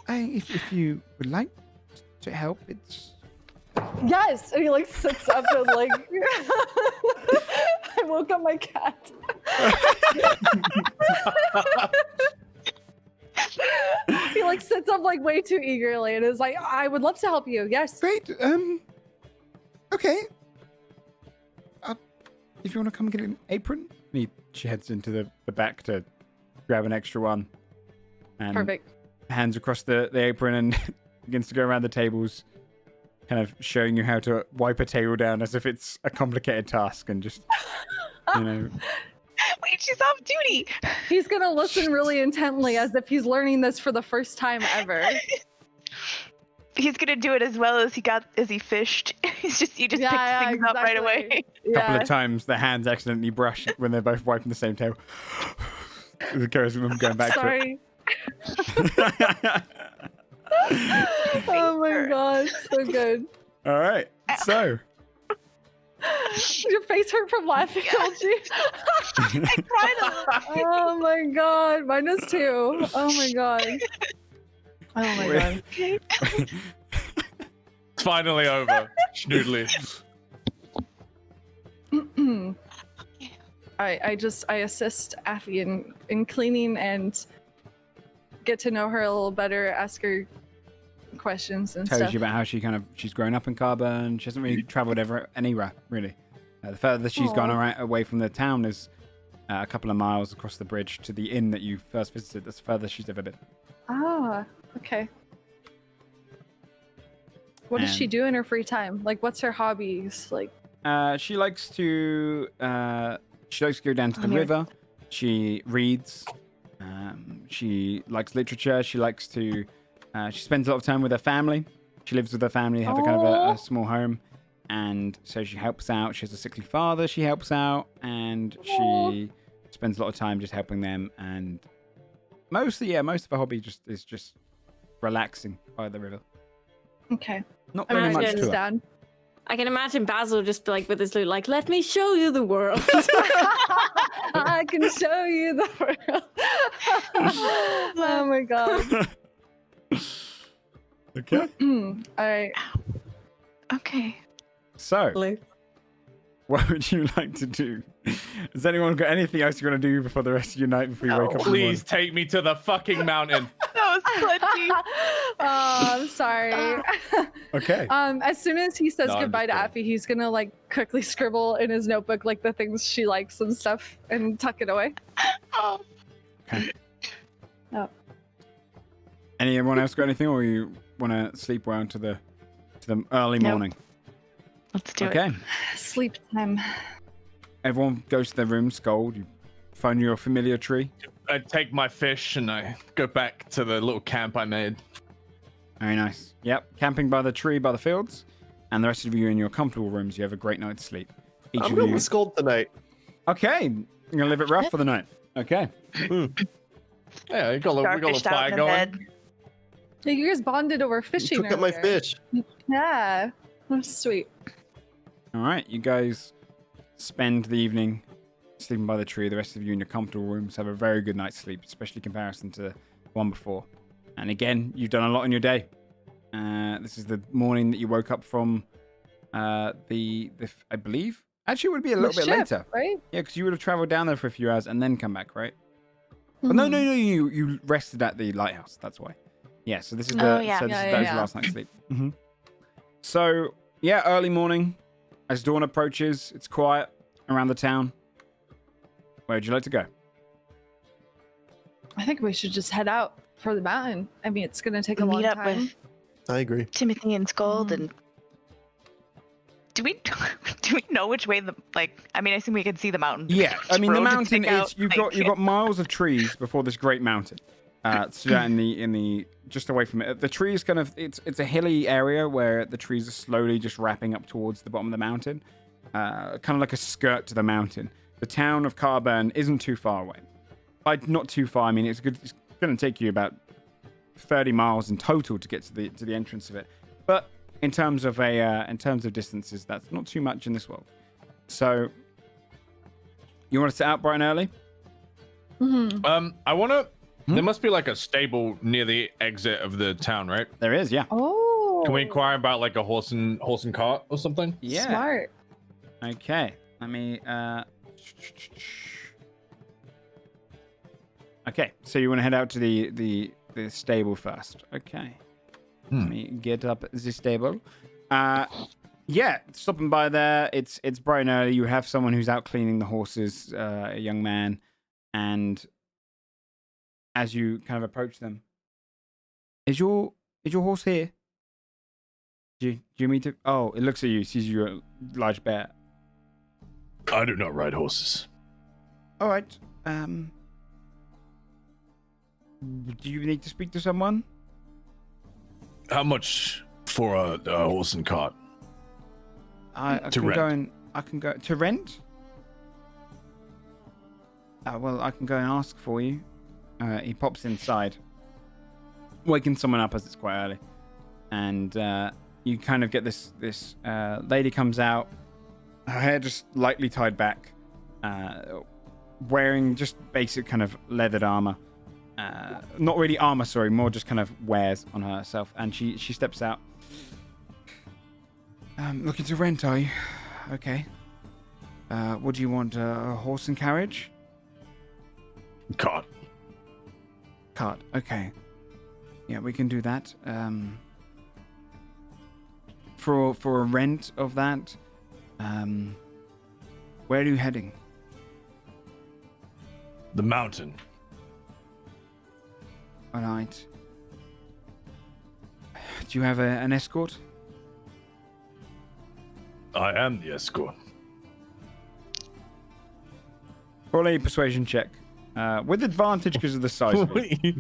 If you would like to help, it's. Yes, and he like sits up and like. I woke up my cat. He like sits up like way too eagerly and is like, I would love to help you. Yes. Great. Okay. If you want to come get an apron, she heads into the back to grab an extra one. And Perfect. Hands across the apron and begins to go around the tables, kind of showing you how to wipe a table down as if it's a complicated task and just, Wait, she's off duty. He's gonna listen really intently as if he's learning this for the first time ever. He's gonna do it as well as he fished. You just pick things up right away. A couple of times the hands accidentally brush when they're both wiping the same table. It goes with them going back Sorry. to it. Oh my god, so good. All right, so. Your face hurt from laughing, don't you? I cried a little. Oh my god, mine does too. Oh my god. Oh my god. It's finally over. Schnoodly. I assist Affy in cleaning and get to know her a little better, ask her questions and Tells stuff. you about how she's grown up in Carbon. She hasn't really traveled anywhere, really. The further she's gone away from the town is a couple of miles across the bridge to the inn that you first visited. That's the furthest she's ever been. Ah, okay. What does she do in her free time? Like, what's her hobbies? Like, she likes to go down to the river. She reads. She likes literature. She likes to. She spends a lot of time with her family. She lives with her family. They have a kind of a small home, and so she helps out. She has a sickly father. She helps out, and she spends a lot of time just helping them. And most of her hobby is just relaxing by the river. okay. Not very much to her. I can imagine Basil just like with his loot, like, let me show you the world. I can show you the world. Oh my god. Okay. All right. Okay. So, Blue. what would you like to do? Has anyone got anything else you want to do before the rest of your night before you wake up? in the morning? Please take me to the fucking mountain. That was plenty. Oh, I'm sorry. Okay. As soon as he says No, I'm goodbye to just Affy, he's gonna like quickly scribble in his notebook like the things she likes and stuff and tuck it away. Oh. Okay. Oh. Anyone else got anything, or you want to sleep well to the early Nope. morning? Let's do it. Okay. Sleep time. Everyone goes to their room, scold. You find your familiar tree. I take my fish and I go back to the little camp I made. Very nice. Yep. Camping by the tree, by the fields, and the rest of you in your comfortable rooms. You have a great night's sleep. Each I'm of going you. with Scold tonight. Okay. You're gonna live it rough for the night. Okay. Yeah, we got a Starfished out fire in the going. bed. Yeah, you guys bonded over fishing. Took up my earlier. fish. Yeah. That's sweet. All right. You guys spend the evening sleeping by the tree. The rest of you in your comfortable rooms have a very good night's sleep, especially in comparison to the one before. And again, you've done a lot in your day. This is the morning that you woke up from. I believe. Actually, it would be a little bit shift, later. right? Yeah, because you would have traveled down there for a few hours and then come back, right? Mm-hmm. Oh, no, you rested at the lighthouse. That's why. Yeah, so this is Oh, yeah. that was last night's sleep. Mm-hmm. So yeah, early morning, as dawn approaches, it's quiet around the town. Where would you like to go? I think we should just head out for the mountain. I mean, it's gonna take a long Meet up time. with I agree. Timothy and Scold and do we know which way I assume we can see the mountain. Yeah, I mean the Road to mountain pick is out, you've got miles of trees before this great mountain. So in the just away from it, the trees kind of it's a hilly area where the trees are slowly just wrapping up towards the bottom of the mountain, kind of like a skirt to the mountain. The town of Carburn isn't too far away. By not too far, I mean it's going to take you about 30 miles in total to get to the entrance of it. But in terms of distances, that's not too much in this world. So you want to set out bright and early? Mm-hmm. I want to. There must be like a stable near the exit of the town, right? There is, yeah. Oh. Can we inquire about like a horse and cart or something? Yeah. Smart. Okay. Let me. Okay, so you want to head out to the stable first. Okay. Let me get up the stable. Yeah, stopping by there. It's bright and early. You have someone who's out cleaning the horses, a young man, and as you kind of approach them, is your horse here? Do you mean to? Oh, it looks at you, sees you're a large bear. I do not ride horses. All right. Do you need to speak to someone? How much for a horse and cart? I To can rent. go and I can go to rent. Well, I can go and ask for you. He pops inside, waking someone up as it's quite early, and you kind of get this lady comes out, her hair just lightly tied back, wearing just basic kind of leathered armor. Not really armor, sorry, more just kind of wears on herself, and she steps out. Looking to rent, are you? Okay. What do you want? A horse and carriage? Cart. Cart. Okay. Yeah, we can do that. For a rent of that, where are you heading? The mountain. All right. Do you have an escort? I am the escort. Roll a persuasion check. With advantage because of the size of it.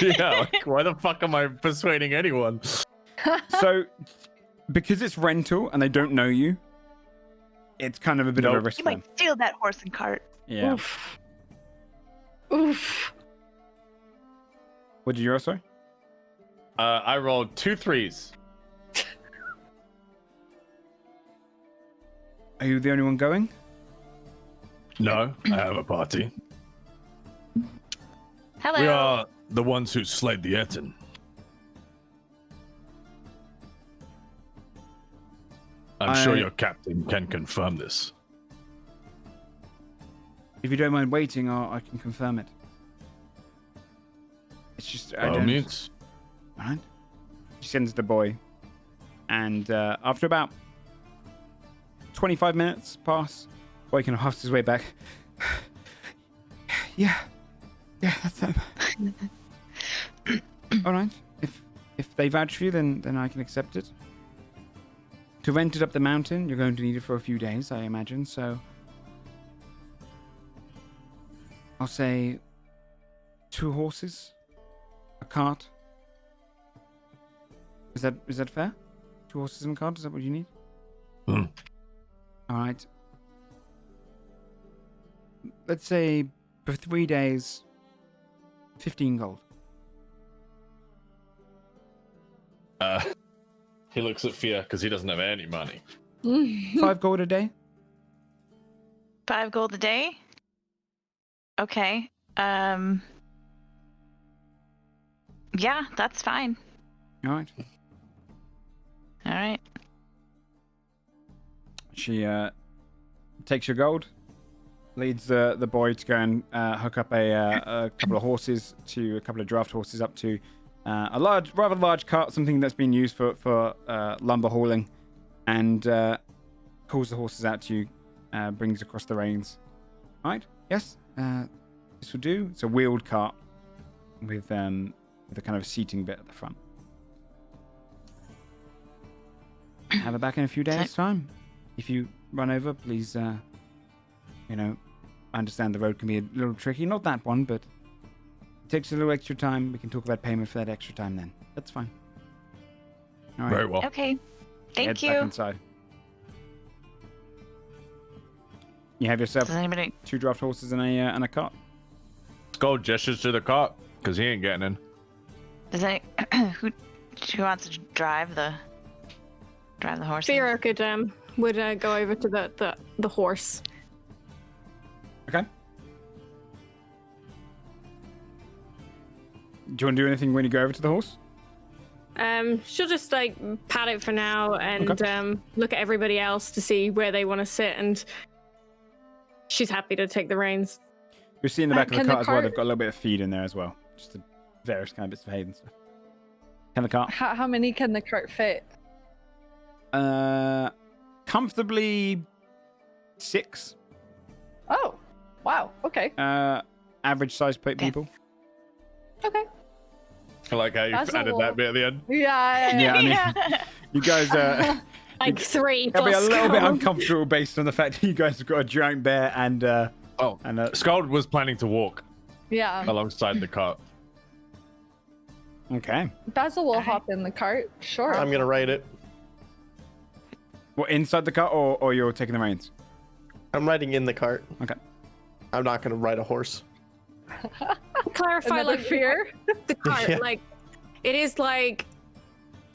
Yeah, like, why the fuck am I persuading anyone? So, because it's rental and they don't know you, it's kind of a bit of a risk You for them. might steal that horse and cart. Yeah. Oof. Oof. What did you roll, sorry? I rolled 2 3s. Are you the only one going? No, I have a party. Hello. We are the ones who slayed the Etten. I'm sure your captain can confirm this. If you don't mind waiting, I can confirm it. It's just I By all don't. means. Right? She sends the boy, and after about 25 minutes pass, boy kind of huffs his way back. Yeah, that's them. All right. If they vouch for you, then I can accept it. To rent it up the mountain, you're going to need it for a few days, I imagine. So I'll say 2 horses, a cart. Is that fair? 2 horses and a cart. Is that what you need? Hmm. All right. Let's say for 3 days, 15 gold. He looks at Fia because he doesn't have any money. 5 gold a day. 5 gold a day? Okay. Yeah, that's fine. All right. All right. She takes your gold, leads the boy to go and hook up a couple of horses to a couple of draft horses up to a rather large cart, something that's been used for lumber hauling, and calls the horses out to you, brings across the reins. All right. Yes. This will do. It's a wheeled cart with a kind of seating bit at the front. Have it back in a few days' time. If you run over, please, I understand the road can be a little tricky. Not that one, but it takes a little extra time. We can talk about payment for that extra time then. That's fine. All right. Very well. Okay. Thank you. Back inside. You have yourself Does anybody... 2 draft horses and a cart. Skull gestures to the cart because he ain't getting in. Does any... who wants to drive the horse? Fira would go over to the horse. Okay. Do you want to do anything when you go over to the horse? She'll just like pat it for now and Okay. Look at everybody else to see where they want to sit, and she's happy to take the reins. You'll see in the back of the can cart the as well, cart- they've got a little bit of feed in there as well. Just the various kind of bits of hay and stuff. Can the cart? How many can the cart fit? Comfortably 6. Oh, wow. Okay. Average sized people. Okay. I like how you That's a added little- that bit at the end. Yeah. Yeah, I mean, you guys Like 3 it'll be a plus little bit Skull. uncomfortable based on the fact that you guys have got a giant bear and Skull was planning to walk Yeah. alongside the cart. okay. Basil will hop in the cart. Sure. I'm gonna ride it. What, inside the cart or you're taking the reins? I'm riding in the cart. Okay. I'm not gonna ride a horse. Clarify, Another like fear. the cart, Yeah. like it is like.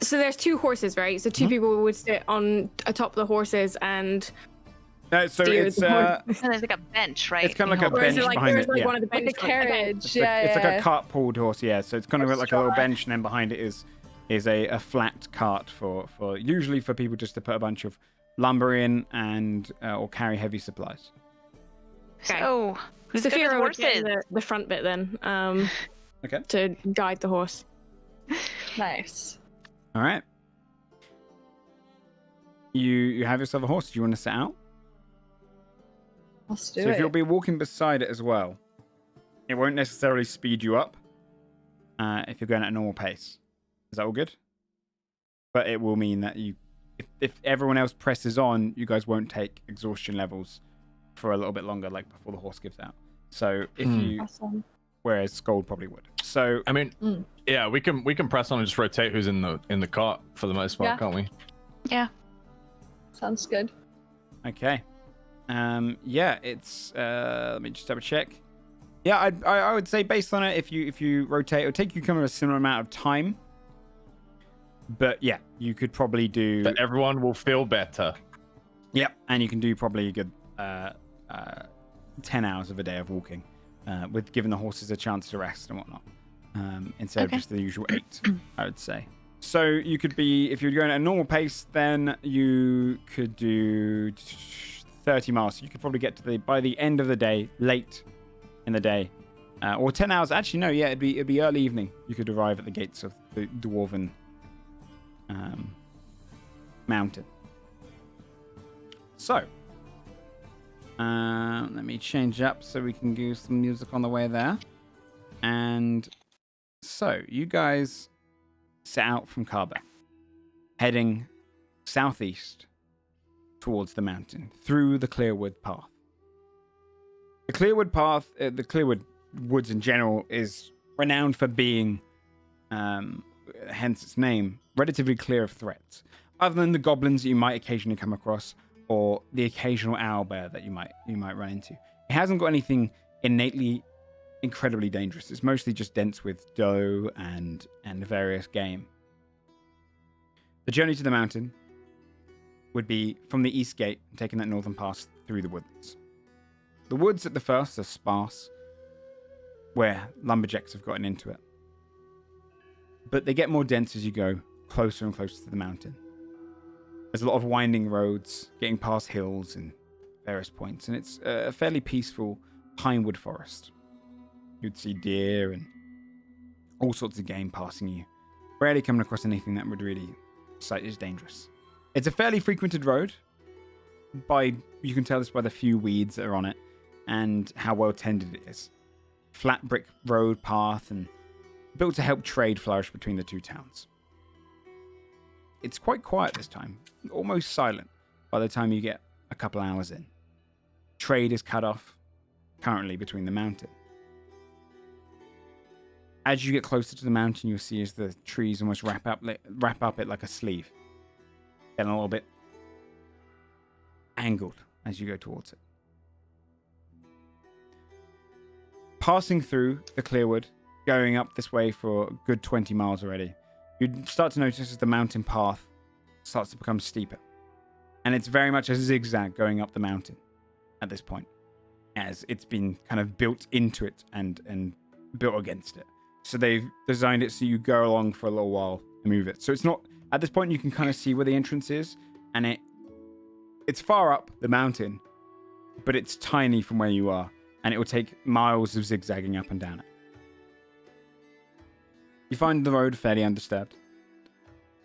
So there's 2 horses, right? So 2 people would sit on atop the horses, and So Steer it's the horse. So there's like a bench, right? It's kind of like a or is bench it like behind there's it. like Yeah. one of the Like a benches, carriage. It's, Yeah. it's like yeah. a cart pulled horse, yeah. So it's kind of like a little bench, and then behind it is a flat cart for usually for people just to put a bunch of lumber in and or carry heavy supplies. Okay. So, who's good with Saphira would get horses? in the front bit then, Okay. to guide the horse. Nice. All right. You have yourself a horse. Do you want to set out? Let's do So it. if you'll be walking beside it as well, it won't necessarily speed you up if you're going at a normal pace. Is that all good? But it will mean that if everyone else presses on, you guys won't take exhaustion levels for a little bit longer, like before the horse gives out. So if you, Awesome. whereas Scold probably would. So I mean, yeah, we can press on and just rotate who's in the cart for the most part, Yeah. can't we? Yeah. Sounds good. okay, yeah, it's let me just double check. Yeah, I would say based on it, if you rotate, it'll take you kind of a similar amount of time. But yeah, you could probably do. But everyone will feel better. Yep, and you can do probably a good 10 hours of a day of walking, with giving the horses a chance to rest and whatnot, instead of just the usual 8, I would say. So you could be, if you're going at a normal pace, then you could do 30 miles. So you could probably get to by the end of the day, late in the day, or 10 hours. Actually, no, yeah, it'd be early evening. You could arrive at the gates of the Dwarven mountain. So, let me change up so we can do some music on the way there. And so, you guys set out from Kaba, heading southeast towards the mountain, through the Clearwood Path. The Clearwood Path, the Clearwood Woods in general, is renowned for being, hence its name, relatively clear of threats, other than the goblins that you might occasionally come across, or the occasional owlbear that you might run into. It hasn't got anything innately incredibly dangerous. It's mostly just dense with doe and various game. The journey to the mountain would be from the east gate, taking that northern pass through the woods. The woods at the first are sparse, where lumberjacks have gotten into it. But they get more dense as you go closer and closer to the mountain. There's a lot of winding roads, getting past hills and various points, and it's a fairly peaceful pinewood forest. You'd see deer and all sorts of game passing you, rarely coming across anything that would really cite as dangerous. It's a fairly frequented road. You can tell this by the few weeds that are on it and how well tended it is. Flat brick road path and built to help trade flourish between the two towns. It's quite quiet this time, almost silent by the time you get a couple hours in. Trade is cut off currently between the mountain. As you get closer to the mountain, you'll see as the trees almost wrap up it like a sleeve. Getting a little bit angled as you go towards it. Passing through the Clearwood, going up this way for a good 20 miles already, you'd start to notice as the mountain path starts to become steeper. And it's very much a zigzag going up the mountain at this point, as it's been kind of built into it and built against it. So they've designed it so you go along for a little while and move it. So it's not, at this point you can kind of see where the entrance is, and it's far up the mountain, but it's tiny from where you are, and it will take miles of zigzagging up and down it. You find the road fairly undisturbed,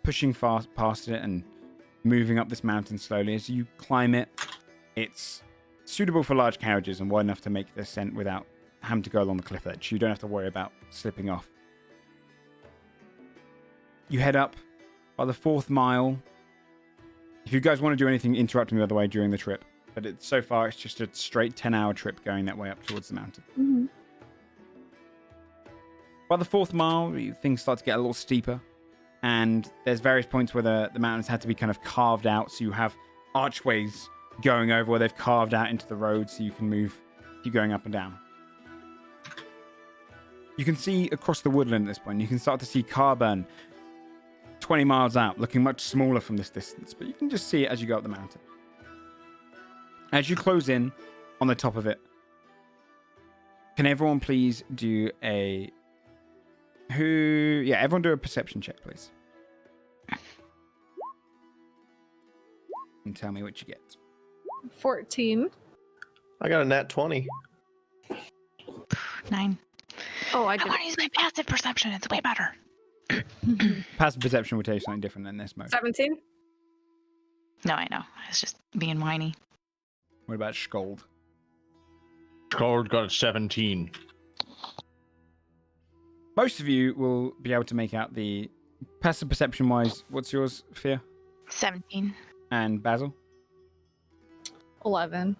pushing fast past it and moving up this mountain slowly. As you climb it, it's suitable for large carriages and wide enough to make the ascent without having to go along the cliff edge. You don't have to worry about slipping off. You head up by the 4th mile. If you guys want to do anything, interrupt me by the way during the trip. But so far, it's just a straight 10-hour trip going that way up towards the mountain. Mm-hmm. By the 4th mile, things start to get a little steeper. And there's various points where the mountains had to be kind of carved out. So you have archways going over where they've carved out into the road so you can keep going up and down. You can see across the woodland at this point. You can start to see Carburn 20 miles out, looking much smaller from this distance. But you can just see it as you go up the mountain. As you close in on the top of it, can everyone please do everyone do a perception check, please. And tell me what you get. 14. I got a nat 20. 9. Oh, I want to use my passive perception. It's way better. Passive perception will tell you something different in this mode. 17. No, I know. I was just being whiny. What about Scold? Scold got a 17. Most of you will be able to make out the passive perception wise. What's yours, Fia? 17. And Basil? 11.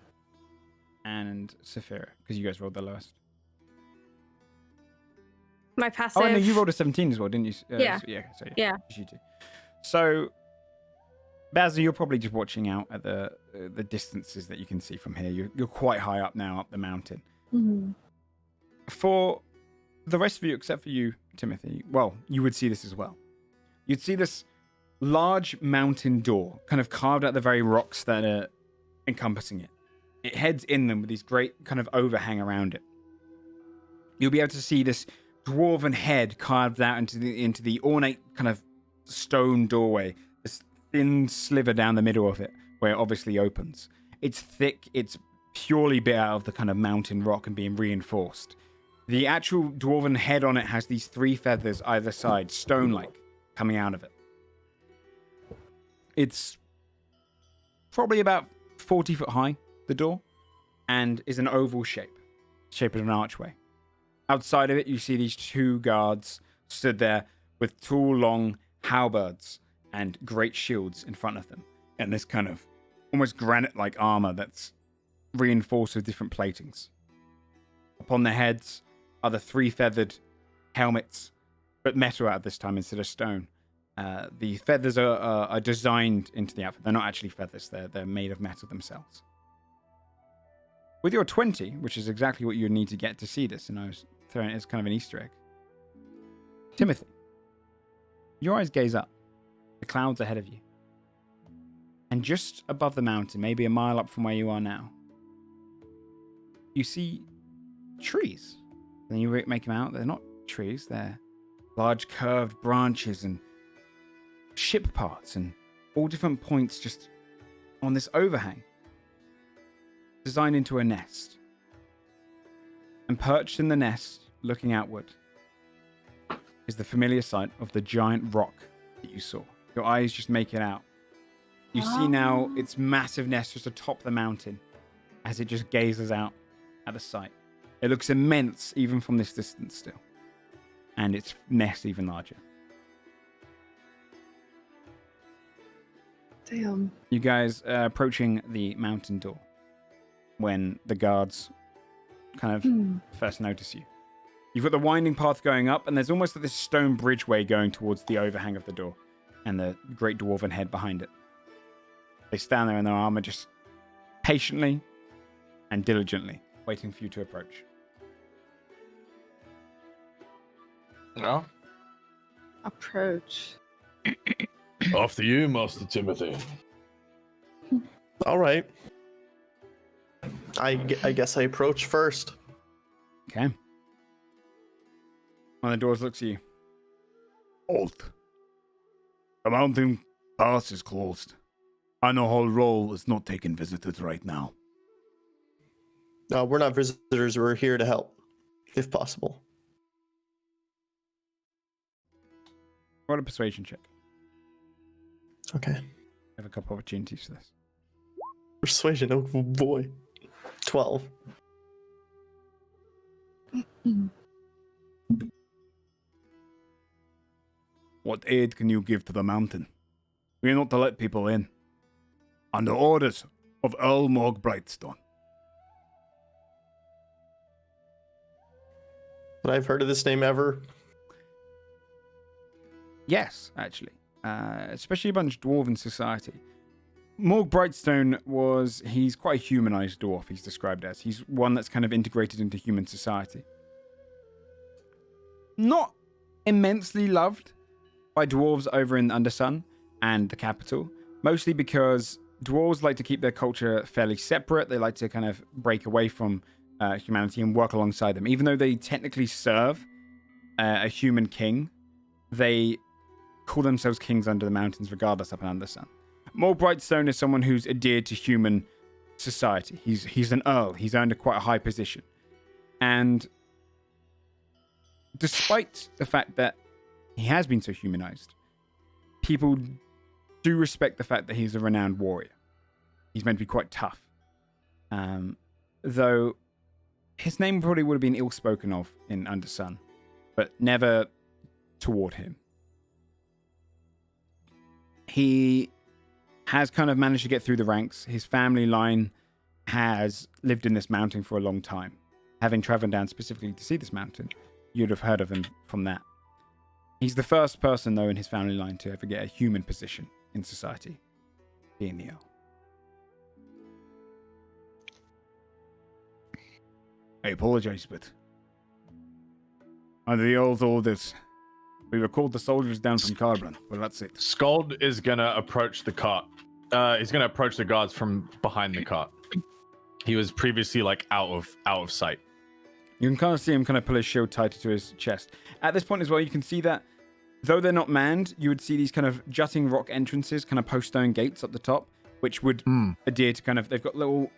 And Saphira, because you guys rolled the lowest. My passive. Oh, no, you rolled a 17 as well, didn't you? Yeah. Yeah. You too. So, Basil, you're probably just watching out at the distances that you can see from here. You're quite high up now, up the mountain. Mm-hmm. For the rest of you, except for you, Timothy, well, you would see this as well. You'd see this large mountain door kind of carved out the very rocks that are encompassing it. It heads inland with these great kind of overhang around it. You'll be able to see this dwarven head carved out into the ornate kind of stone doorway, this thin sliver down the middle of it, where it obviously opens. It's thick, it's purely built out of the kind of mountain rock and being reinforced. The actual dwarven head on it has these 3 feathers either side, stone-like, coming out of it. It's probably about 40 foot high, the door, and is an oval shape of an archway. Outside of it, you see these 2 guards stood there with tall, long halberds and great shields in front of them, and this kind of almost granite-like armor that's reinforced with different platings. Upon their heads are the 3 feathered helmets, but metal at this time instead of stone. The feathers are designed into the outfit. They're not actually feathers. They're made of metal themselves. With your 20, which is exactly what you need to get to see this, and I was throwing it as kind of an Easter egg. Timothy, your eyes gaze up. The clouds ahead of you. And just above the mountain, maybe a mile up from where you are now, you see trees. And you make them out. They're not trees. They're large curved branches and ship parts and all different points just on this overhang, designed into a nest. And perched in the nest, looking outward, is the familiar sight of the giant rock that you saw. Your eyes just make it out. You see now its massive nest just atop the mountain as it just gazes out at the sight. It looks immense even from this distance still. And its nest even larger. Damn. You guys are approaching the mountain door when the guards kind of first notice you. You've got the winding path going up, and there's almost this stone bridgeway going towards the overhang of the door and the great dwarven head behind it. They stand there in their armor just patiently and diligently, waiting for you to approach. No? Approach. After you, Master Timothy. All right. I guess I approach first. Okay. One of the doors looks at you. Halt. The mountain pass is closed. Anhor Rol is not taking visitors right now. No, we're not visitors. We're here to help, if possible. Roll a persuasion check. Okay. I have a couple opportunities for this. Persuasion, oh boy. 12. What aid can you give to the mountain? We are not to let people in. Under orders of Earl Morg Brightstone. But I've heard of this name ever. Yes, actually. Especially amongst dwarven society. Morg Brightstone he's quite a humanized dwarf, he's described as. He's one that's kind of integrated into human society. Not immensely loved by dwarves over in Undersun and the capital, mostly because dwarves like to keep their culture fairly separate. They like to kind of break away from humanity and work alongside them. Even though they technically serve a human king, they call themselves kings under the mountains regardless up and Undersun. Morg Brightstone is someone who's adhered to human society. He's an earl. He's earned quite a high position. And despite the fact that he has been so humanized, people do respect the fact that he's a renowned warrior. He's meant to be quite tough. Though his name probably would have been ill-spoken of in Undersun, but never toward him. He has kind of managed to get through the ranks. His family line has lived in this mountain for a long time. Having traveled down specifically to see this mountain, you'd have heard of him from that. He's the first person, though, in his family line to ever get a human position in society, being the Earl. I apologize, but under the Earl's orders, we recalled the soldiers down from Carbon. Well, that's it. Scald is gonna approach the cart He's gonna approach the guards from behind the cart. He was previously like out of sight. You can kind of see him kind of pull his shield tighter to his chest. At this point as well, you can see that though they're not manned, you would see these kind of jutting rock entrances, kind of post stone gates up the top, which would adhere to kind of, they've got little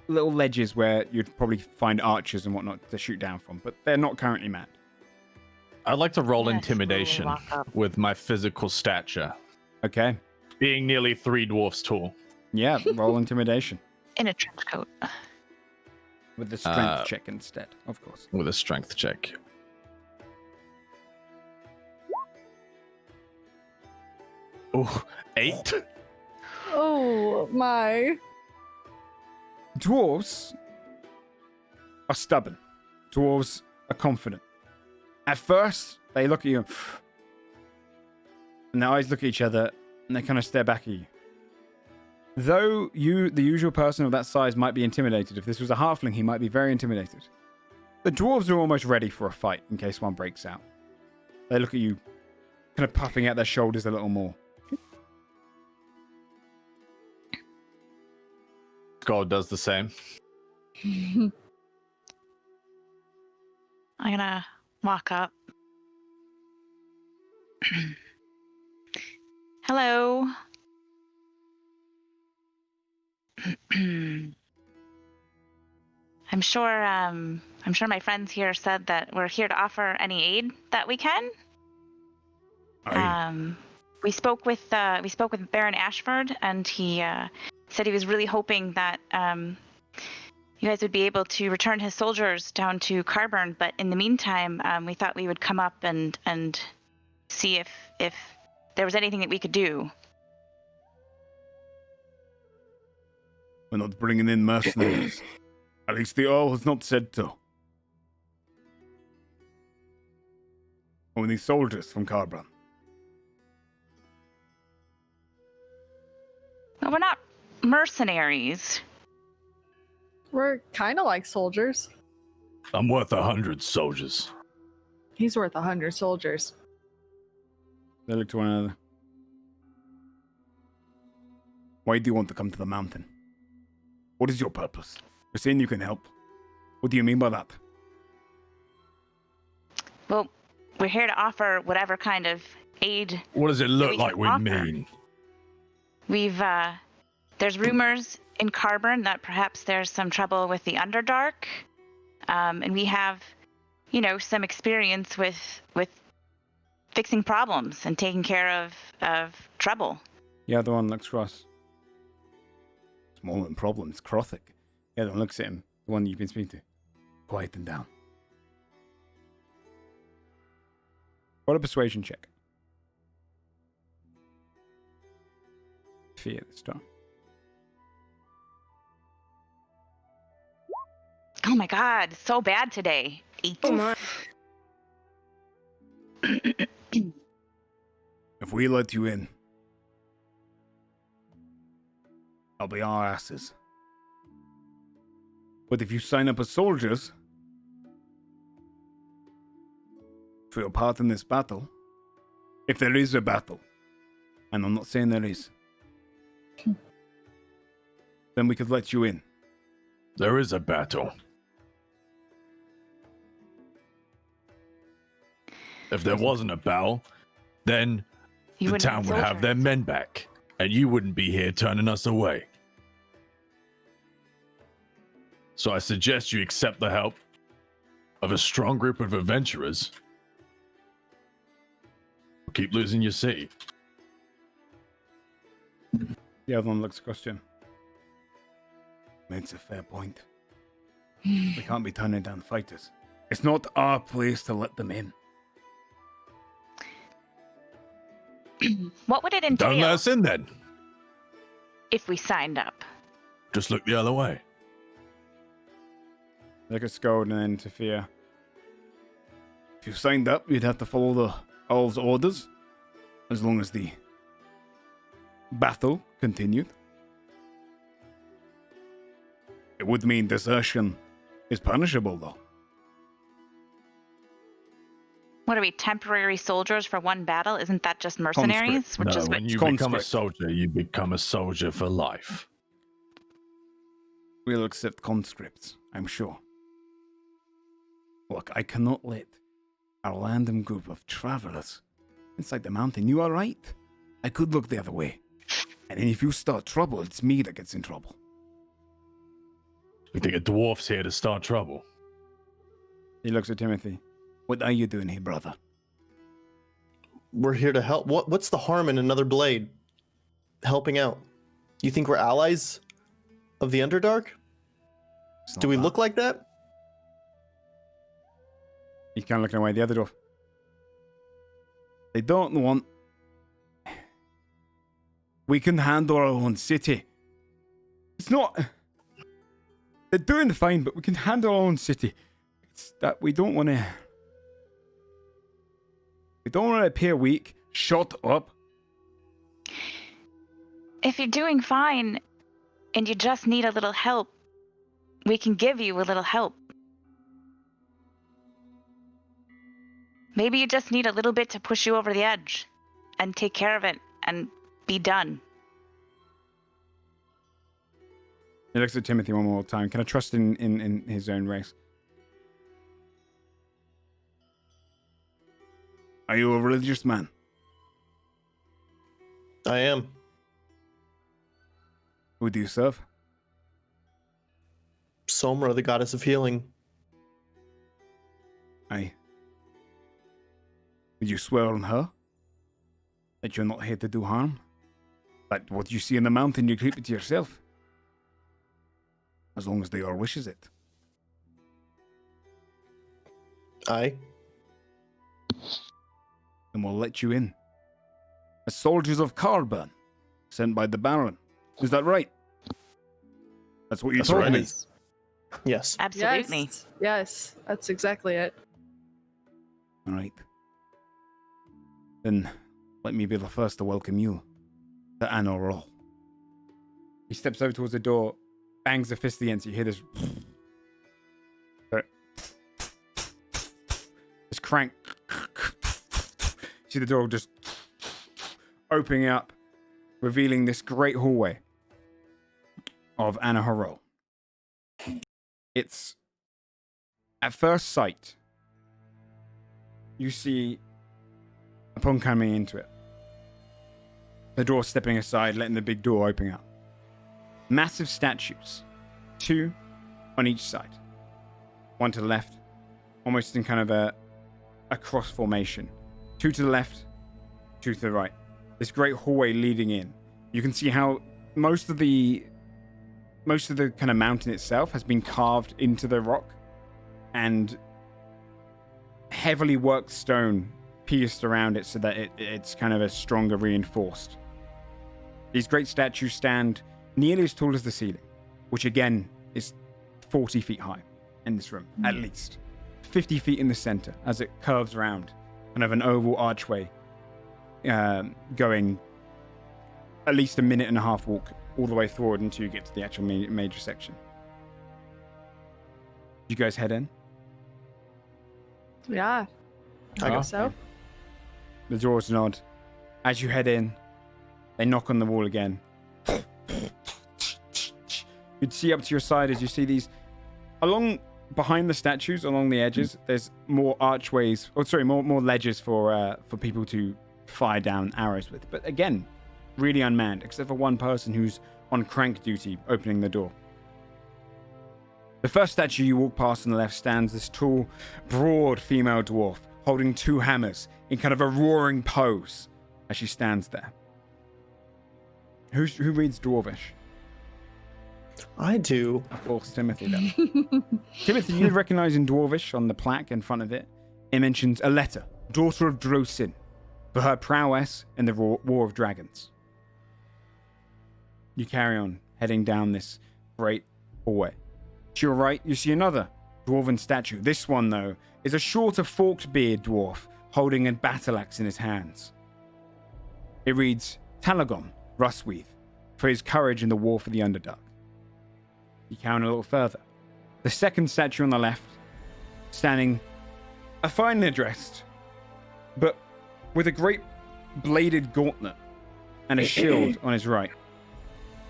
ledges where you'd probably find archers and whatnot to shoot down from, but they're not currently manned. I'd like to roll intimidation with my physical stature. Okay. Being nearly 3 dwarfs tall. Yeah, roll intimidation. In a trench coat. With the strength check instead, of course. With a strength check. Oh, 8. Oh my. Dwarves are stubborn. Dwarves are confident. At first, they look at you and their eyes look at each other and they kind of stare back at you. Though you, the usual person of that size, might be intimidated, if this was a halfling, he might be very intimidated. The dwarves are almost ready for a fight in case one breaks out. They look at you, kind of puffing out their shoulders a little more. God does the same. I'm gonna walk up. Hello. I'm sure my friends here said that we're here to offer any aid that we can. We spoke with Baron Ashford, and he said he was really hoping that you guys would be able to return his soldiers down to Carburn, but in the meantime, we thought we would come up and see if there was anything that we could do. We're not bringing in mercenaries. At least the Earl has not said so. Only soldiers from Carburn. Well, we're not mercenaries. We're kind of like soldiers. I'm worth 100 soldiers. He's worth 100 soldiers. They look to one another. Why do you want to come to the mountain? What is your purpose? You're saying you can help. What do you mean by that? Well, we're here to offer whatever kind of aid. What does it look we like can we offer. mean? We've there's rumors in Carburn that perhaps there's some trouble with the Underdark, and we have, some experience with fixing problems and taking care of trouble. The other one looks across. Small and problems, Krothic. The other one looks at him. The one you've been speaking to. Quiet them down. What a persuasion check. Fear this time. Oh my God, so bad today. 8. Oh my. If we let you in, I'll be our asses. But if you sign up as soldiers for your part in this battle, if there is a battle, and I'm not saying there is, then we could let you in. There is a battle. If there wasn't a battle, then the town would have their men back, and you wouldn't be here turning us away. So I suggest you accept the help of a strong group of adventurers. Keep losing your city. The other one looks across to him. Makes a fair point. We can't be turning down fighters. It's not our place to let them in. What would it entail Don't let us in then. if we signed up? Just look the other way. Look at Scold and then to Fear. If you signed up, you'd have to follow the Earl's orders, as long as the battle continued. It would mean desertion is punishable, though. What are we, temporary soldiers for one battle? Isn't that just mercenaries? When you become a soldier, you become a soldier for life. We'll accept conscripts, I'm sure. Look, I cannot let a random group of travelers inside the mountain. You are right. I could look the other way. And if you start trouble, it's me that gets in trouble. You think a dwarf's here to start trouble? He looks at Timothy. What are you doing here, brother? We're here to help. What's the harm in another blade? Helping out. You think we're allies of the Underdark? Do we look like that? He's kind of looking away the other door. They don't want... We can handle our own city. It's not... They're doing fine, but we can handle our own city. It's that we don't want to... We don't want to appear weak. Shut up. If you're doing fine and you just need a little help, we can give you a little help. Maybe you just need a little bit to push you over the edge and take care of it and be done. He looks at Timothy one more time. Can I trust in his own race? Are you a religious man? I am. Who do you serve? Somra, the goddess of healing. Aye. Did you swear on her? That you're not here to do harm? That what you see in the mountain, you keep it to yourself? As long as the Earl wishes it. Aye. Then we'll let you in. As soldiers of Carburn, sent by the Baron. Is that right? That's what you told me. Yes. Absolutely. Yes, that's exactly it. All right. Then let me be the first to welcome you to Anhor Rol. He steps over towards the door, bangs a fist against it. You hear this... This crank... See the door just opening up, revealing this great hallway of Anhor Rol. It's, at first sight, you see, upon coming into it, the door stepping aside, letting the big door open up. Massive statues, 2 on each side. One to the left, almost in kind of a cross formation. 2 to the left, 2 to the right. This great hallway leading in. You can see how most of the kind of mountain itself has been carved into the rock, and heavily worked stone pierced around it so that it's kind of a stronger reinforced. These great statues stand nearly as tall as the ceiling, which again is 40 feet high in this room, at least. 50 feet in the center as it curves around, kind of an oval archway, going at least a minute and a half walk all the way forward until you get to the actual major section. You guys head in? Yeah, I guess so. The doors nod. As you head in, they knock on the wall again. You'd see up to your side as you see these along behind the statues, along the edges. There's more archways, more ledges for people to fire down arrows with. But again, really unmanned, except for one person who's on crank duty opening the door. The first statue you walk past on the left stands this tall, broad female dwarf holding 2 hammers in kind of a roaring pose as she stands there. Who reads Dwarvish? I do. Of course, Timothy then. Timothy, you recognize in Dwarvish on the plaque in front of it, it mentions Aletta, daughter of Drosin, for her prowess in the War of Dragons. You carry on, heading down this great hallway. To your right, you see another dwarven statue. This one, though, is a shorter forked-beard dwarf holding a battle axe in his hands. It reads, Talagon, Rustweath, for his courage in the war for the Underdark. You carry on a little further. The second statue on the left, standing a finely dressed But with a great bladed gauntlet and a shield on his right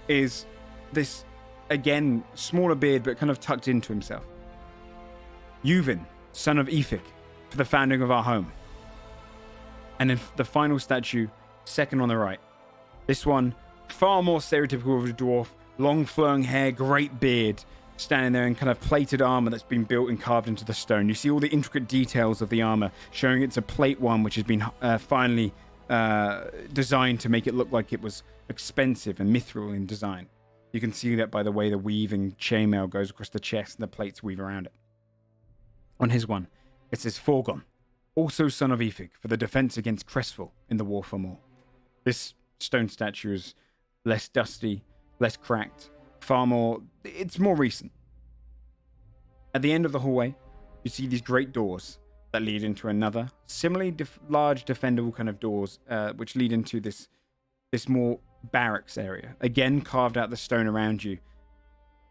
is this, again, smaller beard, but kind of tucked into himself. Yuvin, son of Efik, for the founding of our home. And then the final statue, second on the right. This one, far more stereotypical of a dwarf, long flowing hair, great beard, standing there in kind of plated armor that's been built and carved into the stone. You see all the intricate details of the armor, showing it's a plate one, which has been finely designed to make it look like it was expensive and mithril in design. You can see that by the way the weaving chainmail goes across the chest and the plates weave around it. On his one, it says Forgon, also son of Efik, for the defense against Crestful in the War for More. This stone statue is less dusty, less cracked, far more... It's more recent. At the end of the hallway, you see these great doors that lead into another, similarly large defendable kind of doors, which lead into this more barracks area. Again, carved out the stone around you.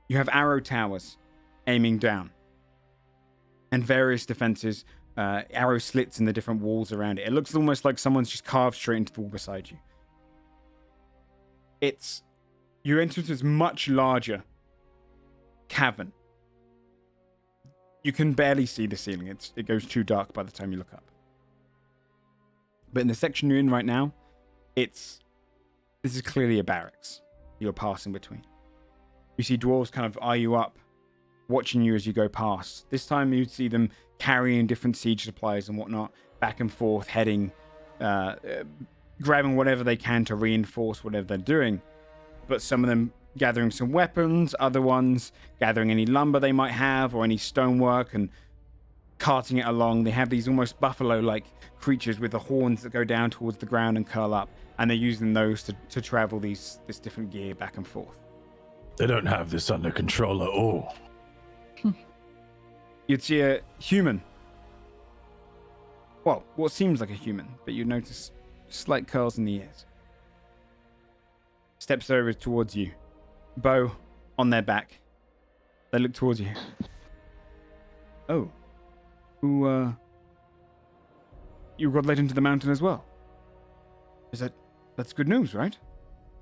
You have arrow towers aiming down. And various defenses, arrow slits in the different walls around it. It looks almost like someone's just carved straight into the wall beside you. Your entrance is much larger cavern. You can barely see the ceiling. It goes too dark by the time you look up. But in the section you're in right now, this is clearly a barracks you're passing between. You see dwarves kind of eye you up, watching you as you go past. This time you'd see them carrying different siege supplies and whatnot, back and forth, heading, grabbing whatever they can to reinforce whatever they're doing. But some of them gathering some weapons, other ones gathering any lumber they might have or any stonework and carting it along. They have these almost buffalo-like creatures with the horns that go down towards the ground and curl up, and they're using those to travel this different gear back and forth. They don't have this under control at all. You'd see a human. Well, what seems like a human, but you'd notice slight curls in the ears. Steps over towards you. Bow on their back. They look towards you. Oh. You got led into the mountain as well? That's good news, right?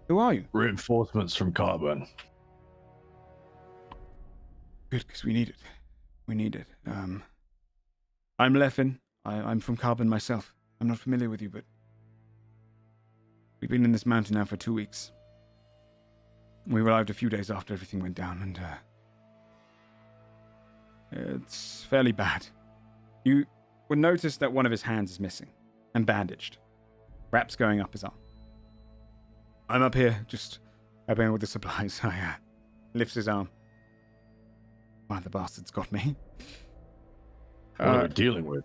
Who are you? Reinforcements from Carbon. Good, because we need it. We need it. I'm Leffin. I'm from Carbon myself. I'm not familiar with you, but we've been in this mountain now for 2 weeks. We arrived a few days after everything went down, and it's fairly bad. You would notice that one of his hands is missing and bandaged. Wraps going up his arm. I'm up here, just helping with the supplies. I lifts his arm. One of the bastards got me. What are we dealing with?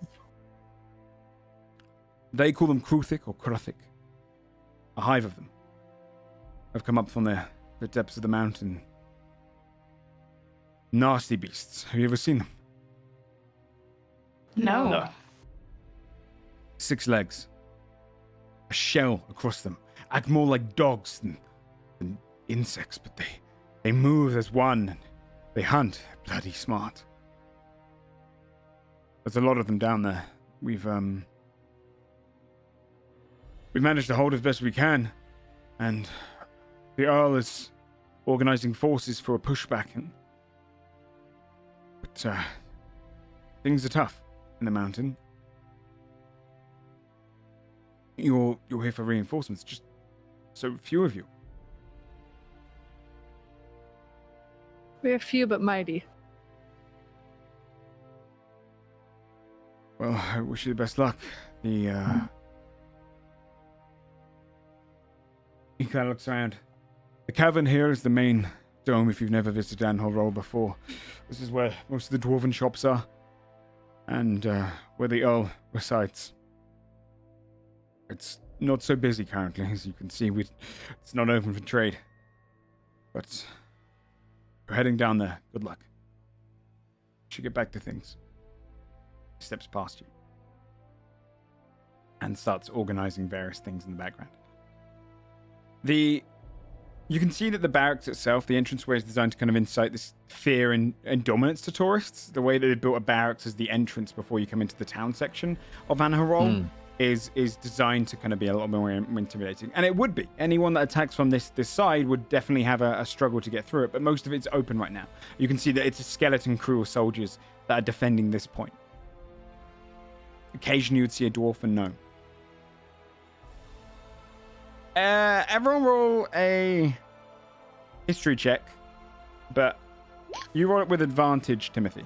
They call them Kruthic or Kruthic. A hive of them have come up from the depths of the mountain. Nasty beasts. Have you ever seen them? No. 6 legs. A shell across them. Act more like dogs than insects, but they move as one. And they hunt. Bloody smart. There's a lot of them down there. We've managed to hold as best we can, and the Earl is organizing forces for a pushback. But things are tough in the mountain. You're here for reinforcements. Just so few of you. We are few but mighty. Well, I wish you the best luck. He kind of looks around. The cavern here is the main dome if you've never visited Anhor Rol before. This is where most of the Dwarven shops are. And where the Earl resides. It's not so busy currently, as you can see. It's not open for trade. But we're heading down there. Good luck. Should get back to things. Steps past you. And starts organizing various things in the background. You can see that the barracks itself, the entranceway is designed to kind of incite this fear and dominance to tourists. The way that they built a barracks as the entrance before you come into the town section of Anhor Rol. is designed to kind of be a little more intimidating. And it would be. Anyone that attacks from this side would definitely have a struggle to get through it, but most of it's open right now. You can see that it's a skeleton crew of soldiers that are defending this point. Occasionally you'd see a dwarf and gnome. Everyone roll a history check, but you roll it with advantage, Timothy.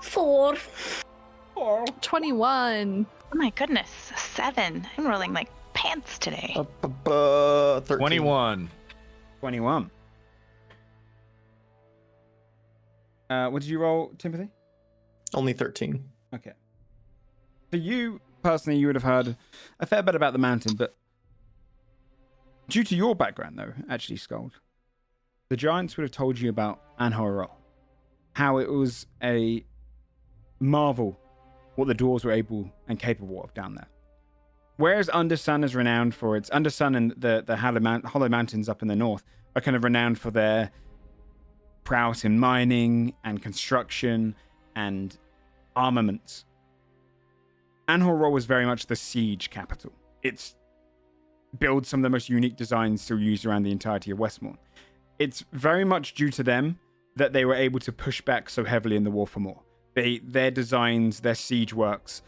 4. 21. Oh my goodness, 7. I'm rolling like pants today. 13. 21. 21. What did you roll, Timothy? Only 13. Okay. For you, personally, you would have heard a fair bit about the mountain, but due to your background, though, actually, Skald, the giants would have told you about Anhor Rol. How it was a marvel what the dwarves were able and capable of down there. Whereas Undersun is renowned for its... Undersun and the Hollow Mountains up in the north are kind of renowned for their prowess in mining and construction and armaments. Anhor Rol was very much the siege capital. It's builds some of the most unique designs still used around the entirety of Westmourne. It's very much due to them that they were able to push back so heavily in the War for More. Their designs, their siege works,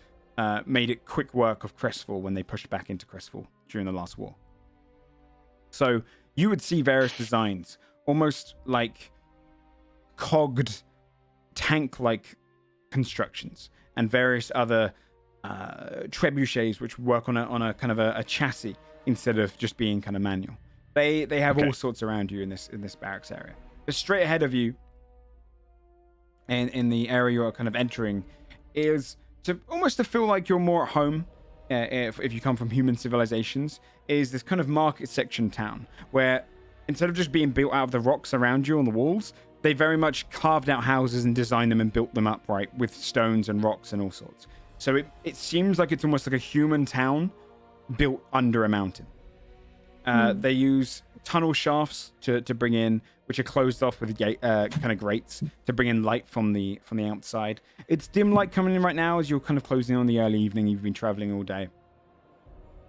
made it quick work of Crestfall when they pushed back into Crestfall during the last war. So you would see various designs, almost like cogged tank-like constructions, and various other trebuchets which work on a kind of a chassis instead of just being kind of manual. They have all sorts around you in this barracks area. Just straight ahead of you, and in the area you're kind of entering, is to almost to feel like you're more at home. If you come from human civilizations, is this kind of market section town where instead of just being built out of the rocks around you on the walls, they very much carved out houses and designed them and built them upright with stones and rocks and all sorts. So it seems like it's almost like a human town built under a mountain. They use tunnel shafts to bring in, which are closed off with kind of grates to bring in light from the outside. It's dim light coming in right now as you're kind of closing on the early evening. You've been traveling all day.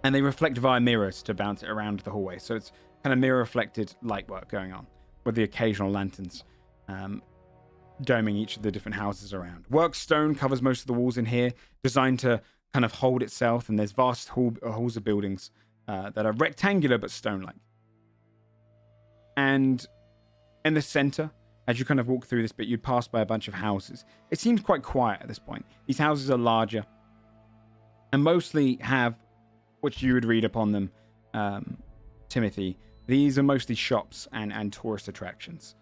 And they reflect via mirrors to bounce it around the hallway. So it's kind of mirror reflected light work going on with the occasional lanterns doming each of the different houses around. Worked stone covers most of the walls in here, designed to kind of hold itself. And there's vast halls of buildings that are rectangular but stone-like. And in the center, as you kind of walk through this bit, you'd pass by a bunch of houses. It seems quite quiet at this point. These houses are larger and mostly have, which you would read upon them, Timothy, these are mostly shops and tourist attractions.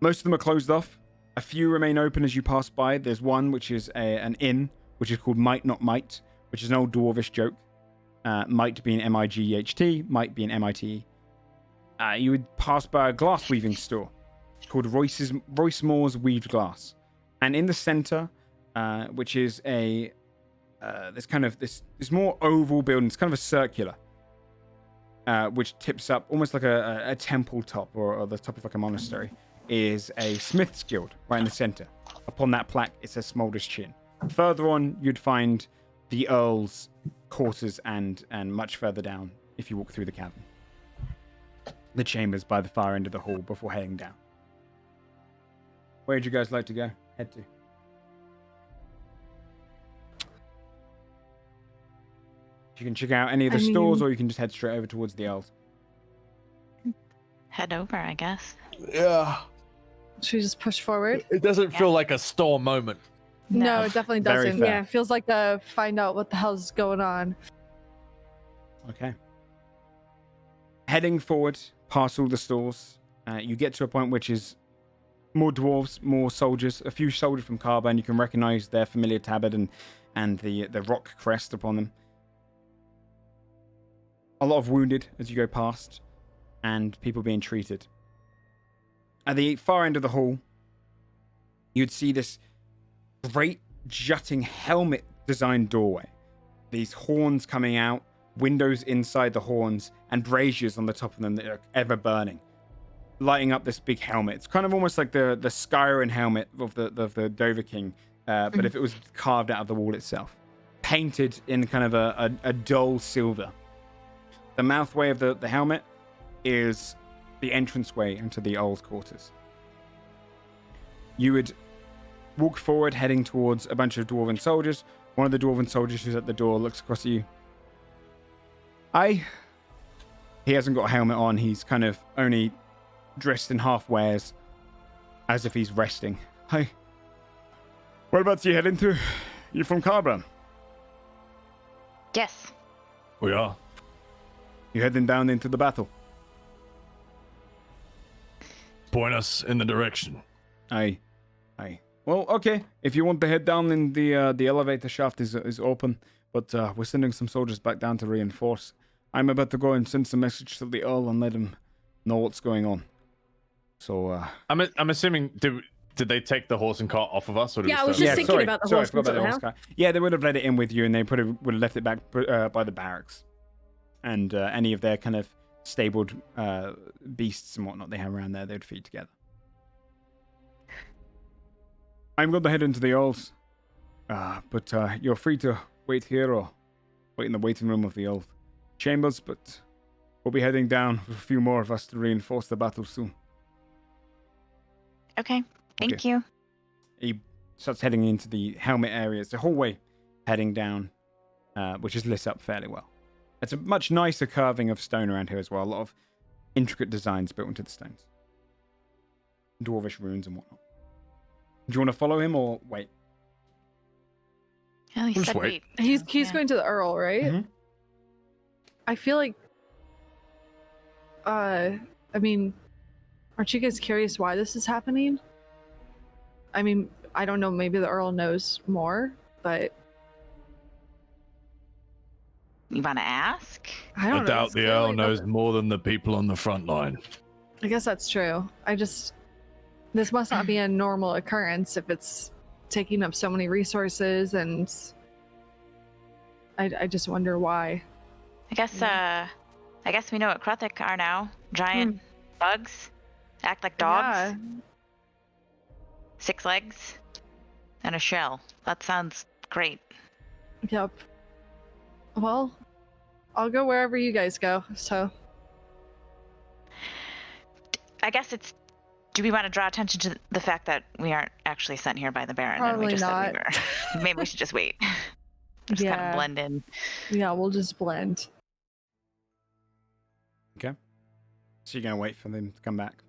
Most of them are closed off. A few remain open as you pass by. There's one which is an inn, which is called Might Not Might, which is an old dwarvish joke. Might being M-I-G-H-T, might being M-I-T-E. You would pass by a glass weaving store called Royce Moore's Weaved Glass. And in the center, which is this kind of this more oval building, it's kind of a circular, which tips up almost like a temple top or the top of like a monastery, is a smith's guild right in the center. Upon that plaque, it says Smolder's Chin. Further on, you'd find the Earl's quarters and much further down if you walk through the cavern. The chambers by the far end of the hall before heading down. Where would you guys like to go? Head to? You can check out any of the stores, or you can just head straight over towards the Earls. Head over, I guess. Yeah. Should we just push forward? It doesn't feel like a store moment. No, it definitely Very doesn't. fair. Yeah, it feels like a find out what the hell's going on. Okay. Heading forward, past all the stores, you get to a point which is more dwarves, more soldiers, a few soldiers from Carbine. You can recognize their familiar tabard and the rock crest upon them. A lot of wounded as you go past, and people being treated. At the far end of the hall, you'd see this great jutting helmet designed doorway. These horns coming out, windows inside the horns, and braziers on the top of them that are ever burning, lighting up this big helmet. It's kind of almost like the Skyrim helmet of the Dover King, but if it was carved out of the wall itself. painted in kind of a dull silver. The mouthway of the helmet is the entranceway into the old quarters. You would walk forward, heading towards a bunch of Dwarven soldiers. One of the Dwarven soldiers who's at the door looks across at you. He hasn't got a helmet on. He's kind of only dressed in half wares, as if he's resting. Hi. Whereabouts are you heading to? You from Carbran? Yes. We are. You heading down into the battle? Point us in the direction. Aye. Well, okay. If you want to head down, in the elevator shaft is open, but we're sending some soldiers back down to reinforce. I'm about to go and send some message to the Earl and let him know what's going on. So I'm assuming did they take the horse and cart off of us? Or I was just thinking about the horse cart. Yeah, they would have let it in with you, and they probably would have left it back by the barracks, and any of their kind of stabled beasts and whatnot they have around there, they'd feed together. I'm going to head into the Earls, but you're free to wait here or wait in the waiting room of the Earl chambers, but we'll be heading down with a few more of us to reinforce the battle soon. Okay, thank you. He starts heading into the helmet area. It's a hallway heading down, which is lit up fairly well. It's a much nicer carving of stone around here as well. A lot of intricate designs built into the stones. Dwarvish runes and whatnot. Do you want to follow him or wait? Oh, he said wait. He's going to the Earl, right? Mm-hmm. I feel like, I mean, aren't you guys curious why this is happening? I mean, I don't know, maybe the Earl knows more, but... You want to ask? I doubt the Earl knows more than the people on the front line. I guess that's true. This must not be a normal occurrence if it's taking up so many resources, and I just wonder why. I guess we know what Kruthic are now. Giant bugs. Act like dogs. Yeah. 6 legs. And a shell. That sounds great. Yep. Well, I'll go wherever you guys go, so. I guess it's... Do we want to draw attention to the fact that we aren't actually sent here by the Baron? Probably and we just not. said we were. Maybe we should just wait. Just kind of blend in. Yeah, we'll just blend. Okay. So you're going to wait for them to come back.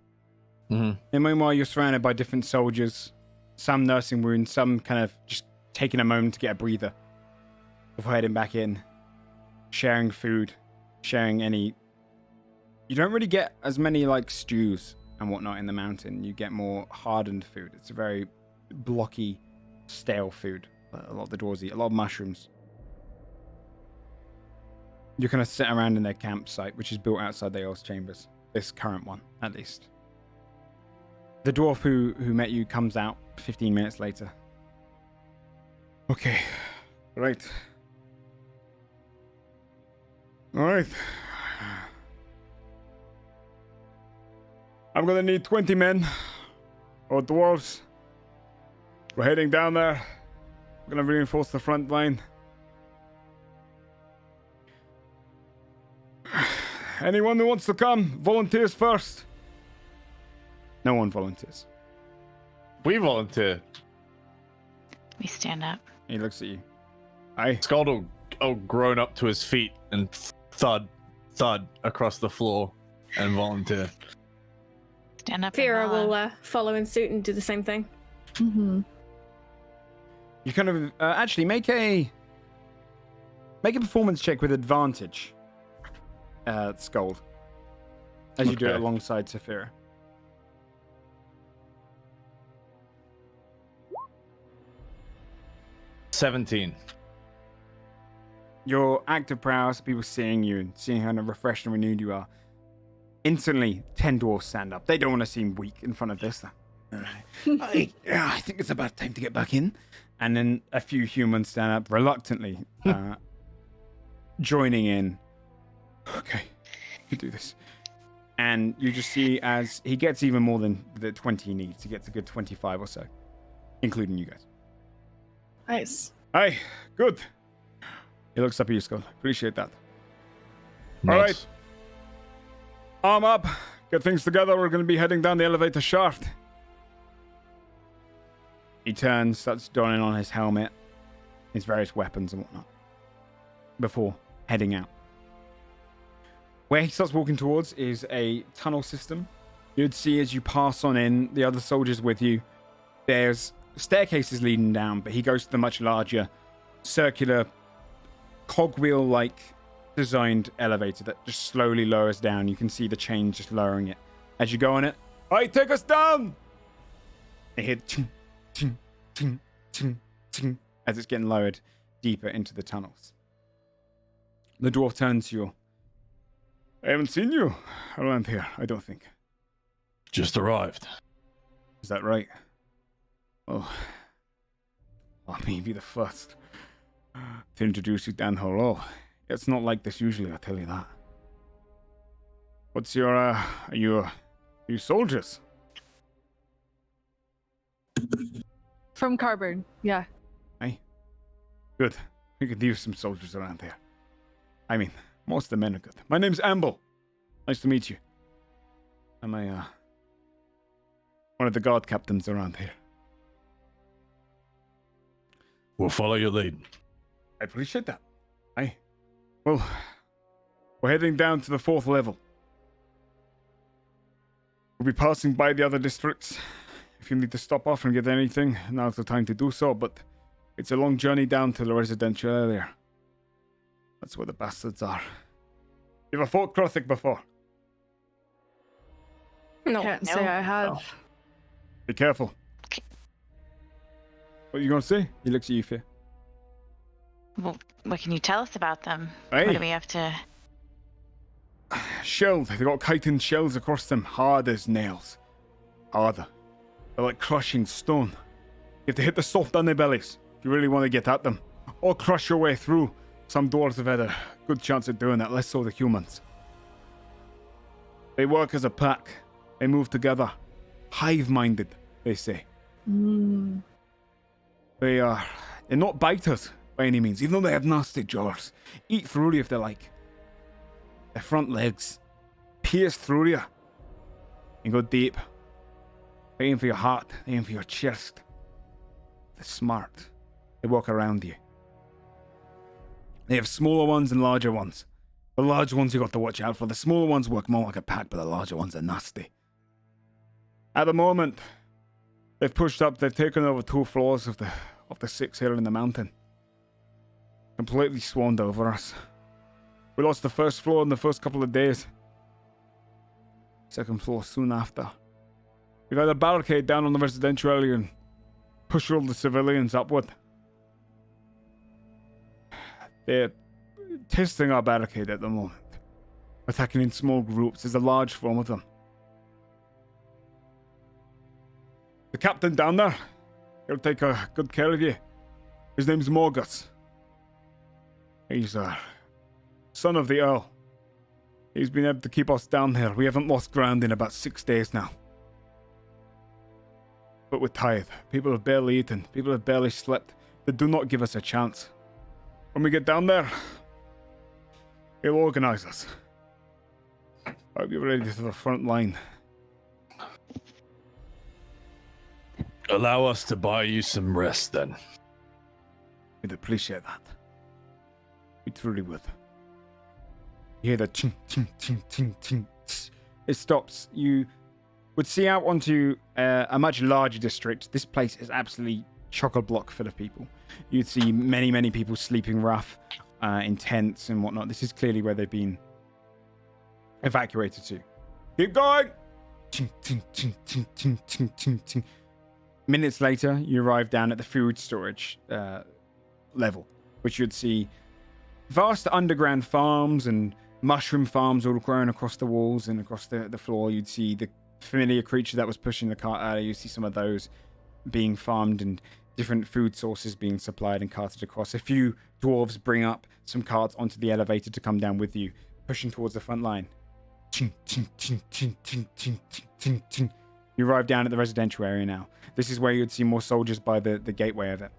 Mm-hmm. And meanwhile, you're surrounded by different soldiers. Some nursing wounds, some kind of just taking a moment to get a breather before heading back in. Sharing food. Sharing any... You don't really get as many, like, stews and whatnot in the mountain. You get more hardened food. It's a very blocky, stale food. A lot of the dwarves eat. A lot of mushrooms. You kind of sit around in their campsite, which is built outside the Earl's chambers. This current one, at least. The dwarf who met you comes out 15 minutes later. Okay. Right. Alright. I'm gonna need 20 men. Or dwarves. We're heading down there. We're gonna reinforce the front line. Anyone who wants to come, volunteers first. No one volunteers. We volunteer. We stand up. He looks at you. Aye. Scald will groan up to his feet and thud across the floor and volunteer. Stand up. Vera will follow in suit and do the same thing. Mm-hmm. You kind of actually make a performance check with advantage, Scald, as you do it alongside Saphira. $17. Your active prowess, people seeing you and seeing how refreshed and renewed you are. Instantly, 10 dwarves stand up. They don't want to seem weak in front of this. I think it's about time to get back in. And then a few humans stand up reluctantly, joining in. Okay, you do this. And you just see as he gets even more than the 20 he needs. He gets a good 25 or so, including you guys. Nice. Aye, good. He looks up at you, Skull. Appreciate that. Nice. All right. Arm up. Get things together. We're going to be heading down the elevator shaft. He turns, starts donning on his helmet, his various weapons and whatnot, before heading out. Where he starts walking towards is a tunnel system. You'd see as you pass on in, the other soldiers with you, there's staircases leading down, but he goes to the much larger, circular, cogwheel-like designed elevator that just slowly lowers down. You can see the chain just lowering it. As you go on it, "Hey, take us down!" They hit ting, ting, ting, ting, ting, as it's getting lowered deeper into the tunnels. The dwarf turns to you. "I haven't seen you around here, I don't think." Just arrived. "Is that right?" "Oh, I may be the first to introduce you to Anhor Rol. It's not like this usually, I'll tell you that. What's your, are you soldiers?" From Carburn, yeah. Hey, good. We could use some soldiers around here. I mean, most of the men are good. My name's Amble. Nice to meet you. I'm one of the guard captains around here. We'll follow your lead. I appreciate that. Well, we're heading down to the 4th level. We'll be passing by the other districts. If you need to stop off and get anything, now's the time to do so, but it's a long journey down to the residential area. That's where the bastards are. You ever fought Krothic before? No. Can't say I have. Be careful. What are you going to say? He looks at you, Fear. Well, what can you tell us about them? Hey. What do we have to... Shells. They got chitin shells across them, hard as nails. Harder. They're like crushing stone. You have to hit the soft underbellies if you really want to get at them. Or crush your way through. Some dwarves have had a good chance at doing that, less so the humans. They work as a pack. They move together. Hive-minded, they say. They're not biters by any means, even though they have nasty jaws. Eat through you if they like. Their front legs pierce through you and go deep. They aim for your heart, they aim for your chest. They're smart. They walk around you. They have smaller ones and larger ones. The large ones you got to watch out for. The smaller ones work more like a pack, but the larger ones are nasty. At the moment, they've pushed up, they've taken over 2 floors of the 6 here in the mountain. Completely swarmed over us. We lost the 1st floor in the first couple of days. 2nd floor soon after. We've had a barricade down on the residential area and push all the civilians upward. They're testing our barricade at the moment. Attacking in small groups. There's a large form of them. The captain down there, he'll take good care of you. His name's Morgus. He's son of the Earl. He's been able to keep us down here. We haven't lost ground in about 6 days now. But we're tired. People have barely eaten. People have barely slept. They do not give us a chance. When we get down there, he'll organize us. I'll be ready to the front line. Allow us to buy you some rest, then. We'd appreciate that. We truly would. You hear the ching, ching, ching, ching, ching. It stops. You would see out onto a much larger district. This place is absolutely chock-a-block full of people. You'd see many, many people sleeping rough in tents and whatnot. This is clearly where they've been evacuated to. Keep going! Ching, ching, ching, ching, ching, ching, ching, ching. Minutes later, you arrive down at the food storage level, which you'd see vast underground farms and mushroom farms all growing across the walls and across the floor. You'd see the familiar creature that was pushing the cart earlier. You'd see some of those being farmed and different food sources being supplied and carted across. A few dwarves bring up some carts onto the elevator to come down with you, pushing towards the front line. Ching, ching, ching, ching, ching, ching, ching, ching, ching. You arrive down at the residential area now. This is where you'd see more soldiers by the gateway of it.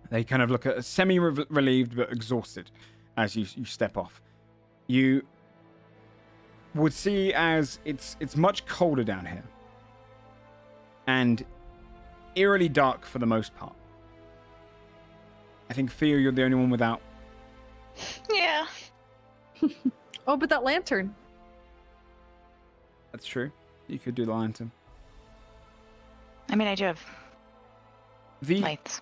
They kind of look at semi-relieved but exhausted as you step off. You would see as it's much colder down here. And eerily dark for the most part. I think, Theo, you're the only one without. Yeah. Oh, but that lantern. That's true. You could do the lantern. I mean, I do have lights.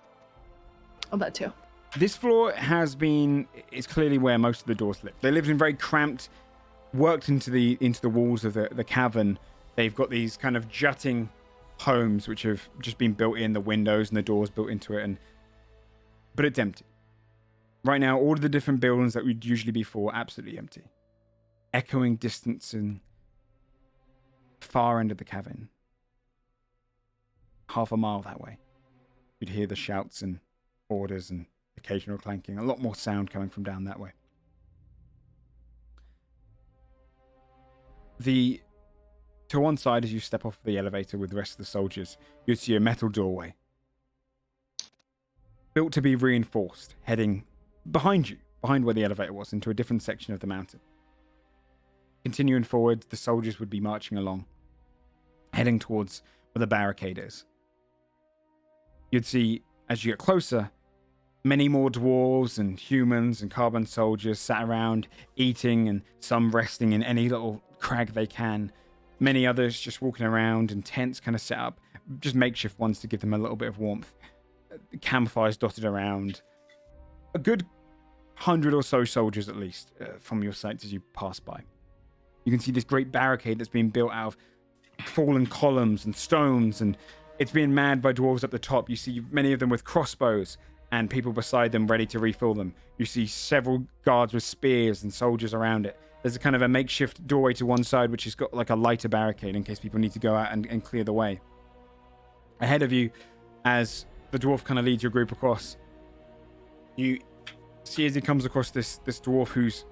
Oh, that too. This floor is clearly where most of the doors live. They lived in very cramped, worked into the walls of the cavern. They've got these kind of jutting homes which have just been built in, the windows and the doors built into it, but it's empty. Right now, all of the different buildings that would usually be for, absolutely empty. Echoing distance and far end of the cavern. Half a mile that way. You'd hear the shouts and orders and occasional clanking. A lot more sound coming from down that way. To one side, as you step off the elevator with the rest of the soldiers, you'd see a metal doorway. Built to be reinforced, heading behind you, behind where the elevator was, into a different section of the mountain. Continuing forward, the soldiers would be marching along, heading towards where the barricade is. You'd see, as you get closer, many more dwarves and humans and carbon soldiers sat around, eating and some resting in any little crag they can. Many others just walking around and tents kind of set up, just makeshift ones to give them a little bit of warmth. Campfires dotted around. A good 100 or so soldiers at least from your sights as you pass by. You can see this great barricade that's been built out of fallen columns and stones, and it's being manned by dwarves up the top. You see many of them with crossbows and people beside them ready to refill them. You see several guards with spears and soldiers around it. There's a kind of a makeshift doorway to one side which has got like a lighter barricade in case people need to go out and clear the way. Ahead of you, as the dwarf kind of leads your group across, you see as he comes across this dwarf who's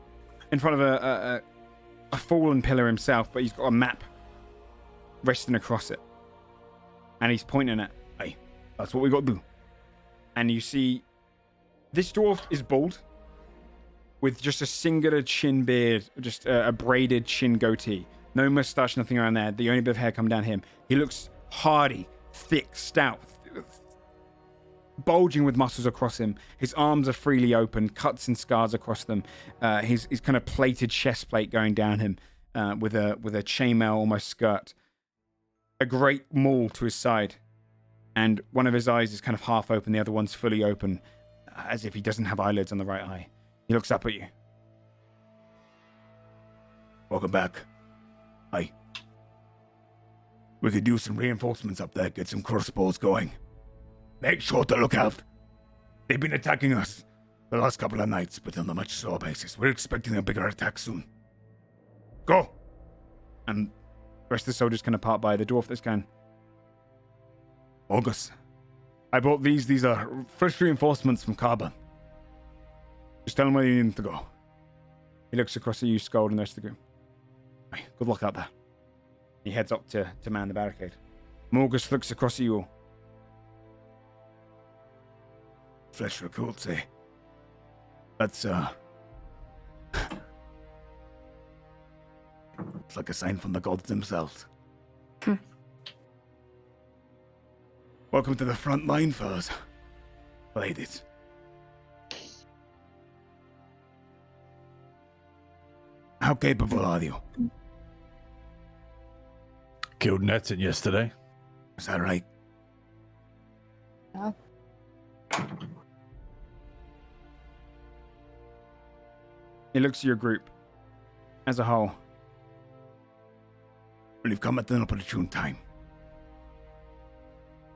in front of a fallen pillar himself, but he's got a map resting across it. And he's pointing at, hey, that's what we got to do. And you see this dwarf is bald, with just a singular chin beard, just a braided chin goatee. No mustache, nothing around there. The only bit of hair coming down him. He looks hardy, thick, stout, bulging with muscles across him. His arms are freely open, cuts and scars across them. His kind of plated chest plate going down him with a chainmail almost skirt. A great maul to his side. And one of his eyes is kind of half open, the other one's fully open, as if he doesn't have eyelids on the right eye. He looks up at you. Welcome back. Hi. We could use some reinforcements up there, get some crossbows going. Make sure to look out. They've been attacking us the last couple of nights, but on a much slower basis. We're expecting a bigger attack soon. Go! And the rest of the soldiers kind of part by the dwarf that's going, August, I brought these. These are fresh reinforcements from Carbon. Just tell them where you need to go. He looks across at you, Scold, and the rest of the group. Hey, good luck out there. He heads up to man the barricade. Morgus looks across at you all. Fresh recruits, eh? That's, it's like a sign from the gods themselves. Welcome to the front line, fellas. Ladies. How capable are you? Killed Netson yesterday. Is that right? Yeah. He looks at your group as a whole. Well, you've come at an opportune time.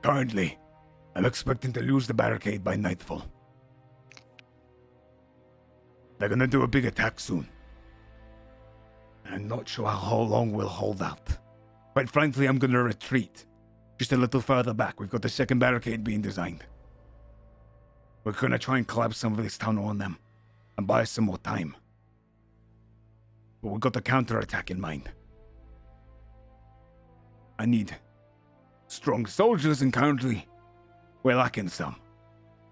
Currently, I'm expecting to lose the barricade by nightfall. They're gonna do a big attack soon. I'm not sure how long we'll hold out. Quite frankly, I'm gonna retreat. Just a little further back, we've got the second barricade being designed. We're gonna try and collapse some of this tunnel on them and buy us some more time. But we've got the counterattack in mind. I need strong soldiers, and currently we're lacking some.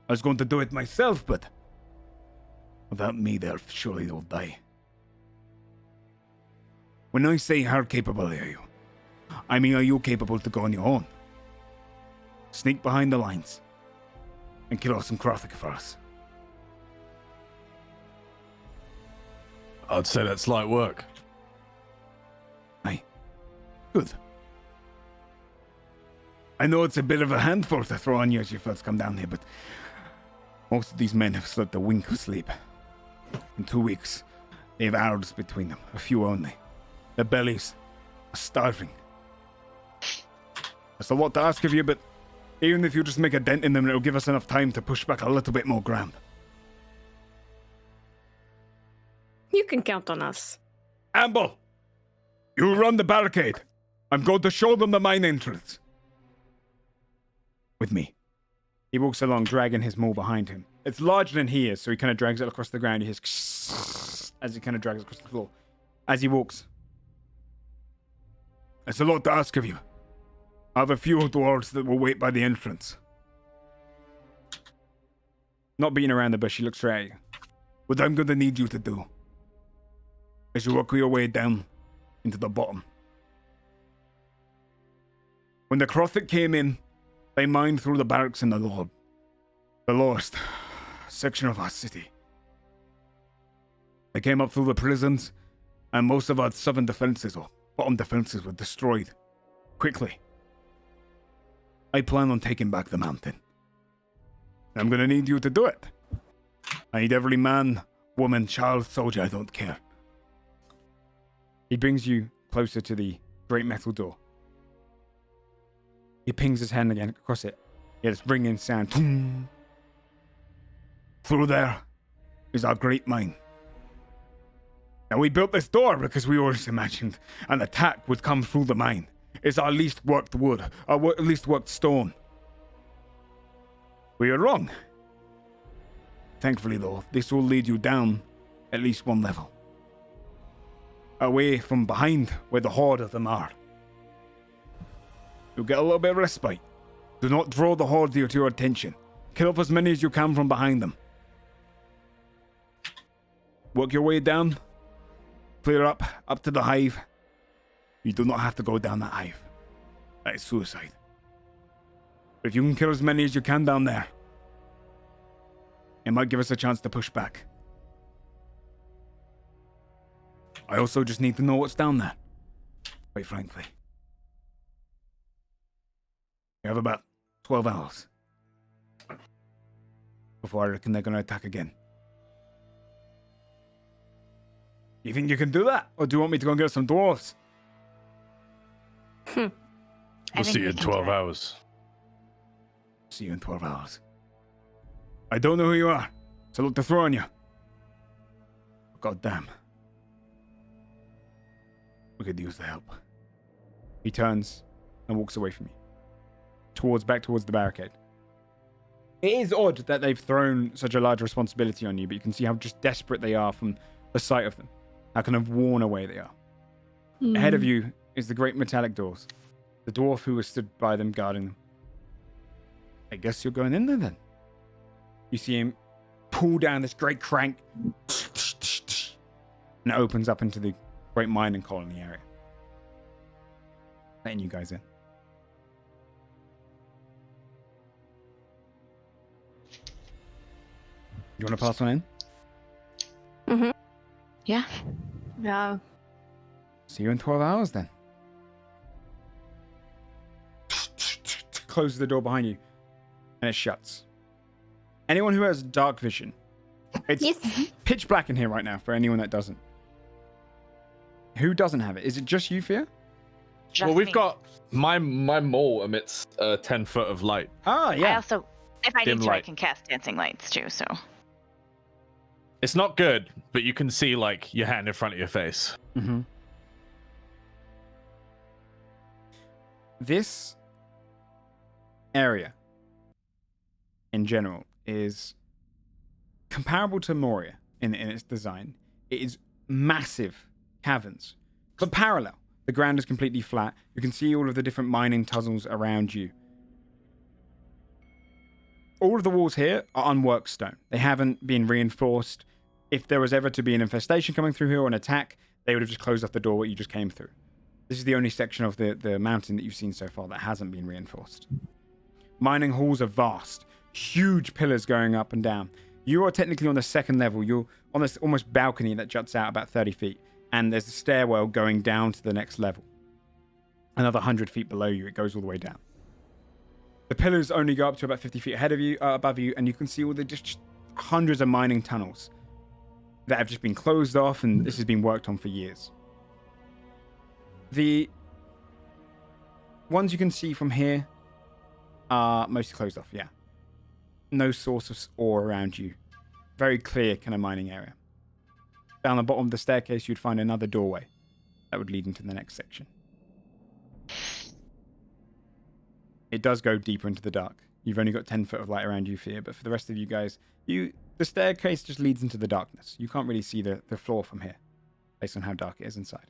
I was going to do it myself, but without me there, surely they'll die. When I say how capable are you, I mean, are you capable to go on your own? Sneak behind the lines and kill off some Krothic for us? I'd say that's light work. Aye. Good. I know it's a bit of a handful to throw on you as you first come down here, but most of these men have slept a wink of sleep. In 2 weeks, they have hours between them, a few only. Their bellies are starving. That's a lot to ask of you, but even if you just make a dent in them, it'll give us enough time to push back a little bit more ground. You can count on us. Amble! You run the barricade. I'm going to show them the mine entrance. With me. He walks along, dragging his maul behind him. It's larger than he is, so he kind of drags it across the ground. He hears as he kind of drags it across the floor. As he walks. It's a lot to ask of you. I have a few dwarves that will wait by the entrance. Not beating around the bush, he looks straight at you. What I'm going to need you to do is you work your way down into the bottom. When the Krothic came in, they mined through the barracks in the lowest section of our city. They came up through the prisons, and most of our southern defenses, or bottom defenses, were destroyed quickly. I plan on taking back the mountain. I'm going to need you to do it. I need every man, woman, child, soldier, I don't care. He brings you closer to the great metal door. He pings his hand again across it. Yeah, this ringing sound. Boom. Through there is our great mine. Now, we built this door because we always imagined an attack would come through the mine. It's our least worked wood, our least worked stone. We are wrong. Thankfully, though, this will lead you down at least one level. Away from behind where the horde of them are. You'll get a little bit of respite. Do not draw the horde to your attention. Kill off as many as you can from behind them. Work your way down. Clear up to the hive. You do not have to go down that hive. That is suicide. But if you can kill as many as you can down there, it might give us a chance to push back. I also just need to know what's down there, quite frankly. We have about 12 hours before I reckon they're going to attack again. You think you can do that? Or do you want me to go and get some dwarves? We'll see you in 12 hours. See you in 12 hours. I don't know who you are, so look to throw on you. God damn. We could use the help. He turns and walks away from you. Back towards the barricade. It is odd that they've thrown such a large responsibility on you, but you can see how just desperate they are from the sight of them. How kind of worn away they are. Ahead of you is the great metallic doors. The dwarf who was stood by them guarding them. I guess you're going in there then. You see him pull down this great crank. And it opens up into the great mining colony area. Letting you guys in. You want to pass on in? Mm-hmm. Yeah. Yeah. See you in 12 hours then. Closes the door behind you. And it shuts. Anyone who has dark vision. It's pitch black in here right now for anyone that doesn't. Who doesn't have it? Is it just you, Fia? Well, we've got my mole emits 10 foot of light. Ah, yeah. I also, if I Dim need to, I light. can cast dancing lights too. So It's not good, but you can see like your hand in front of your face. Mm-hmm. This area, in general, is comparable to Moria in its design. It is massive caverns, but parallel. The ground is completely flat. You can see all of the different mining tunnels around you. all of the walls here are unworked stone. They haven't been reinforced. If there was ever to be an infestation coming through here or an attack, they would have just closed off the door what you just came through. This is the only section of the mountain that you've seen so far that hasn't been reinforced. Mining halls are vast. Huge pillars going up and down. You are technically on the second level. You're on this almost balcony that juts out about 30 feet. And there's a stairwell going down to the next level. Another 100 feet below you, it goes all the way down. The pillars only go up to about 50 feet above you, and you can see all the just hundreds of mining tunnels that have just been closed off, and this has been worked on for years. The ones you can see from here are mostly closed off, yeah. No source of ore around you. Very clear kind of mining area. Down the bottom of the staircase, you'd find another doorway that would lead into the next section. It does go deeper into the dark. You've only got 10 foot of light around you here, but for the rest of you guys, the staircase just leads into the darkness. You can't really see the floor from here, based on how dark it is inside.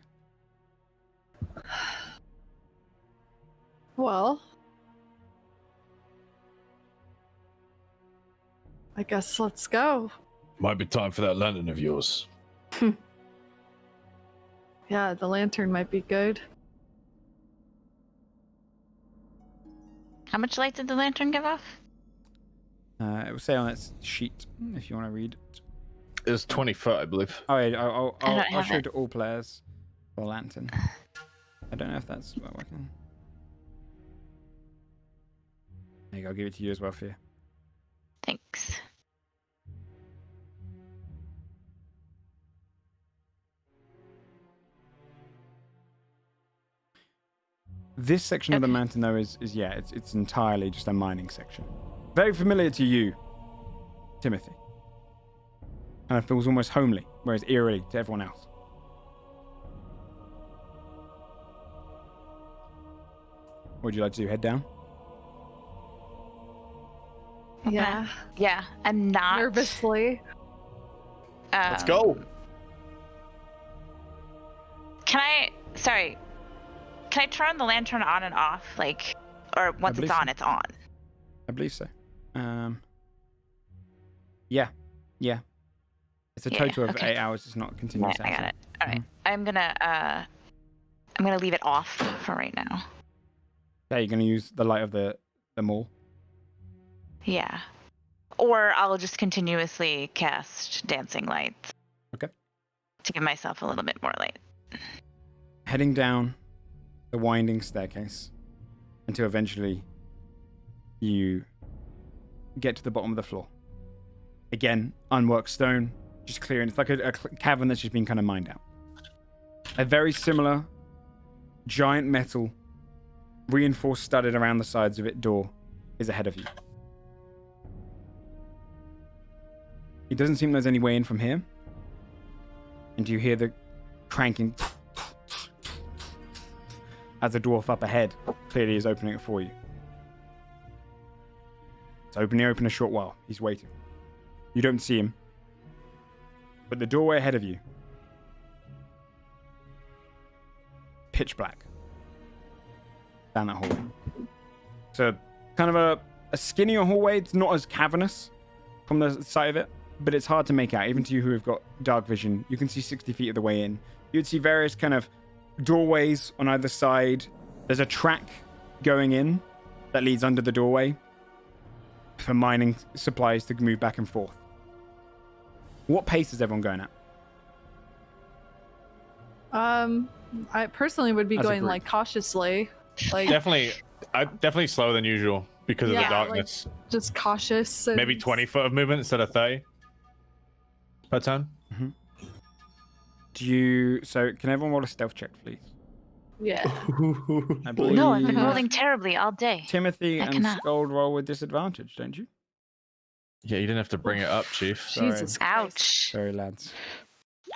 Well, I guess let's go. Might be time for that lantern of yours. Yeah, the lantern might be good. How much light did the lantern give off? It will say on its sheet, if you want to read it. It was 20 foot, I believe. Oh, yeah, I'll show it it to all players. The lantern. I don't know if that's working. There you go, I'll give it to you as well, Fia. Thanks. This section of the mountain, though, it's entirely just a mining section. Very familiar to you, Timothy. And it feels almost homely, whereas eerily to everyone else. What would you like to do? Head down? Yeah. Yeah, I'm not. Nervously. Let's go. Can I turn the lantern on and off, like, or once it's on, so. it's on? I believe so. Yeah. It's a total of 8 hours. It's not continuous. I got it. All right. I'm gonna leave it off for right now. Yeah, you're gonna use the light of the mall. Yeah. Or I'll just continuously cast dancing lights. Okay. To give myself a little bit more light. Heading down the winding staircase until eventually you get to the bottom of the floor. Again, unworked stone, just clearing. It's like a cavern that's just been kind of mined out. A very similar giant metal, reinforced studded around the sides of it door is ahead of you. It doesn't seem there's any way in from here. And you hear the cranking as the dwarf up ahead clearly is opening it for you. It's open a short while. He's waiting. You don't see him. But the doorway ahead of you, pitch black. Down that hallway. So kind of a skinnier hallway. It's not as cavernous from the side of it, but it's hard to make out. Even to you who have got dark vision, you can see 60 feet of the way in. You'd see various kind of doorways on either side. There's a track going in that leads under the doorway for mining supplies to move back and forth. What pace is everyone going at? I personally would be going like cautiously. Like definitely slower than usual because of the darkness. Like, just cautious. And... Maybe 20 foot of movement instead of 30 per turn. Mm-hmm. So can everyone roll a stealth check, please? Yeah. I believe No, I've been rolling terribly all day. Timothy and Scold roll with disadvantage, don't you? Yeah, you didn't have to bring it up, Chief. Jesus. Ouch. Sorry, lads.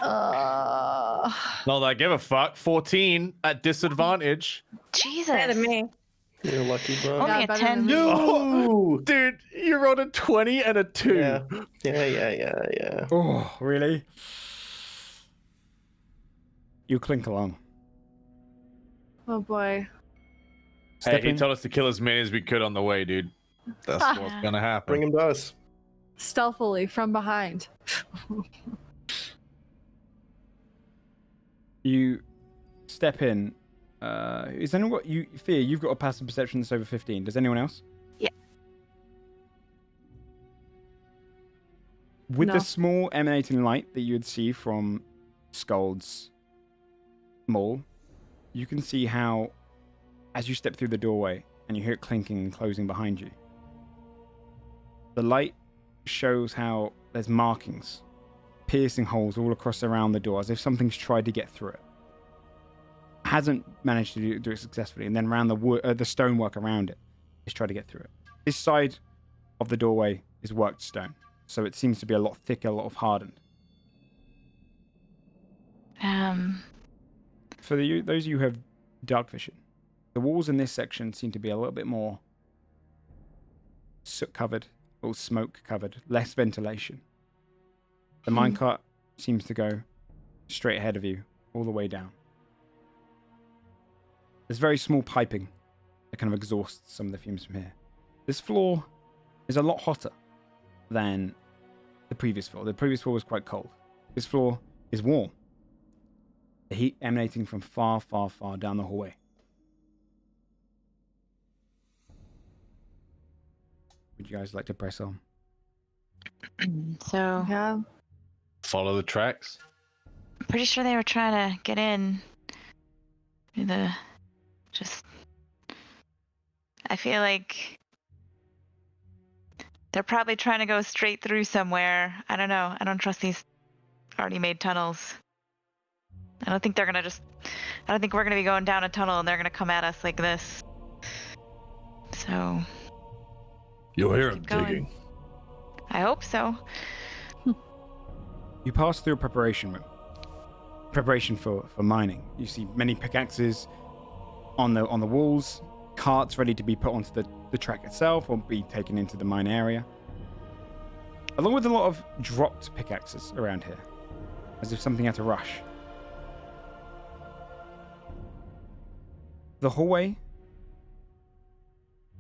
Not that I give a fuck. 14 at disadvantage. Jesus. Better than me. You're lucky, bro. Only a 10. No, dude, you rolled a 20 and a 2. Yeah. Oh, really? You clink along. Oh boy. Hey, he told us to kill as many as we could on the way, dude. That's what's gonna happen. Bring him to us. Stealthily from behind. You step in. Is anyone got you? Fear, you've got a passive perception that's over 15. Does anyone else? Yeah. With No. the small emanating light that you would see from Skuld's mall, you can see how, as you step through the doorway and you hear it clinking and closing behind you, the light shows how there's markings, piercing holes all across around the door, as if something's tried to get through it. Hasn't managed to do it successfully, and then around the stonework around it, it's tried to get through it. This side of the doorway is worked stone, so it seems to be a lot thicker, a lot hardened. For those of you who have dark vision, the walls in this section seem to be a little bit more soot covered, or smoke covered, less ventilation. The minecart seems to go straight ahead of you, all the way down. There's very small piping that kind of exhausts some of the fumes from here. This floor is a lot hotter than the previous floor. The previous floor was quite cold. This floor is warm. The heat emanating from far, far, far down the hallway. Would you guys like to press on? So, Yeah. Follow the tracks. pretty sure they were trying to get in. I feel like they're probably trying to go straight through somewhere. I don't know. I don't trust these already made tunnels. I don't think we're gonna be going down a tunnel and they're gonna come at us like this. So. You'll hear them keep going. digging. I hope so. You pass through a preparation room. Preparation for mining. You see many pickaxes on the walls, carts ready to be put onto the track itself or be taken into the mine area. Along with a lot of dropped pickaxes around here, as if something had to rush. The hallway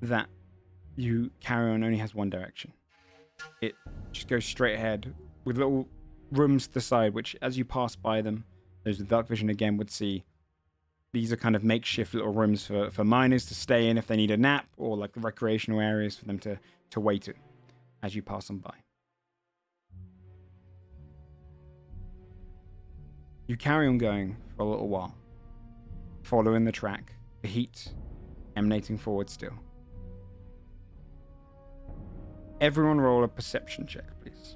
that you carry on only has one direction. It just goes straight ahead with little rooms to the side, which as you pass by them, those with dark vision again would see these are kind of makeshift little rooms for miners to stay in if they need a nap, or like recreational areas for them to wait in as you pass them by. You carry on going for a little while, following the track, the heat emanating forward still. Everyone roll a perception check, please.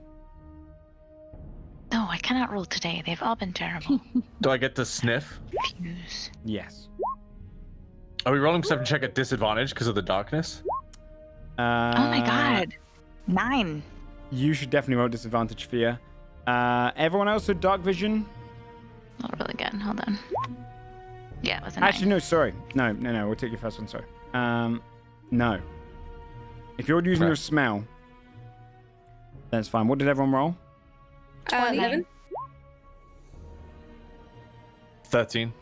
No, I cannot roll today. They've all been terrible. Do I get to sniff? Fuse. Yes. Are we rolling perception check at disadvantage because of the darkness? Oh my god. 9. You should definitely roll disadvantage, Fear. Everyone else with dark vision? I'll roll again. Hold on. Yeah, it was a 9. Actually, no, sorry. No. We'll take your first one, sorry. No. If you're using your smell, that's fine. What did everyone roll? 11. 13.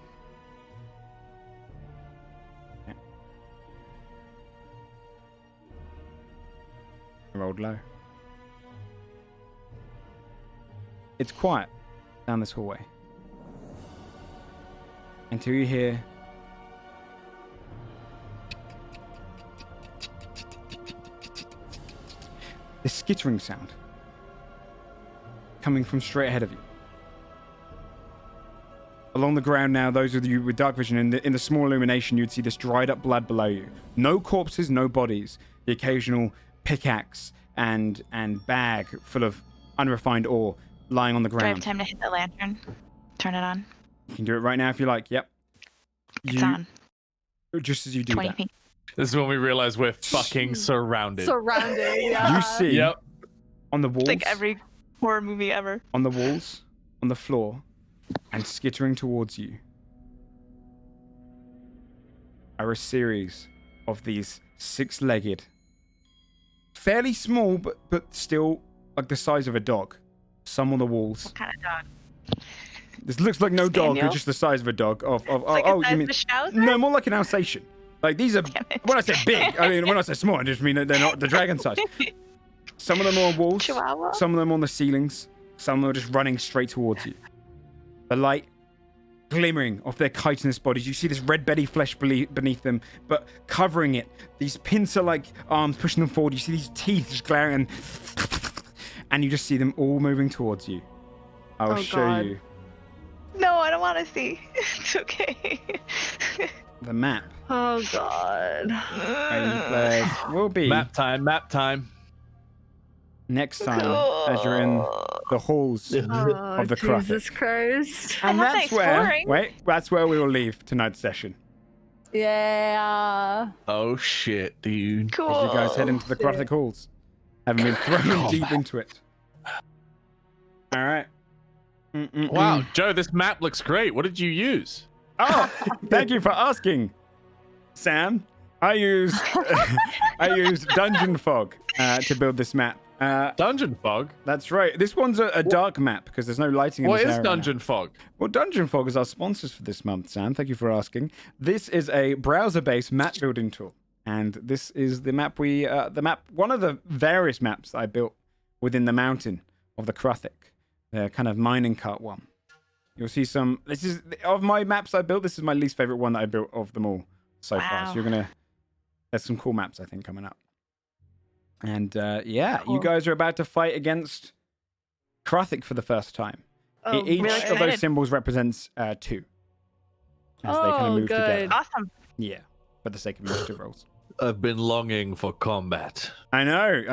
I rolled low. It's quiet down this hallway until you hear this skittering sound coming from straight ahead of you. Along the ground now, those of you with dark vision, in the small illumination, you'd see this dried up blood below you. No corpses, no bodies. The occasional pickaxe and bag full of unrefined ore lying on the Do I have ground. time to hit the lantern? Turn it on. You can do it right now if you like. Yep. It's on. Just as you do 20 that, feet. This is when we realize we're fucking surrounded. Surrounded, yeah. you see Yep. on the walls, It's like every horror movie ever. on the walls, on the floor, and skittering towards you are a series of these six-legged, fairly small but still like the size of a dog. Some on the walls. What kind of dog? This looks like no dog, Spaniel? it's just the size of a dog. Like Oh, a you mean Schnauzer? no, more like an Alsatian. Like these are, when I say big, I mean when I say small, I just mean that they're not the dragon size. Some of them are on walls, Chihuahua? some of them on the ceilings, some are just running straight towards you. The light glimmering off their chitinous bodies. You see this red belly flesh beneath them, but covering it. These pincer-like arms pushing them forward. You see these teeth just glaring, and you just see them all moving towards you. I will show you No, I don't want to see. It's okay. the map. Oh god. Any players will be Map time. next time as you're in the halls of the Cruthic. Jesus Christ. And Have that's nice where, flooring. that's where we will leave tonight's session. Yeah. Oh shit, dude. Cool. As you guys head into the Cruthic halls, having been thrown deep into it. All right. Wow, Joe, this map looks great. What did you use? Oh, thank you for asking, Sam. I used Dungeon Fog to build this map. Dungeon Fog? That's right. This one's a dark map because there's no lighting in What this is area Dungeon now. Fog? Well, Dungeon Fog is our sponsors for this month, Sam. Thank you for asking. This is a browser-based map building tool, and this is the map one of the various maps that I built within the mountain of the Cruthic, the kind of mining cart one. You'll see some. This is of my maps I built. This is my least favorite one that I built of them all so far. So there's some cool maps I think coming up. And you guys are about to fight against Cruthic for the first time. Oh, Each really of those excited. symbols represents 2. As they kind of move together. Awesome. Yeah, for the sake of initiative rolls. I've been longing for combat. I know.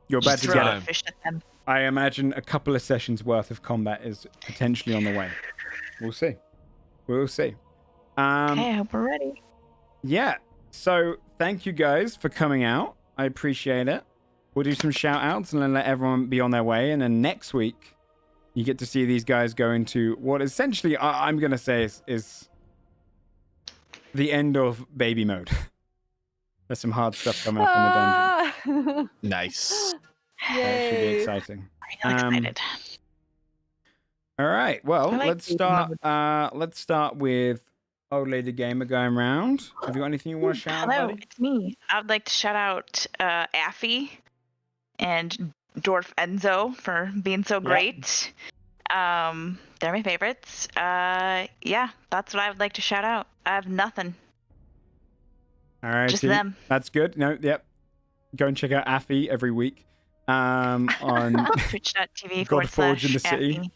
You're about to get Time. it. Fish at them. I imagine a couple of sessions worth of combat is potentially on the way. We'll see. Okay, I hope we're ready. Yeah. So thank you guys for coming out. I appreciate it. We'll do some shout outs and then let everyone be on their way. And then next week, you get to see these guys go into what essentially I'm going to say is the end of baby mode. There's some hard stuff coming up in the dungeon. Nice. That should be Yay. exciting. Really excited. All right. Well, I like let's start. Let's start with Old Lady Gamer going round. Have you got anything you want to shout out? Hello, Buddy? it's me. I would like to shout out Affy and Dwarf Enzo for being so great. They're my favorites. Yeah, that's what I would like to shout out. I have nothing. All right. Just them. That's good. No, yep. Go and check out Affy every week on Twitch.tv Godforged in the city.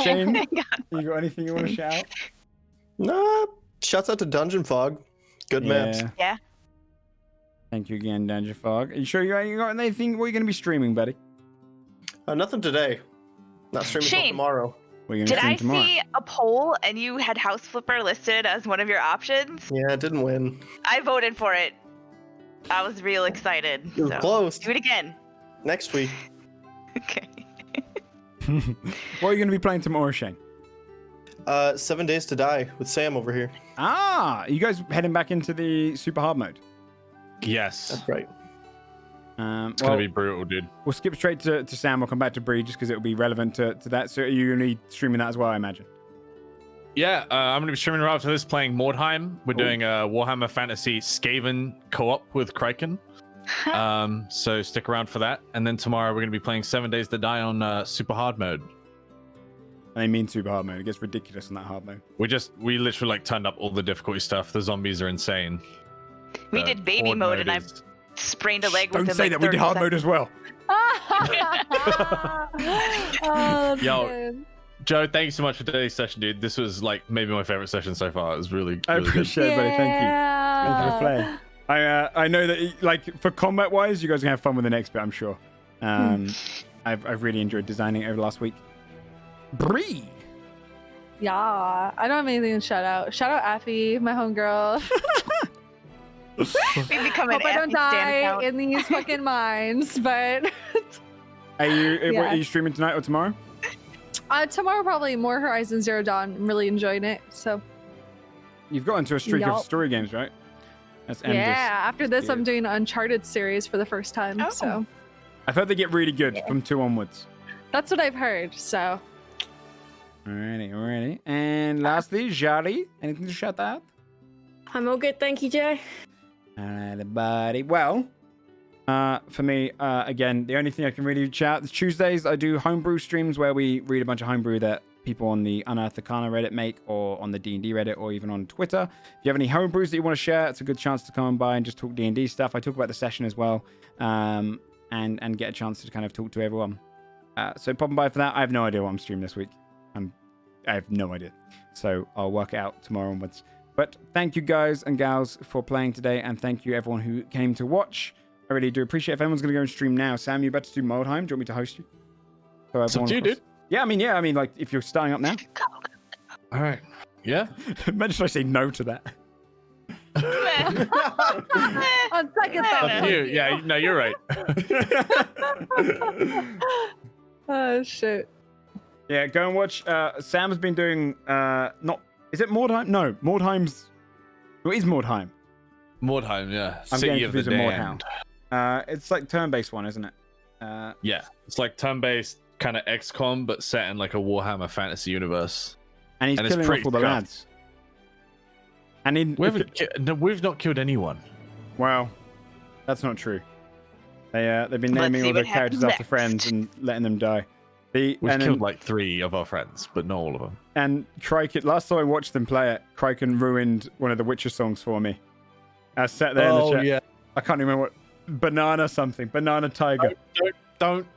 Shane, Oh you got anything you want to shout out? Nah, shouts out to Dungeon Fog. Good maps. Yeah. Thank you again, Dungeon Fog. Are you sure you got anything? What are you going to be streaming, buddy? Nothing today. Not streaming until Shane. tomorrow. What are you going Did to stream I tomorrow? see a poll and you had House Flipper listed as one of your options? Yeah, it didn't win. I voted for it. I was real excited. You were So close. do it again. Next week. Okay. What are you going to be playing tomorrow, Shane? 7 Days to Die with Sam over here. Ah, you guys heading back into the super hard mode? Yes. That's right. It's going to be brutal, dude. We'll skip straight to Sam. We'll come back to Bree just because it'll be relevant to that. So are you going to be streaming that as well, I imagine? Yeah, I'm going to be streaming right after this playing Mordheim. We're doing a Warhammer Fantasy Skaven co-op with Kraken. So stick around for that. And then tomorrow we're going to be playing 7 Days to Die on super hard mode. I mean super hard mode. It gets ridiculous on that hard mode. We literally like turned up all the difficulty stuff. The zombies are insane. We did baby horde mode and I is- sprained a leg Don't within say like that. We did 30 hard mode seconds. as well. Oh, Yo. good. Joe, thank you so much for today's session, dude. This was like maybe my favorite session so far. It was really, I really good. appreciate it, buddy. Thank you. Thank you for playing. I know that like for combat wise, you guys are gonna have fun with the next bit. I'm sure. I've really enjoyed designing it over the last week. Bree. Yeah, I don't have anything to shout out. Shout out Affy, my homegirl. We become an Hope I don't Affy stan die account. in these fucking mines, but Are you Yeah. are you streaming tonight or tomorrow? tomorrow probably more Horizon Zero Dawn. I'm really enjoying it. So You've got into a streak of Yup. story games, right? That's endless. yeah, after this, I'm Dude. doing Uncharted series for the first time. Oh. So I've heard they get really good from 2 onwards. that's what I've heard. So Alrighty. And lastly, Jari, anything to shout out? I'm all good, thank you, Joe. Alright, buddy. Well, for me, again, the only thing I can really shout is Tuesdays I do homebrew streams where we read a bunch of homebrew that people on the Unearthed Arcana Reddit make, or on the D&D Reddit, or even on Twitter. If you have any homebrews that you want to share, it's a good chance to come on by and just talk D&D stuff. I talk about the session as well, and get a chance to kind of talk to everyone. So pop by for that. I have no idea what I'm streaming this week. I have no idea. So I'll work it out tomorrow onwards. But thank you guys and gals for playing today, and thank you everyone who came to watch. I really do appreciate it. If anyone's going to go and stream now, Sam, you better do Moldheim. Do you want me to host you? So It's up to you, dude. Yeah, I mean, like, if you're starting up now. All right. Yeah. Imagine I say no to that. On second thought. You. Yeah. No, you're right. Oh shit. Yeah, go and watch. Sam's been doing. Is it Mordheim? No, Mordheim's. What is Mordheim? Mordheim. Yeah. I'm City getting of the confused with Damned. It's like turn-based one, isn't it? Yeah. It's like turn-based kind of XCOM, but set in like a Warhammer fantasy universe. And he's And it's killing pretty off all the tough. lads. And We've not killed anyone. well, that's not true. They've been Let's naming see all the what characters happens after next. friends and letting them die. We've killed like 3 of our friends, but not all of them. And Criken, last time I watched them play it, Criken ruined one of the Witcher songs for me. I sat there in the chat. Yeah. I can't remember what. Banana Tiger. Don't.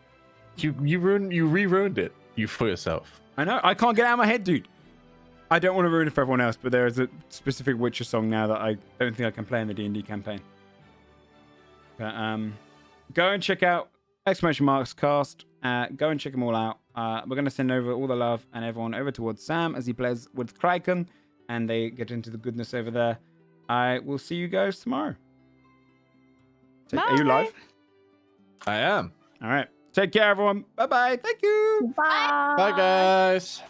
You re-ruined it. You for yourself. I know. I can't get it out of my head, dude. I don't want to ruin it for everyone else, but there is a specific Witcher song now that I don't think I can play in the D&D campaign. But go and check out !cast. Go and check them all out. We're going to send over all the love and everyone over towards Sam as he plays with Kraken, and they get into the goodness over there. I will see you guys tomorrow. Are you live? I am. All right. Take care, everyone. Bye-bye. Thank you. Bye. Bye, guys.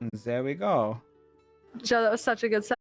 And there we go. Joe, that was such a good set.